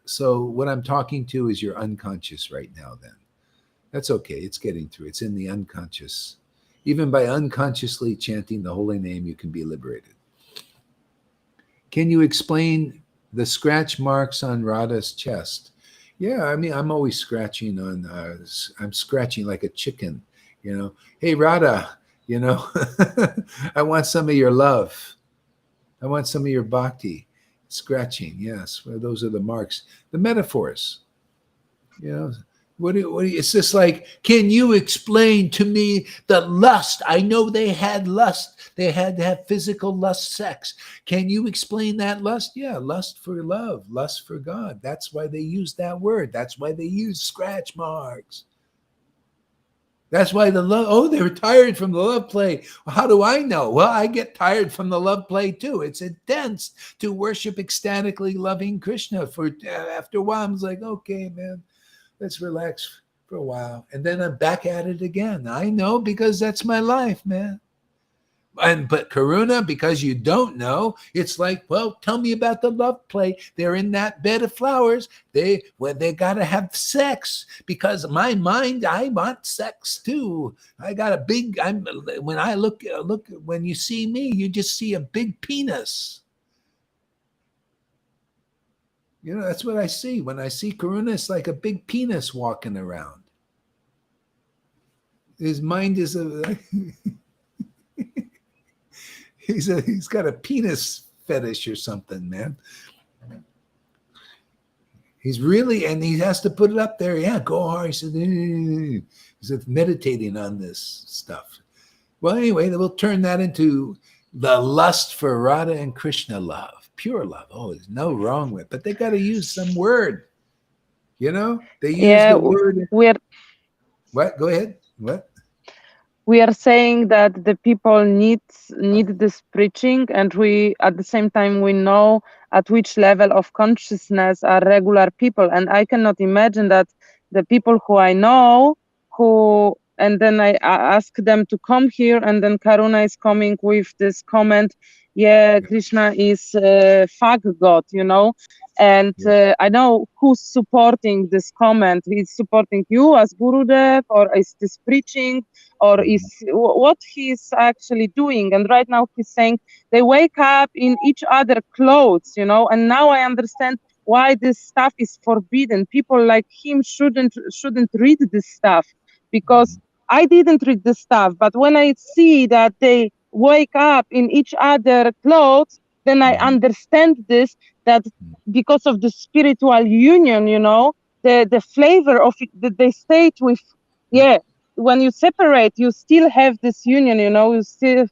So what I'm talking to is your unconscious right now. Then that's okay. It's getting through. It's in the unconscious. Even by unconsciously chanting the holy name, you can be liberated. Can you explain the scratch marks on Radha's chest? Yeah, I mean, I'm always scratching on. I'm scratching like a chicken. You know, hey Radha, you know, I want some of your love. I want some of your bhakti. Scratching, yes. Well, those are the marks. The metaphors. You know, what do you, it's just like, can you explain to me the lust? I know they had lust. They had to have physical lust, sex. Can you explain that lust? Yeah, lust for love, lust for God. That's why they use that word. That's why they use scratch marks. That's why the love, oh, they were tired from the love play. How do I know? Well, I get tired from the love play too. It's intense to worship ecstatically loving Krishna. After a while, I'm like, okay, man, let's relax for a while. And then I'm back at it again. I know, because that's my life, man. But Karuna, because you don't know, it's like, well, tell me about the love play. They're in that bed of flowers. They gotta have sex, because my mind, I want sex too. I got a big. When I look when you see me, you just see a big penis. You know, that's what I see when I see Karuna. It's like a big penis walking around. His mind is a. He's got a penis fetish or something, man. He's really, and he has to put it up there. Yeah, go hard. He's meditating on this stuff. Well, anyway, we'll turn that into the lust for Radha and Krishna love, pure love. Oh, there's no wrong with it, but they got to use some word. You know, they use the word. What? Go ahead. What? We are saying that the people need this preaching, and we at the same time we know at which level of consciousness are regular people. And I cannot imagine that the people who I know, and then I ask them to come here, and then Karuna is coming with this comment, yeah, Krishna is fuck God, you know. And I know who's supporting this comment. He's supporting you as Gurudev, or is this preaching, or is what he's actually doing. And right now he's saying they wake up in each other clothes, you know. And now I understand why this stuff is forbidden. People like him shouldn't read this stuff, because I didn't read this stuff. But when I see that they wake up in each other clothes, then I understand this, that because of the spiritual union, you know, the flavor of it, that they state with, when you separate, you still have this union, you know, you still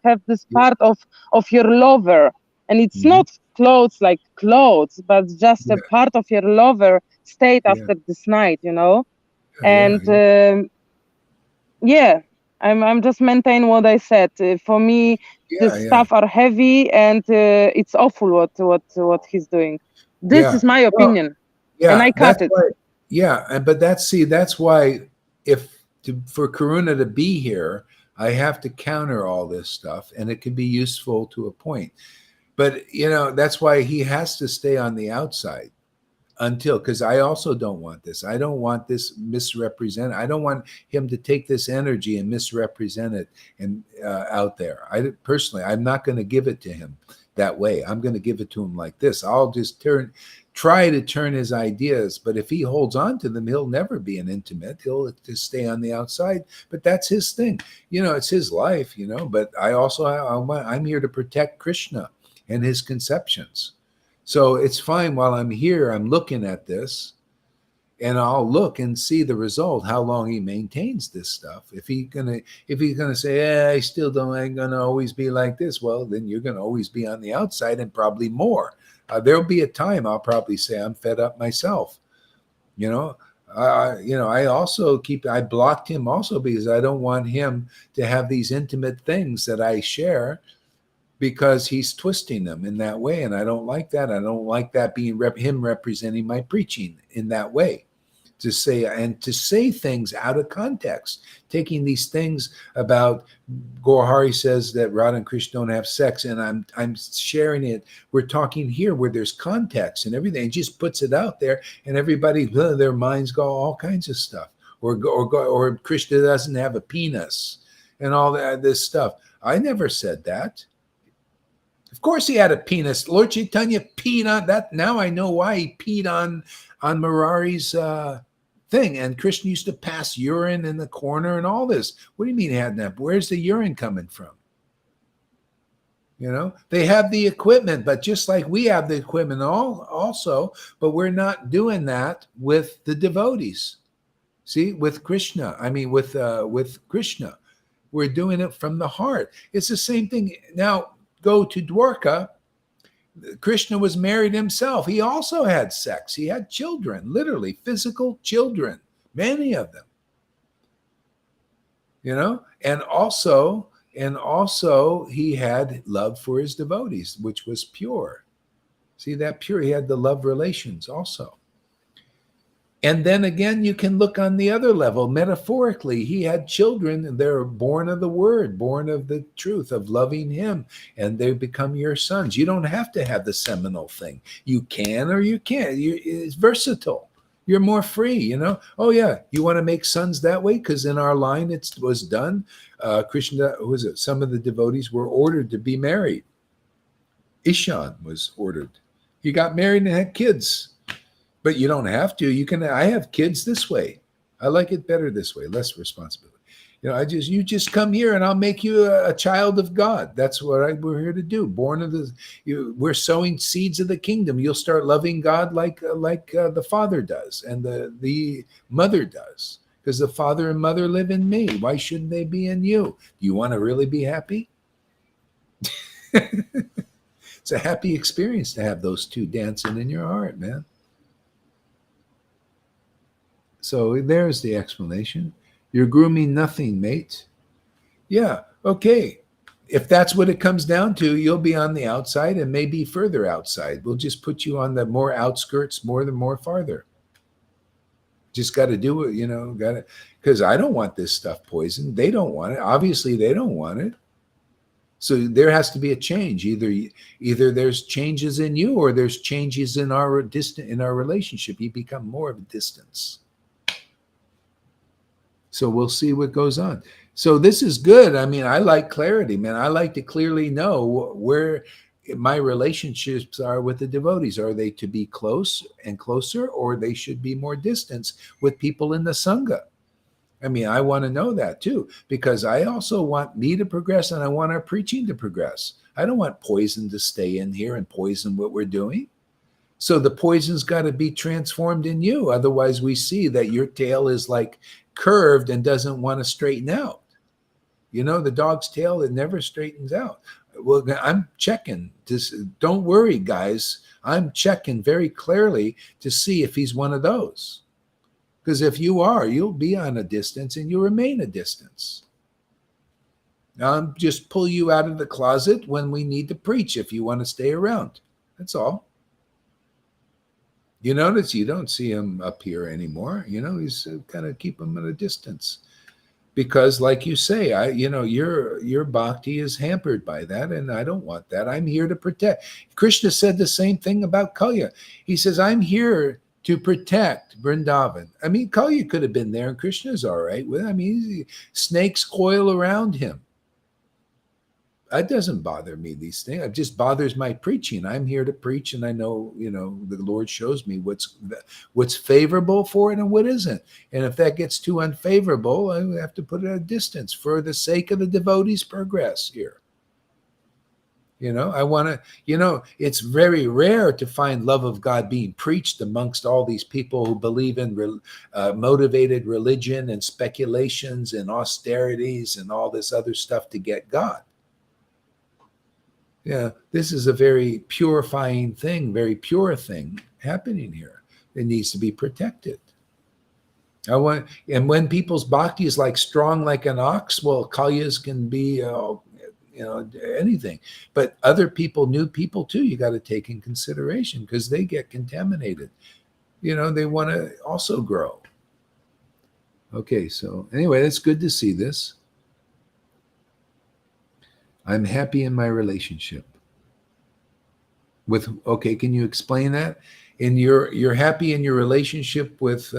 have this part of your lover. And it's not clothes like clothes, but just a part of your lover state after this night, you know. I'm just maintaining what I said. For me, this stuff are heavy, and it's awful what he's doing. This is my opinion, and I cut it. But that's why for Karuna to be here, I have to counter all this stuff, and it can be useful to a point. But you know, that's why he has to stay on the outside. because I also don't want this. I don't want this misrepresented. I don't want him to take this energy and misrepresent it and out there. Personally, I'm not going to give it to him that way. I'm going to give it to him like this. I'll just try to turn his ideas, but if he holds on to them, he'll never be an intimate. He'll just stay on the outside. But that's his thing. It's his life. But I'm here to protect Krishna and his conceptions. So it's fine while I'm here, I'm looking at this, and I'll look and see the result, how long he maintains this stuff. If he's gonna say, I ain't gonna always be like this, well, then you're gonna always be on the outside and probably more. There'll be a time I'll probably say I'm fed up myself. I blocked him also because I don't want him to have these intimate things that I share, because he's twisting them in that way. And I don't like that. I don't like that being him representing my preaching in that way. To say things out of context, taking these things about Gaurahari says that Radha and Krishna don't have sex, and I'm sharing it. We're talking here where there's context and everything. It just puts it out there, and everybody, their minds go all kinds of stuff. Or Krishna doesn't have a penis and all this stuff. I never said that. Of course he had a penis. Lord Chaitanya peed on that. Now I know why he peed on Murari's thing. And Krishna used to pass urine in the corner and all this. What do you mean he had that? Where's the urine coming from? They have the equipment, but just like we have the equipment also, but we're not doing that with the devotees. See, with Krishna, with Krishna, we're doing it from the heart. It's the same thing. Now, go to Dwarka. Krishna was married himself. He also had sex. He had children, literally physical children, many of them. And also he had love for his devotees, which was pure. See, that pure, he had the love relations also. And then again, you can look on the other level. Metaphorically, he had children, and they're born of the word, born of the truth, of loving him, and they become your sons. You don't have to have the seminal thing. You can or you can't. It's versatile. You're more free, Oh, yeah, you want to make sons that way? Because in our line, it was done. Krishna, some of the devotees were ordered to be married. Ishan was ordered. He got married and had kids. But you don't have to. You can. I have kids this way. I like it better this way, less responsibility. You just come here and I'll make you a child of God. That's what we're here to do. We're sowing seeds of the kingdom. You'll start loving God like the Father does and the Mother does, because the Father and Mother live in me. Why shouldn't they be in you? Do you want to really be happy? It's a happy experience to have those two dancing in your heart, man. So there's the explanation. You're grooming nothing, mate. Yeah, okay. If that's what it comes down to, you'll be on the outside and maybe further outside. We'll just put you on the more outskirts, more farther. Just got to do it, because I don't want this stuff poisoned. They don't want it. Obviously, they don't want it. So there has to be a change. Either there's changes in you or there's changes in our relationship. You become more of a distance. So we'll see what goes on. So this is good. I like clarity, man. I like to clearly know where my relationships are with the devotees. Are they to be close and closer, or they should be more distance with people in the Sangha? I want to know that too, because I also want me to progress and I want our preaching to progress. I don't want poison to stay in here and poison what we're doing. So the poison's got to be transformed in you. Otherwise, we see that your tail is like curved and doesn't want to straighten out. The dog's tail, it never straightens out. Well, I'm checking this. Don't worry, guys. I'm checking very clearly to see if he's one of those. Because if you are, you'll be on a distance and you'll remain a distance. I'll just pull you out of the closet when we need to preach if you want to stay around. That's all. You notice you don't see him up here anymore. He's kind of keep him at a distance. Because like you say, your bhakti is hampered by that, and I don't want that. I'm here to protect. Krishna said the same thing about Kalya. He says, I'm here to protect Vrindavan. I mean, Kali could have been there, and Krishna's all right with it. I mean, snakes coil around him. That doesn't bother me, these things. It just bothers my preaching. I'm here to preach, and I know, the Lord shows me what's favorable for it and what isn't. And if that gets too unfavorable, I have to put it at a distance for the sake of the devotees' progress here. I want to, it's very rare to find love of God being preached amongst all these people who believe in motivated religion and speculations and austerities and all this other stuff to get God. Yeah, this is a very purifying thing, very pure thing happening here. It needs to be protected. And when people's bhakti is like strong like an ox, well, kalyas can be, anything. But other people, new people too, you got to take in consideration because they get contaminated. They want to also grow. Okay, so anyway, it's good to see this. I'm happy in my relationship with. Okay, can you explain that? You're happy in your relationship with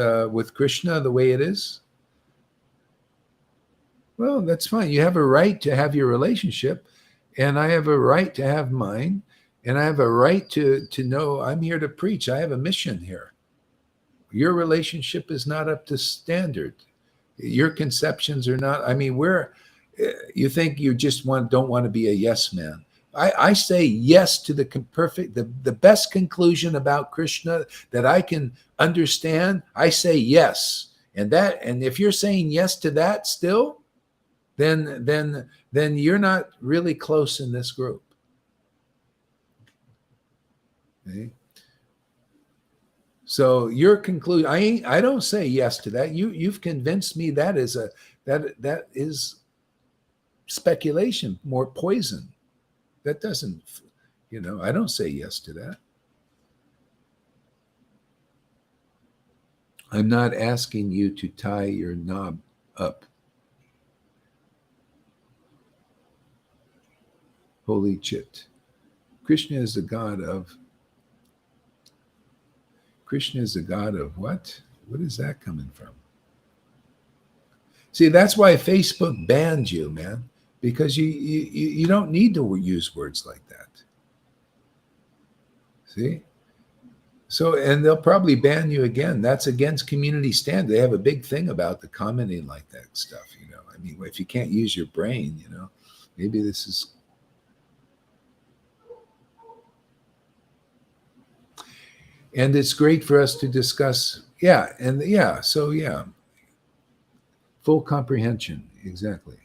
Krishna the way it is? Well, that's fine. You have a right to have your relationship, and I have a right to have mine, and I have a right to know I'm here to preach. I have a mission here. Your relationship is not up to standard. Your conceptions are not. I mean, you think you just don't want to be a yes man. I say yes to the best conclusion about Krishna that I can understand. I say yes, and if you're saying yes to that still, then you're not really close in this group. Okay. So your conclusion, I don't say yes to that. You've convinced me that is speculation, more poison. That doesn't, I don't say yes to that. I'm not asking you to tie your knob up. Holy chit. Krishna is the god of what? What is that coming from? See, that's why Facebook banned you, man, because you don't need to use words like that. See? So, and they'll probably ban you again. That's against community standard. They have a big thing about the commenting like that stuff, I mean, if you can't use your brain, maybe this is. And it's great for us to discuss. Full comprehension, exactly.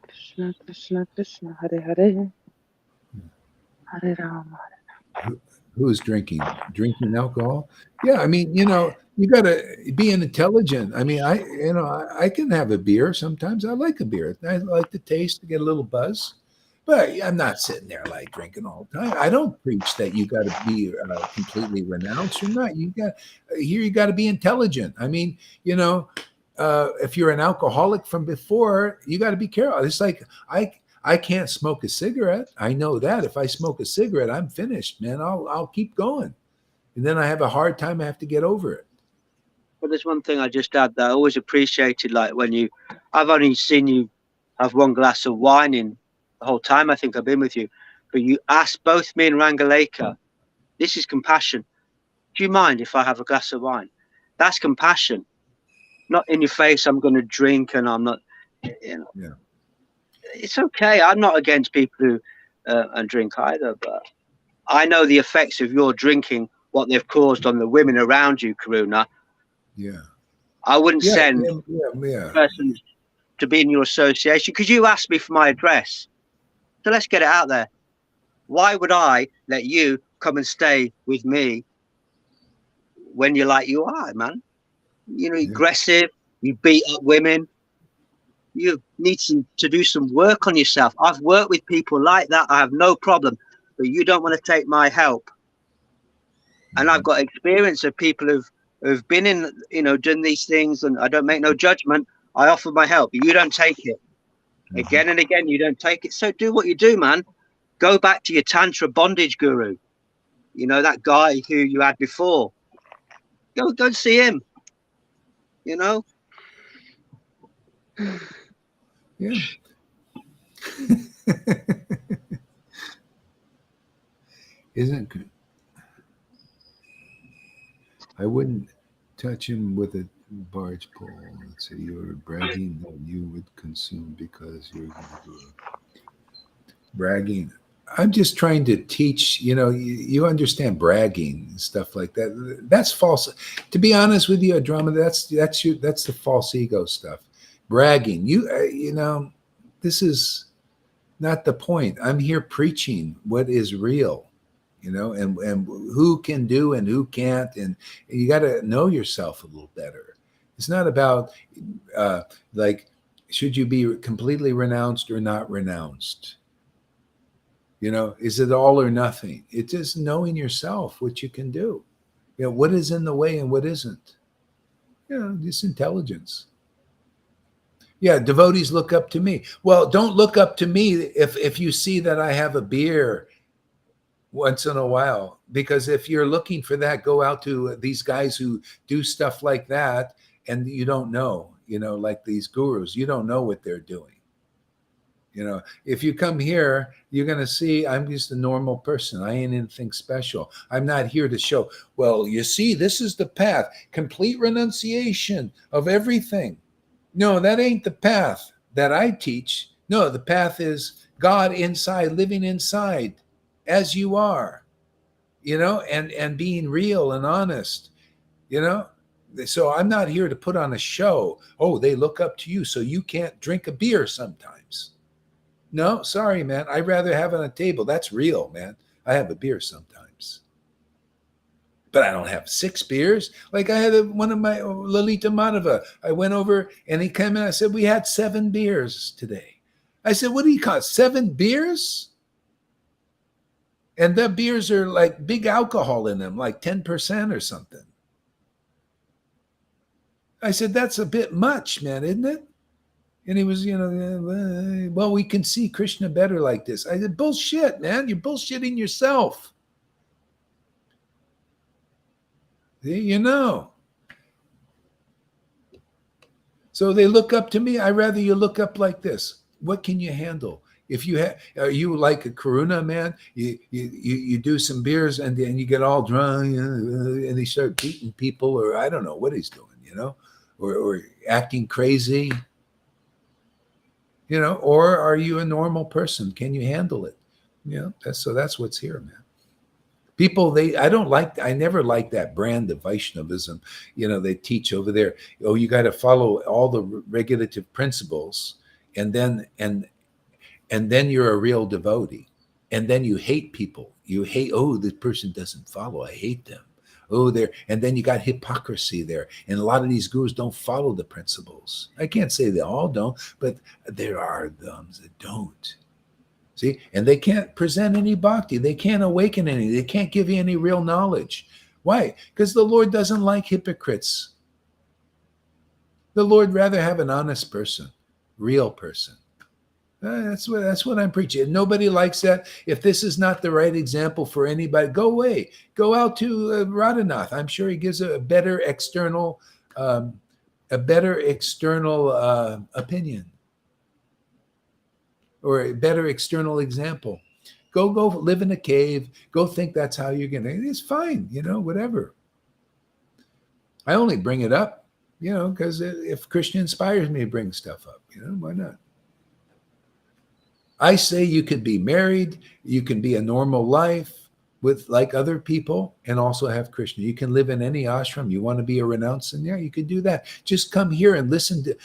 Krishna, Krishna, Krishna, Hare Hare, Hare Rama. Who's drinking alcohol? Yeah, I mean, you got to be intelligent. I mean, I can have a beer sometimes. I like a beer. I like the taste to get a little buzz, but I'm not sitting there like drinking all the time. I don't preach that you got to be completely renounced or not. You got to be intelligent. I mean, if you're an alcoholic from before, you got to be careful. It's like I can't smoke a cigarette. I know that if I smoke a cigarette, I'm finished, man. I'll keep going. And then I have a hard time. I have to get over it. But there's one thing I just add that I always appreciated, like I've only seen you have one glass of wine in the whole time I think I've been with you, but you asked both me and Rangaleka, this is compassion. Do you mind if I have a glass of wine? That's compassion. Not in your face, I'm going to drink and I'm not, Yeah. It's okay. I'm not against people who and drink either, but I know the effects of your drinking, what they've caused on the women around you, Karuna. Yeah. I wouldn't send persons to be in your association because you asked me for my address. So let's get it out there. Why would I let you come and stay with me when you're like you are, man? Aggressive, you beat up women. You need to do some work on yourself. I've worked with people like that. I have no problem, but you don't want to take my help. And I've got experience of people who've been in, done these things, and I don't make no judgment. I offer my help, but you don't take it. Again and again, you don't take it. So do what you do, man. Go back to your Tantra bondage guru. You know, that guy who you had before. Go see him. You know? Yeah. Isn't good. I wouldn't touch him with a barge pole and say you're bragging that you would consume because you're the guru. Bragging. I'm just trying to teach, you understand bragging and stuff like that. That's false. To be honest with you, drama, that's the false ego stuff. Bragging. This is not the point. I'm here preaching what is real, and who can do and who can't, and you got to know yourself a little better. It's not about like, should you be completely renounced or not renounced? Is it all or nothing? It's just knowing yourself, what you can do. What is in the way and what isn't. Just intelligence. Yeah, devotees look up to me. Well, don't look up to me if you see that I have a beer once in a while, because if you're looking for that, go out to these guys who do stuff like that, and you don't know, like these gurus, you don't know what they're doing. If you come here, you're going to see I'm just a normal person. I ain't anything special. I'm not here to show, well, you see, this is the path, complete renunciation of everything. No, that ain't the path that I teach. No, the path is God inside, living inside as you are, and being real and honest, So I'm not here to put on a show. Oh, they look up to you, so you can't drink a beer sometimes. No, sorry, man. I'd rather have it on a table. That's real, man. I have a beer sometimes. But I don't have 6 beers. Like I had one of my Lalita Madhava. I went over and he came in. I said, we had 7 beers today. I said, what do you call it? 7 beers? And the beers are like big alcohol in them, like 10% or something. I said, that's a bit much, man, isn't it? And he was, well, we can see Krishna better like this. I said, bullshit, man. You're bullshitting yourself. So they look up to me. I rather you look up like this. What can you handle? If you are you like a Karuna, man? You do some beers and then you get all drunk and they start beating people, or I don't know what he's doing, or acting crazy. Or are you a normal person? Can you handle it? That's what's here, man. People, I never liked that brand of Vaishnavism. They teach over there, oh, you got to follow all the regulative principles, and then you're a real devotee. And then you hate people. You hate, oh, this person doesn't follow. I hate them. Oh, and then you got hypocrisy there. And a lot of these gurus don't follow the principles. I can't say they all don't, but there are those that don't. See, and they can't present any bhakti. They can't awaken any. They can't give you any real knowledge. Why? Because the Lord doesn't like hypocrites. The Lord rather have an honest person, real person. That's what I'm preaching. Nobody likes that. If this is not the right example for anybody, go away. Go out to Radhanath. I'm sure he gives a better external opinion, or a better external example. Go live in a cave. Go think that's how you're going to. It's fine, whatever. I only bring it up, because if Krishna inspires me to bring stuff up, why not? I say you could be married, you can be a normal life with like other people and also have Krishna. You can live in any ashram. You want to be a renouncant? Yeah, you can do that. Just come here and listen to,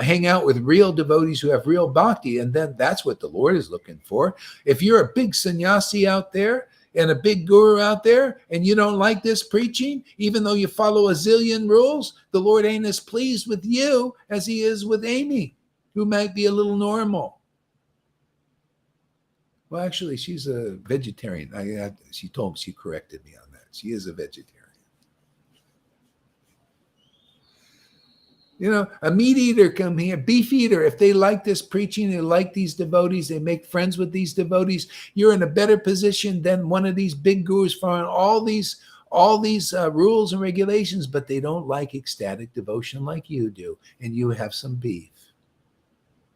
hang out with real devotees who have real bhakti. And then that's what the Lord is looking for. If you're a big sannyasi out there and a big guru out there and you don't like this preaching, even though you follow a zillion rules, the Lord ain't as pleased with you as he is with Amy, who might be a little normal. Well, actually, she's a vegetarian. She corrected me on that. She is a vegetarian. You know, a meat eater come here, beef eater. If they like this preaching, they like these devotees, they make friends with these devotees, you're in a better position than one of these big gurus following all these rules and regulations, but they don't like ecstatic devotion like you do, and you have some beef.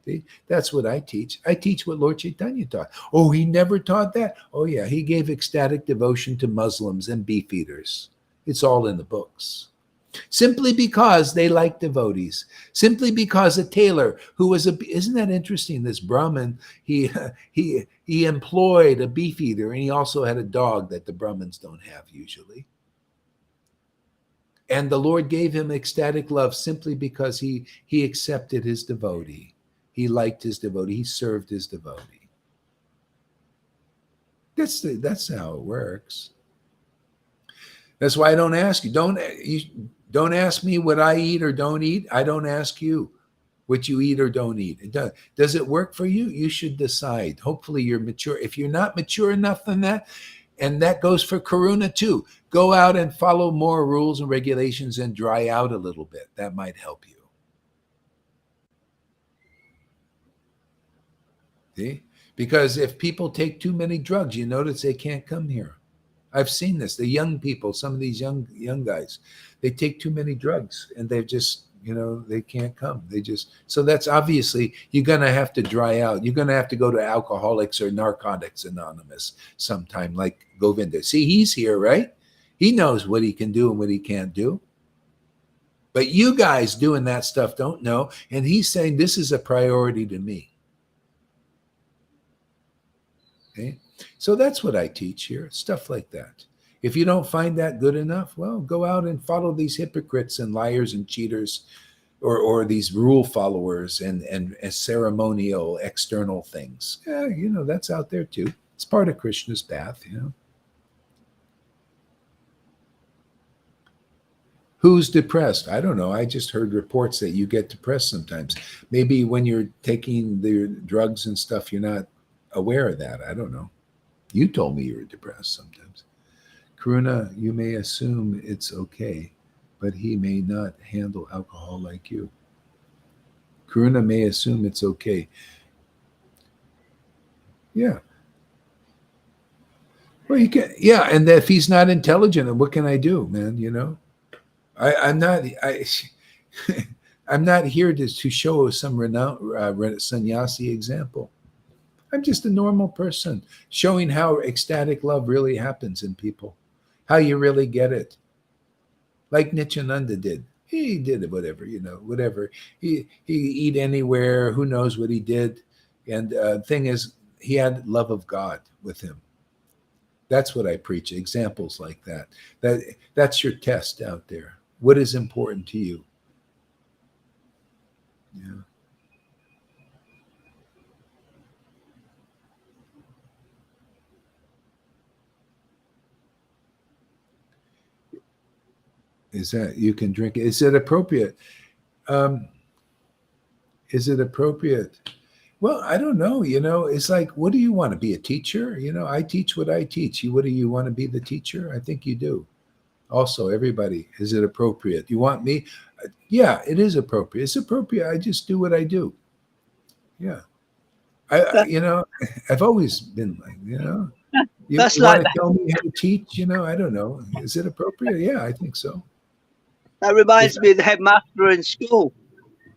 See? That's what I teach. I teach what Lord Chaitanya taught. Oh, he never taught that? Oh, yeah, he gave ecstatic devotion to Muslims and beef eaters. It's all in the books. Simply because they like devotees, simply because a tailor who was isn't that interesting? This Brahmin, he employed a beef eater, and he also had a dog that the Brahmins don't have usually. And the Lord gave him ecstatic love simply because he accepted his devotee. He liked his devotee. He served his devotee. That's how it works. That's why I don't ask you. Don't ask me what I eat or don't eat. I don't ask you what you eat or don't eat. Does it work for you? You should decide. Hopefully you're mature. If you're not mature enough than that, and that goes for Karuna too, go out and follow more rules and regulations and dry out a little bit. That might help you. See? Because if people take too many drugs, you notice they can't come here. I've seen this. The young people, some of these young guys, they take too many drugs and they're just, they can't come. So that's obviously, you're going to have to dry out. You're going to have to go to Alcoholics or Narcotics Anonymous sometime, like Govinda. See, he's here, right? He knows what he can do and what he can't do. But you guys doing that stuff don't know. And he's saying, this is a priority to me. Okay? So that's what I teach here, stuff like that. If you don't find that good enough, well, go out and follow these hypocrites and liars and cheaters, or these rule followers and ceremonial external things. Yeah, that's out there too. It's part of Krishna's path, Who's depressed? I don't know. I just heard reports that you get depressed sometimes. Maybe when you're taking the drugs and stuff, you're not aware of that. I don't know. You told me you were depressed sometimes. Karuna, you may assume it's okay, but he may not handle alcohol like you. Karuna may assume it's okay. Yeah. Well, you can. Yeah, and if he's not intelligent, what can I do, man? I'm not. I'm not here to show some sannyasi example. I'm just a normal person showing how ecstatic love really happens in people, how you really get it. Like Nityananda did. He did whatever, whatever. He eat anywhere. Who knows what he did? And thing is, he had love of God with him. That's what I preach. Examples like that. That's your test out there. What is important to you? Yeah. Is that you can drink it? Is it appropriate? Is it appropriate? Well, I don't know. It's like, what do you want to be, a teacher? I teach what I teach. What do you want to be, the teacher? I think you do. Also, everybody, is it appropriate? You want me? Yeah, it is appropriate. It's appropriate. I just do what I do. Yeah. I've always been like, you That's want like to tell me how to teach? I don't know. Is it appropriate? Yeah, I think so. that reminds me of the headmaster in school.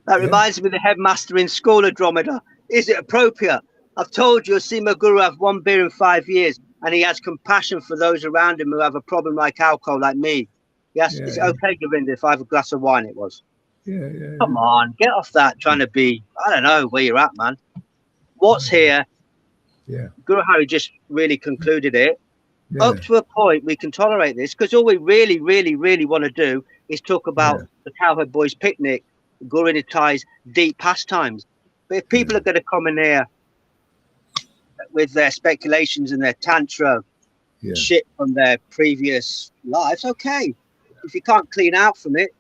That reminds me of the headmaster in school, Andromeda. Is it appropriate? I've told you, I've seen my guru have 1 beer in 5 years, and he has compassion for those around him who have a problem like alcohol, like me. Yes, is it okay, Govinda, if I have a glass of wine? It was. Come on, get off that trying to be, I don't know where you're at, man. What's here? Yeah. Guru Hari just really concluded it. Up to a point, we can tolerate this, because all we really, really, really want to do is talk about the Cowherd Boys picnic, Guru Nittai's deep pastimes. But if people are going to come in here with their speculations and their tantra shit from their previous lives, okay. If you can't clean out from it,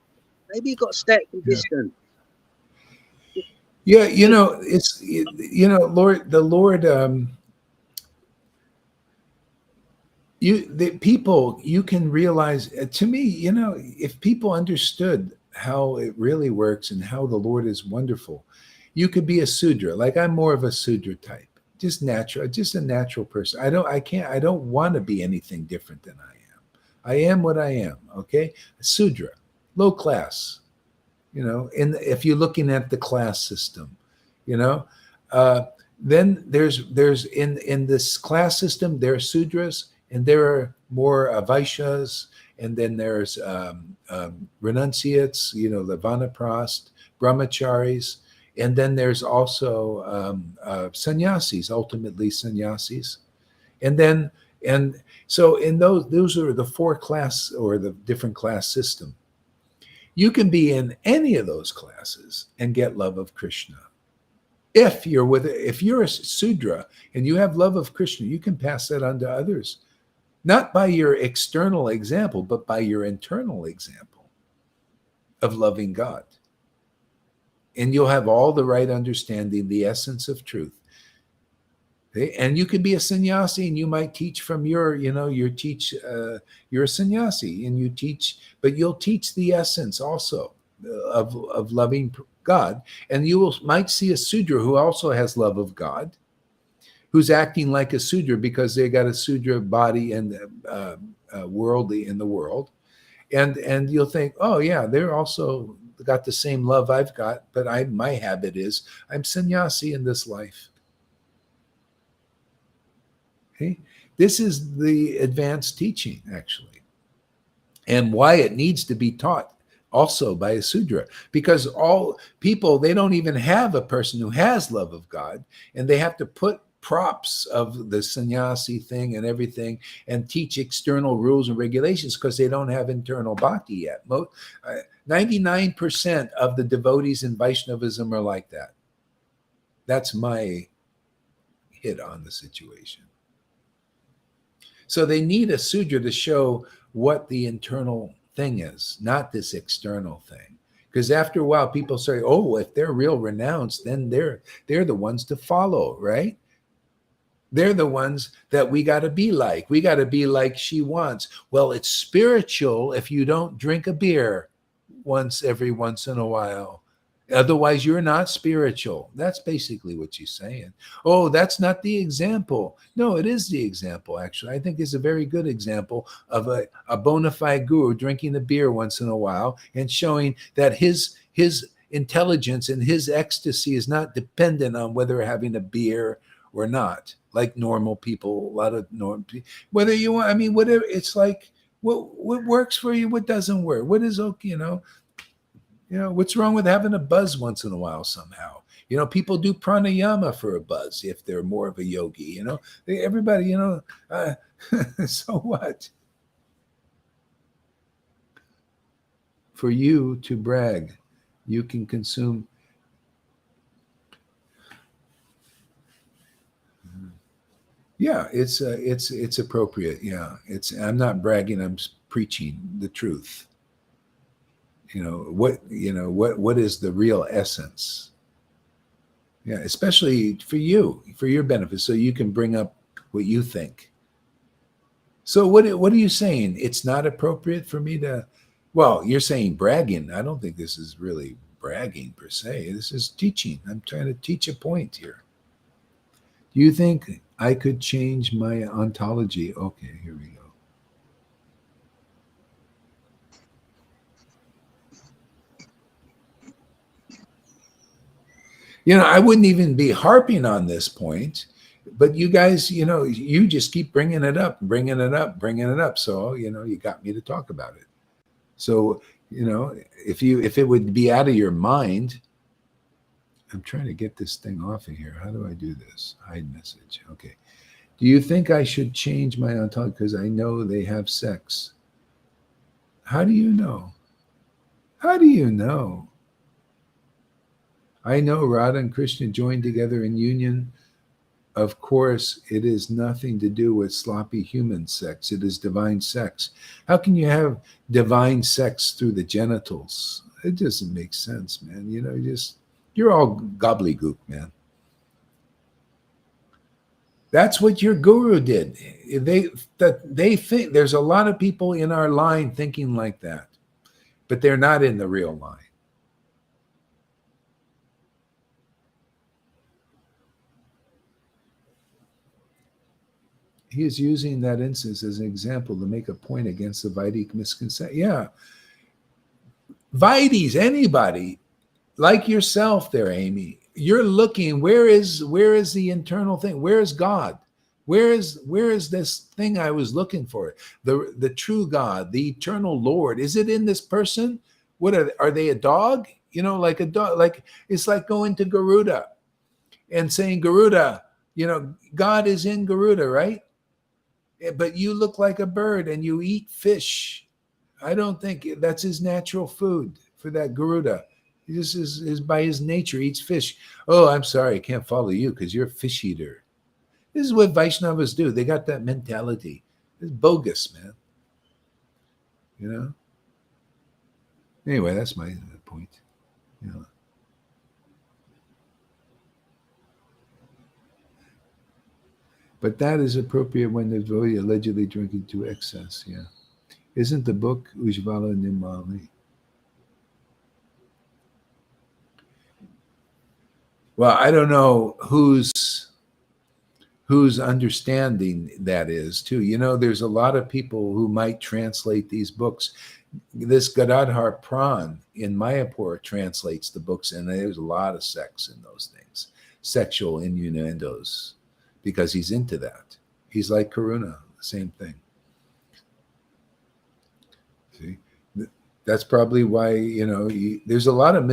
maybe you've got to stay consistent. Yeah, it's the Lord. The people, you can realize. To me, if people understood how it really works and how the Lord is wonderful. You could be a Sudra. Like I'm more of a Sudra type. Just natural, just a natural person. I don't want to be anything different than I am. I am what I am, okay? A Sudra, low class, if you're looking at the class system, then there's in this class system, there are Sudras and there are more Vaishyas, and then there's renunciates, the Vanaprasth, brahmacharis, and then there's also sannyasis, ultimately sannyasis. And so in those are the four class or the different class system. You can be in any of those classes and get love of Krishna. If you're a Sudra and you have love of Krishna, you can pass that on to others, not by your external example, but by your internal example of loving God. And you'll have all the right understanding, the essence of truth. Okay? And you could be a sannyasi and you might teach from you're a sannyasi and you teach, but you'll teach the essence also of loving God. And you might see a Sudra who also has love of God, who's acting like a Sudra because they got a Sudra body and worldly in the world. And you'll think, oh yeah, they're also got the same love I've got, but my habit is I'm sannyasi in this life. Okay? This is the advanced teaching, actually, and why it needs to be taught also by a Sudra, because all people, they don't even have a person who has love of God, and they have to put props of the sannyasi thing and everything and teach external rules and regulations because they don't have internal bhakti yet. 99% of the devotees in Vaishnavism are like that. That's my hit on the situation. So they need a Sudra to show what the internal thing is, not this external thing. Because after a while, people say, oh, if they're real renounced, then they're the ones to follow, right? They're the ones that we got to be like. We got to be like she wants. Well, it's spiritual if you don't drink a beer every once in a while. Otherwise, you're not spiritual. That's basically what she's saying. Oh, that's not the example. No, it is the example, actually. I think it's a very good example of a bona fide guru drinking a beer once in a while and showing that his intelligence and his ecstasy is not dependent on whether having a beer or not, like normal people, a lot of normal people. Whether you want, whatever, it's like, what works for you, what doesn't work, what is okay, what's wrong with having a buzz once in a while somehow? People do pranayama for a buzz if they're more of a yogi, everybody, so what? For you to brag, you can consume. Yeah, it's appropriate. Yeah, I'm not bragging. I'm preaching the truth. What is the real essence? Yeah, especially for you, for your benefit, so you can bring up what you think. So what are you saying? It's not appropriate for me to. Well, you're saying bragging. I don't think this is really bragging per se. This is teaching. I'm trying to teach a point here. Do you think I could change my ontology? Okay, here we go. I wouldn't even be harping on this point, but you guys, you just keep bringing it up. So, you got me to talk about it. So, if it would be out of your mind, I'm trying to get this thing off of here. How do I do this? Hide message. Okay. Do you think I should change my ontology because I know they have sex? How do you know? How do you know? I know Radha and Krishna joined together in union. Of course, it is nothing to do with sloppy human sex. It is divine sex. How can you have divine sex through the genitals? It doesn't make sense, man. You're all gobbledygook, man. That's what your guru did. They think there's a lot of people in our line thinking like that. but they're not in the real line. He is using that instance as an example to make a point against the Vedic misconception. Yeah. Vaidis, anybody like yourself there, Amy, you're looking, where is the internal thing? Where is God? Where is this thing I was looking for? The true God, the eternal Lord. Is it in this person? What are they a dog? You know, like a dog, like it's like going to Garuda and saying, Garuda, you know, God is in Garuda, right? But you look like a bird and you eat fish. I don't think that's his natural food for that Garuda. He just is by his nature eats fish. Oh, I'm sorry, I can't follow you because you're a fish eater. This is what Vaishnavas do. They got that mentality. It's bogus, man. You know? Anyway, that's my point. You know. But that is appropriate when the devotee allegedly drinking to excess. Yeah. Isn't the book Ujjvala Nimali? Well, I don't know whose understanding that is too. You know, there's a lot of people who might translate these books. This Gadadhar Pran in Mayapur translates the books, and there's a lot of sex in those things, sexual innuendos, because he's into that. He's like Karuna, the same thing. See, that's probably why, you know, there's a lot of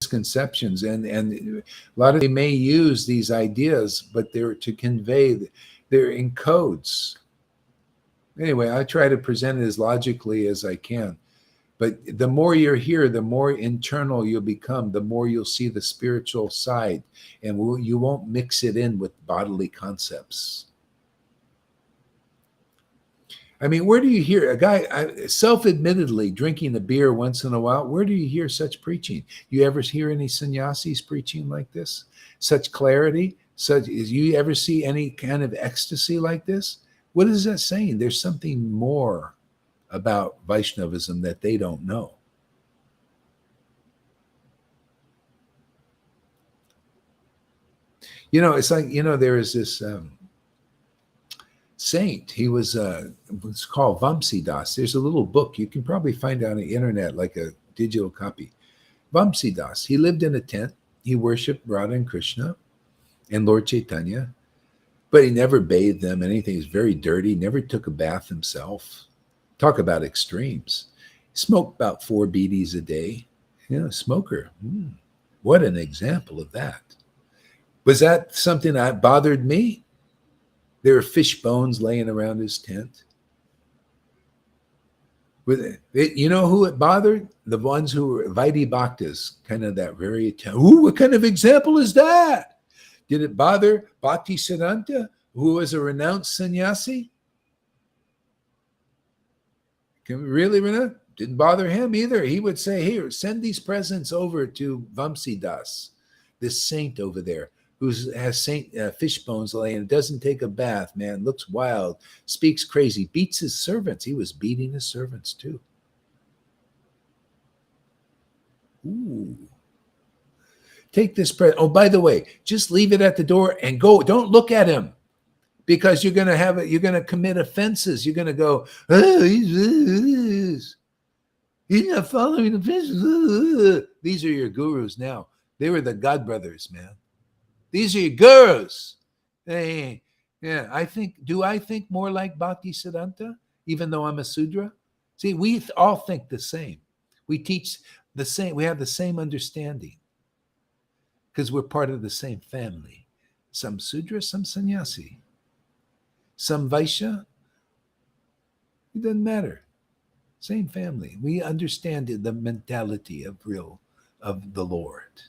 misconceptions, and a lot of, they may use these ideas, but they're to convey, they're in codes. Anyway, I try to present it as logically as I can. But the more you're here, the more internal you'll become, the more you'll see the spiritual side, and you won't mix it in with bodily concepts. I mean, where do you hear a guy self-admittedly drinking a beer once in a while? Where do you hear such preaching? You ever hear any sannyasis preaching like this? Such clarity? You ever see any kind of ecstasy like this? What is that saying? There's something more about Vaishnavism that they don't know. You know, it's like, you know, there is this saint. He was it's called Vamsidas. There's a little book you can probably find on the internet, like a digital copy. Vamsidas. He lived in a tent. He worshipped Radha and Krishna and Lord Chaitanya, but he never bathed them. Anything. He was very dirty. Never took a bath himself. Talk about extremes. Smoked about 4 BDs a day. You know, smoker. What an example of that. Was that something that bothered me? There were fish bones laying around his tent. You know who it bothered? The ones who were Vaidhi Bhaktas, kind of that very, what kind of example is that? Did it bother Bhakti Siddhanta, who was a renounced sannyasi? Really, Rena? Didn't bother him either. He would say, here, send these presents over to Vamsidas, this saint over there, who has fish bones laying, doesn't take a bath, man, looks wild, speaks crazy, beats his servants. He was beating his servants too. Ooh. Take this present. Oh, by the way, just leave it at the door and go. Don't look at him, because you're going to have it. You're going to commit offenses. You're going to go, oh, he's not following the vision. These are your gurus now. They were the God brothers, man. These are your gurus. Hey, yeah, I think more like Bhakti Siddhanta, even though I'm a Sudra? See, we all think the same. We teach the same. We have the same understanding because we're part of the same family. Some Sudra, some sannyasi. Some Vaishya, it doesn't matter. Same family. We understand the mentality of the Lord.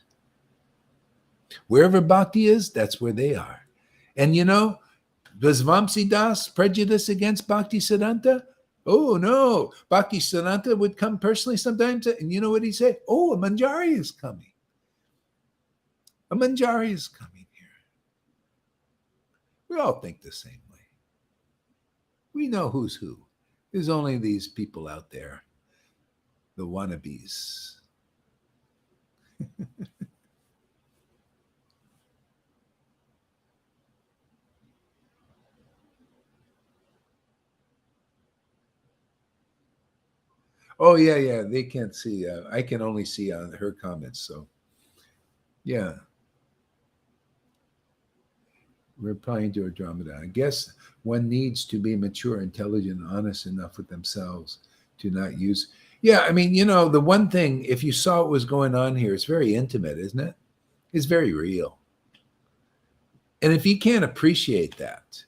Wherever Bhakti is, that's where they are. And you know, does Vamsidas prejudice against Bhakti Siddhanta? Oh no. Bhakti Siddhanta would come personally sometimes, and you know what he'd say? Oh, a Manjari is coming. A Manjari is coming here. We all think the same way. We know who's who. There's only these people out there the wannabes. Oh yeah, yeah. They can't see. I can only see on her comments. So yeah, replying to Andromeda. I guess one needs to be mature, intelligent, honest enough with themselves to not use. Yeah, I mean, the one thing, if you saw what was going on here, it's very intimate, isn't it? It's very real. And if you can't appreciate that,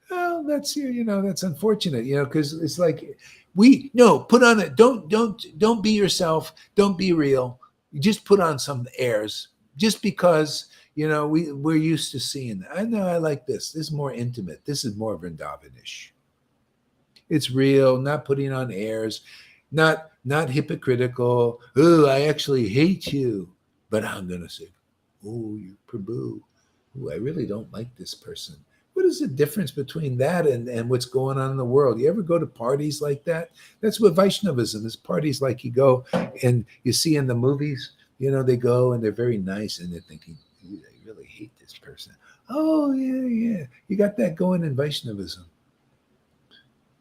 well, that's unfortunate, because it's like put on it. Don't be yourself. Don't be real. You just put on some airs just because, we're used to seeing that. I know I like this. This is more intimate. This is more Vrindavanish. It's real, not putting on airs, not hypocritical. Oh, I actually hate you. But I'm gonna say, oh, you Prabhu. Oh, I really don't like this person. What is the difference between that and what's going on in the world? You ever go to parties like that? That's what Vaishnavism is. Parties like you go and you see in the movies, they go and they're very nice and they're thinking, I really hate this person. Oh, yeah, yeah. You got that going in Vaishnavism.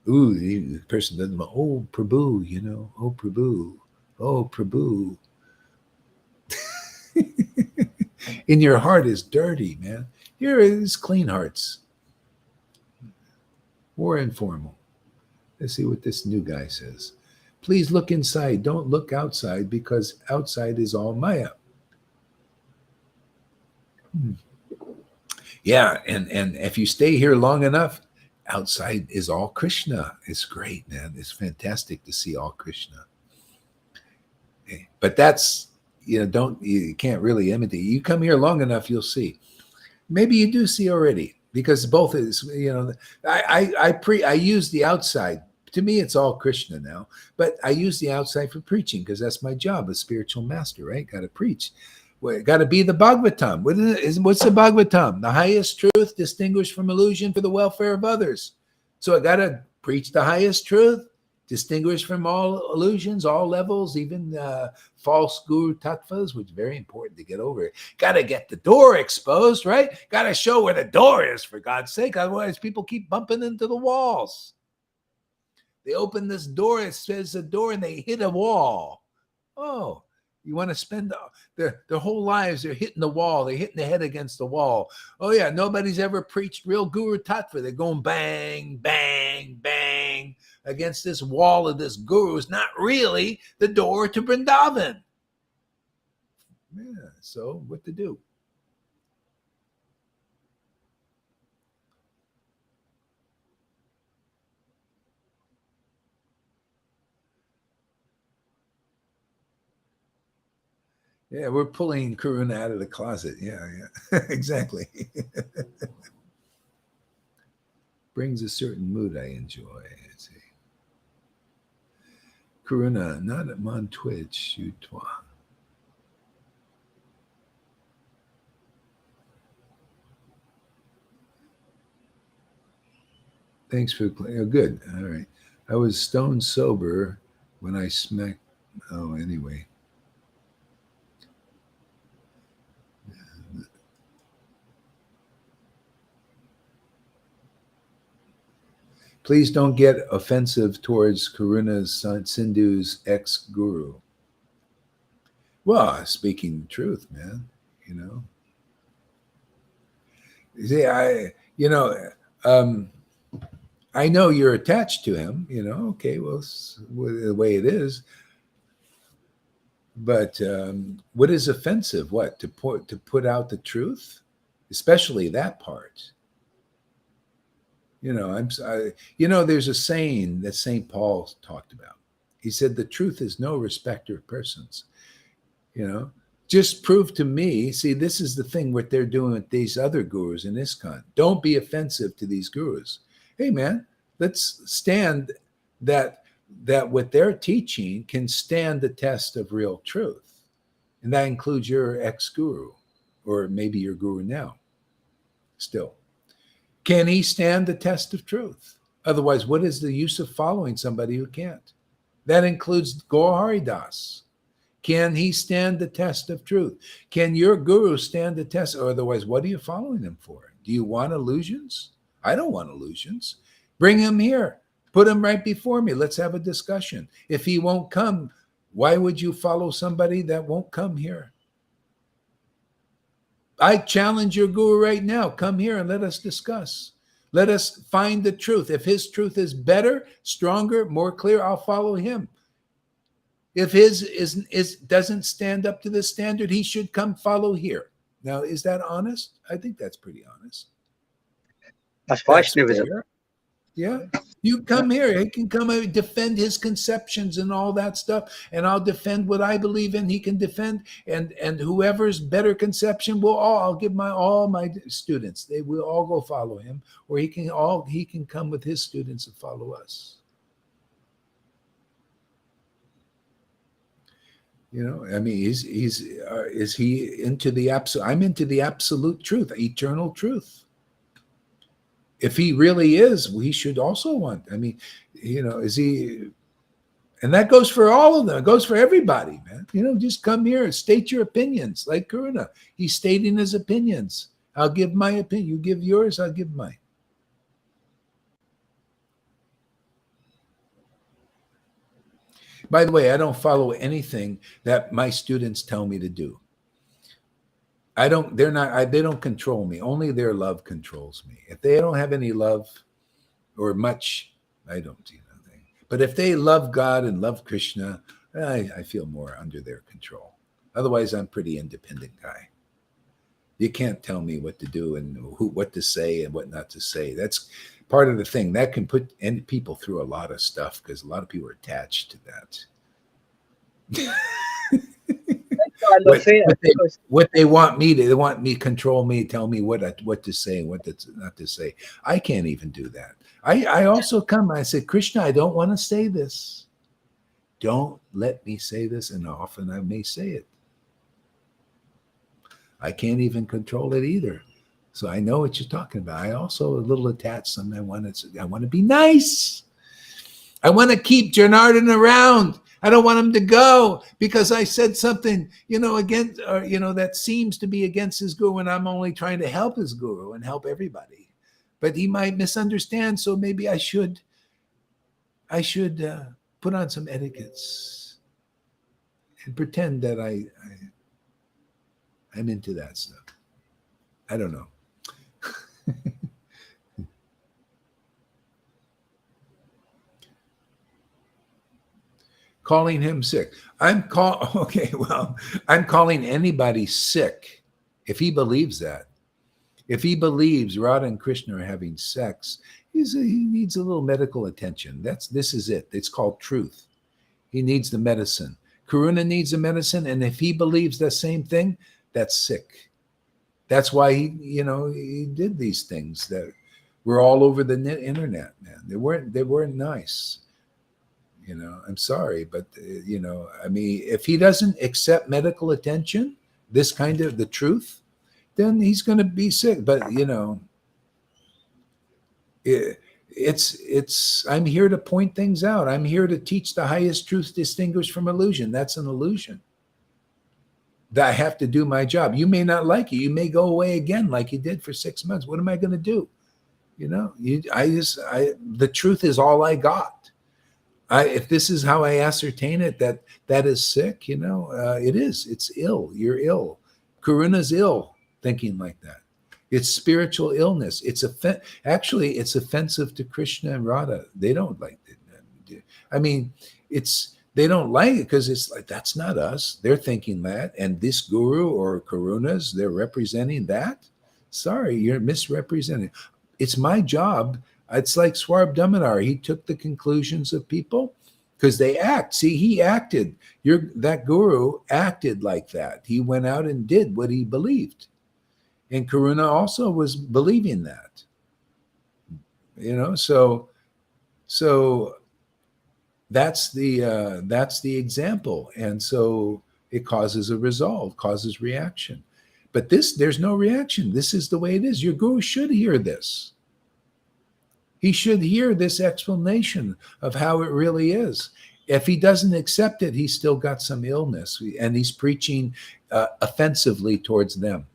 Ooh, the person doesn't, oh, Prabhu, oh, Prabhu, oh, Prabhu. In your heart is dirty, man. Here is clean hearts. More informal. Let's see what this new guy says. Please look inside. Don't look outside because outside is all Maya. Yeah, and if you stay here long enough, outside is all Krishna. It's great, man. It's fantastic to see all Krishna. Okay. But that's, you can't really imitate. You come here long enough, you'll see. Maybe you do see already, because both is, I use the outside. To me, it's all Krishna now, but I use the outside for preaching because that's my job as spiritual master, right? Got to preach. Well, got to be the Bhagavatam. What's the Bhagavatam? The highest truth distinguished from illusion for the welfare of others. So I got to preach the highest truth, distinguished from all illusions, all levels, even false guru tattvas, which is very important to get over. Got to get the door exposed, right? Got to show where the door is, for God's sake. Otherwise, people keep bumping into the walls. They open this door, it says a door, and they hit a wall. Oh, you want to spend their whole lives, they're hitting the wall. They're hitting the head against the wall. Oh, yeah, nobody's ever preached real Guru Tattva. They're going bang, bang, bang against this wall of this guru. Is not really the door to Vrindavan. Yeah, so what to do? Yeah, we're pulling Karuna out of the closet. Yeah, exactly. Brings a certain mood I enjoy. Let's see. Karuna, not on Twitch, you twa. Thanks for playing. Oh, good. All right. I was stone sober when I smacked. Oh, anyway. Please don't get offensive towards Karuna's son, Sindhu's ex-guru. Well, speaking the truth, man, See, I know you're attached to him, okay, well, it's the way it is. But what is offensive? What, to put out the truth? Especially that part. There's a saying that St. Paul talked about. He said, the truth is no respecter of persons. Just prove to me. See, this is the thing what they're doing with these other gurus in ISKCON. Don't be offensive to these gurus. Hey, man, let's stand that what they're teaching can stand the test of real truth. And that includes your ex-guru, or maybe your guru now, still. Can he stand the test of truth? Otherwise, what is the use of following somebody who can't? That includes Gaur Hari Das. Can he stand the test of truth? Can your guru stand the test? Or otherwise, what are you following him for? Do you want illusions? I don't want illusions. Bring him here. Put him right before me. Let's have a discussion. If he won't come, why would you follow somebody that won't come here? I challenge your guru right now. Come here and let us discuss. Let us find the truth. If his truth is better, stronger, more clear, I'll follow him. If his doesn't stand up to the standard, he should come follow here. Now, is that honest? I think that's pretty honest. That's Vaishnavism. Fair. Yeah. You come here. He can come and defend his conceptions and all that stuff, and I'll defend what I believe in. He can defend, and whoever's better conception will I'll give all my students. They will all go follow him, or he can come with his students and follow us. You know, I mean, is he into the absolute? I'm into the absolute truth, eternal truth. If he really is, we should also want. I mean, you know, is he? And that goes for all of them. It goes for everybody, man. You know, just come here, state your opinions, like Karuna. He's stating his opinions. I'll give my opinion. You give yours, I'll give mine. By the way, I don't follow anything that my students tell me to do. They don't control me. Only their love controls me. If they don't have any love or much, I don't do nothing. But if they love God and love Krishna, I feel more under their control. Otherwise, I'm a pretty independent guy. You can't tell me what to do and what to say and what not to say. That's part of the thing. That can put people through a lot of stuff because a lot of people are attached to that. What they want me to, they want me control me, tell me what to say and what not to say. I can't even do that. I also come, I say, Krishna, I don't want to say this. Don't let me say this, and often I may say it. I can't even control it either. So I know what you're talking about. I also a little attached. Something I want to be nice. I want to keep Janardhan around. I don't want him to go because I said something, against, or, that seems to be against his guru, and I'm only trying to help his guru and help everybody. But he might misunderstand, so maybe I should put on some etiquettes and pretend that I'm into that stuff. I don't know. Calling him sick. I'm calling anybody sick if he believes that. If he believes Radha and Krishna are having sex, he needs a little medical attention. This is it. It's called truth. He needs the medicine. Karuna needs the medicine, and if he believes the same thing, that's sick. That's why he did these things that were all over the internet, man. They weren't nice. I'm sorry, but I mean, if he doesn't accept medical attention, this kind of the truth, then he's going to be sick. But it's I'm here to point things out. I'm here to teach the highest truth distinguished from illusion. That's an illusion. That I have to do my job. You may not like it. You may go away again like you did for 6 months. What am I going to do? The truth is all I got. If this is how I ascertain it, that is sick, it is. It's ill. You're ill. Karuna's ill thinking like that. It's spiritual illness. It's offensive to Krishna and Radha. They don't like it. I mean, they don't like it because it's like, that's not us. They're thinking that. And this guru or Karunas, they're representing that. Sorry, you're misrepresenting. It's my job. It's like Swarb Damodar. He took the conclusions of people because they act. See, he acted. That guru acted like that. He went out and did what he believed. And Karuna also was believing that. So that's the example. And so it causes a resolve, causes reaction. But there's no reaction. This is the way it is. Your guru should hear this. He should hear this explanation of how it really is. If he doesn't accept it, he's still got some illness, and he's preaching offensively towards them.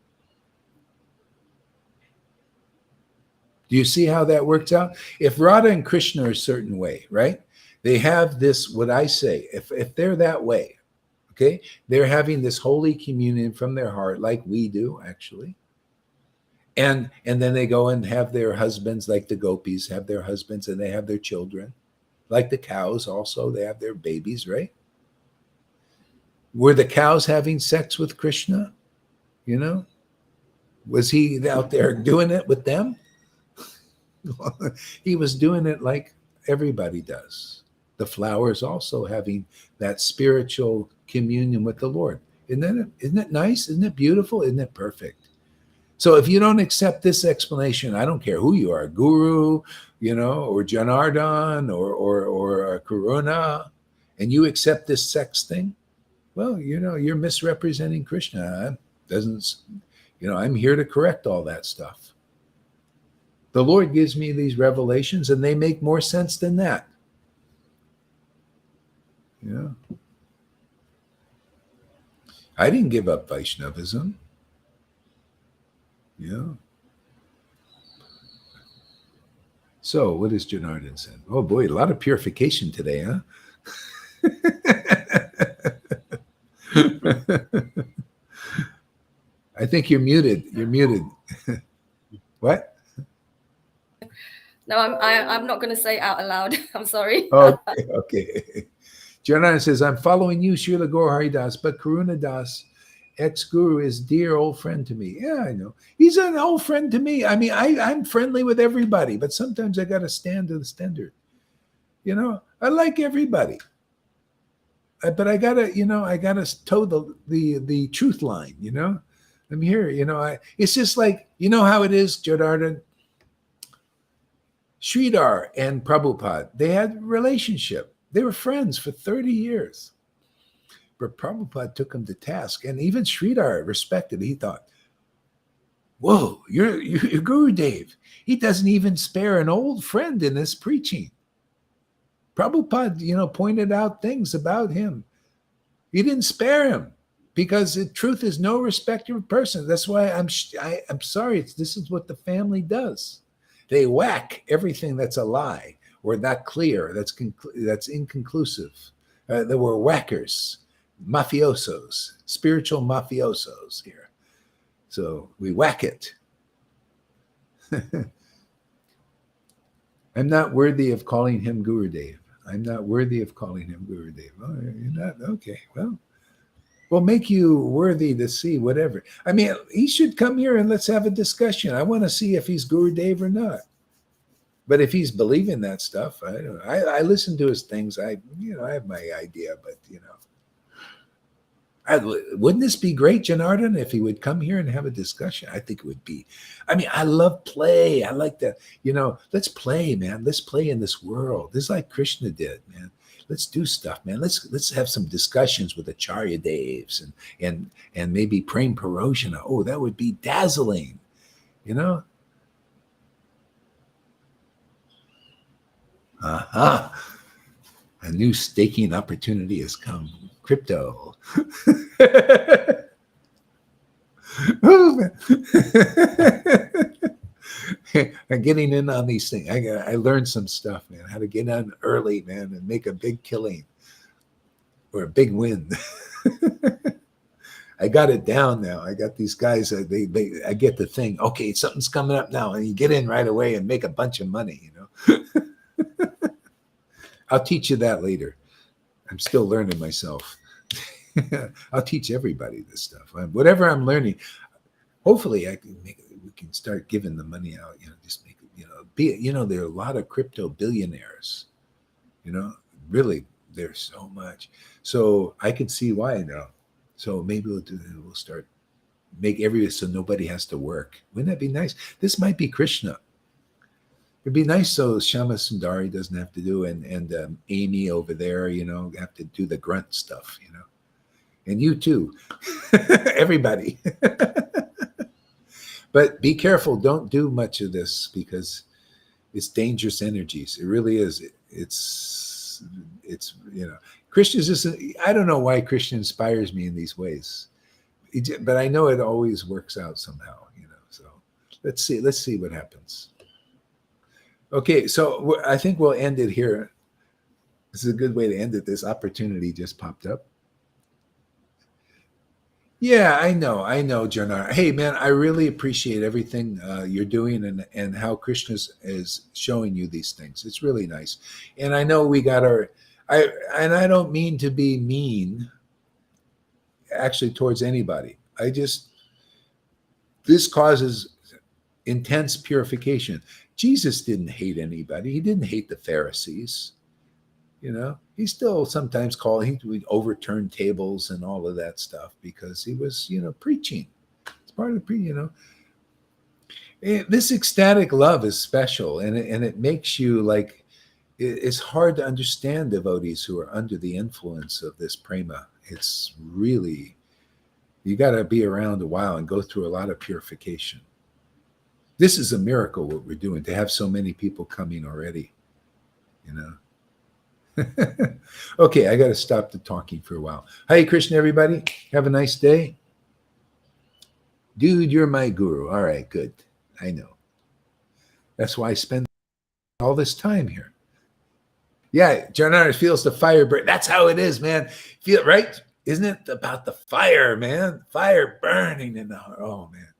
Do you see how that works out? If Radha and Krishna are a certain way, right? They have this, what I say, if they're that way, okay, they're having this holy communion from their heart, like we do, actually. And then they go and have their husbands, like the gopis have their husbands, and they have their children. Like the cows also, they have their babies, right? Were the cows having sex with Krishna? You know? Was he out there doing it with them? He was doing it like everybody does. The flowers also having that spiritual communion with the Lord. Isn't it nice? Isn't it beautiful? Isn't it perfect? So if you don't accept this explanation, I don't care who you are, Guru, or Janardhan or Karuna, and you accept this sex thing, well, you're misrepresenting Krishna. I'm here to correct all that stuff. The Lord gives me these revelations, and they make more sense than that. Yeah. I didn't give up Vaishnavism. Yeah. So, what is Janardhan said? Oh boy, a lot of purification today, huh? I think you're muted. You're muted. What? No, I'm not going to say it out aloud. I'm sorry. Okay. Janardhan says, I'm following you, Srila Gaur Haridas, but Karuna Das, ex-guru, is dear old friend to me. Yeah, I know. He's an old friend to me. I mean, I'm friendly with everybody, but sometimes I got to stand to the standard. I like everybody. But I gotta toe the truth line, I'm here, it's just like, how it is, Janardhan. Sridhar and Prabhupada, they had a relationship. They were friends for 30 years. But Prabhupada took him to task, and even Sridhar respected it. He thought, whoa, you're Gurudev. He doesn't even spare an old friend in his preaching. Prabhupada, pointed out things about him. He didn't spare him because the truth is no respecter of person. That's why I'm sorry. This is what the family does. They whack everything that's a lie or not clear, that's inconclusive. There were whackers, mafiosos, spiritual mafiosos here. So we whack it. I'm not worthy of calling him Gurudev. I'm not worthy of calling him Gurudev. Oh, you're not? Okay, well, make you worthy to see whatever. I mean, he should come here and let's have a discussion. I want to see if he's Gurudev or not. But if he's believing that stuff, I don't know. I listen to his things. I have my idea, but wouldn't this be great, Janardhan, if he would come here and have a discussion? I think it would be. I mean, I love play. I like that, let's play, man. Let's play in this world. This is like Krishna did, man. Let's do stuff, man. Let's have some discussions with Acharya Devs and maybe Prem Paroshana. Oh, that would be dazzling, Aha. A new staking opportunity has come. Crypto. Oh, man. I'm getting in on these things. I learned some stuff, man. How to get on early, man, and make a big killing or a big win. I got it down now. I got these guys. I get the thing. Okay, something's coming up now, and you get in right away and make a bunch of money. I'll teach you that later. I'm still learning myself. I'll teach everybody this stuff. Whatever I'm learning, hopefully we can start giving the money out. Just make it. There are a lot of crypto billionaires. Really, there's so much. So I can see why now. So maybe we'll start so nobody has to work. Wouldn't that be nice? This might be Krishna. It'd be nice so Shama Sundari doesn't have to do and Amy over there, have to do the grunt stuff, and you too, everybody. But be careful. Don't do much of this because it's dangerous energies. It really is. it's, Krishna is just, I don't know why Krishna inspires me in these ways, but I know it always works out somehow, so let's see what happens. Okay, so I think we'll end it here. This is a good way to end it. This opportunity just popped up. Yeah, I know, Janar. Hey, man, I really appreciate everything you're doing and how Krishna is showing you these things. It's really nice. And I know we got I don't mean to be mean, actually, towards anybody. This causes intense purification. Jesus didn't hate anybody. He didn't hate the Pharisees. He still sometimes he would overturn tables and all of that stuff because he was, preaching. It's part of the preaching, This ecstatic love is special, and it makes you like, it's hard to understand devotees who are under the influence of this prema. It's really, you got to be around a while and go through a lot of purification. This is a miracle what we're doing, to have so many people coming already, Okay, I got to stop the talking for a while. Hare Krishna, everybody. Have a nice day. Dude, you're my guru. All right, good. I know. That's why I spend all this time here. Yeah, Janar feels the fire burn. That's how it is, man. Feel right? Isn't it about the fire, man? Fire burning in the heart. Oh, man.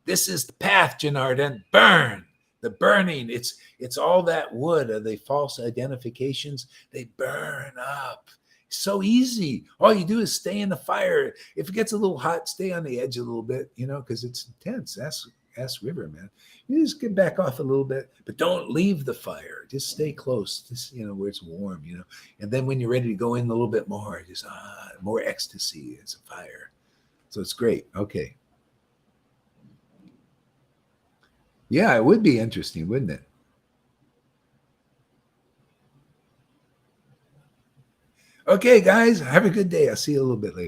This is the path, Janardhan. Burn. The burning, it's all that wood of the false identifications. They burn up. So easy. All you do is stay in the fire. If it gets a little hot, stay on the edge a little bit, because it's intense. Ask River, man. You just get back off a little bit, but don't leave the fire. Just stay close, just, where it's warm, And then when you're ready to go in a little bit more, just more ecstasy. It's a fire. So it's great. Okay. Yeah, it would be interesting, wouldn't it? Okay, guys, have a good day. I'll see you a little bit later.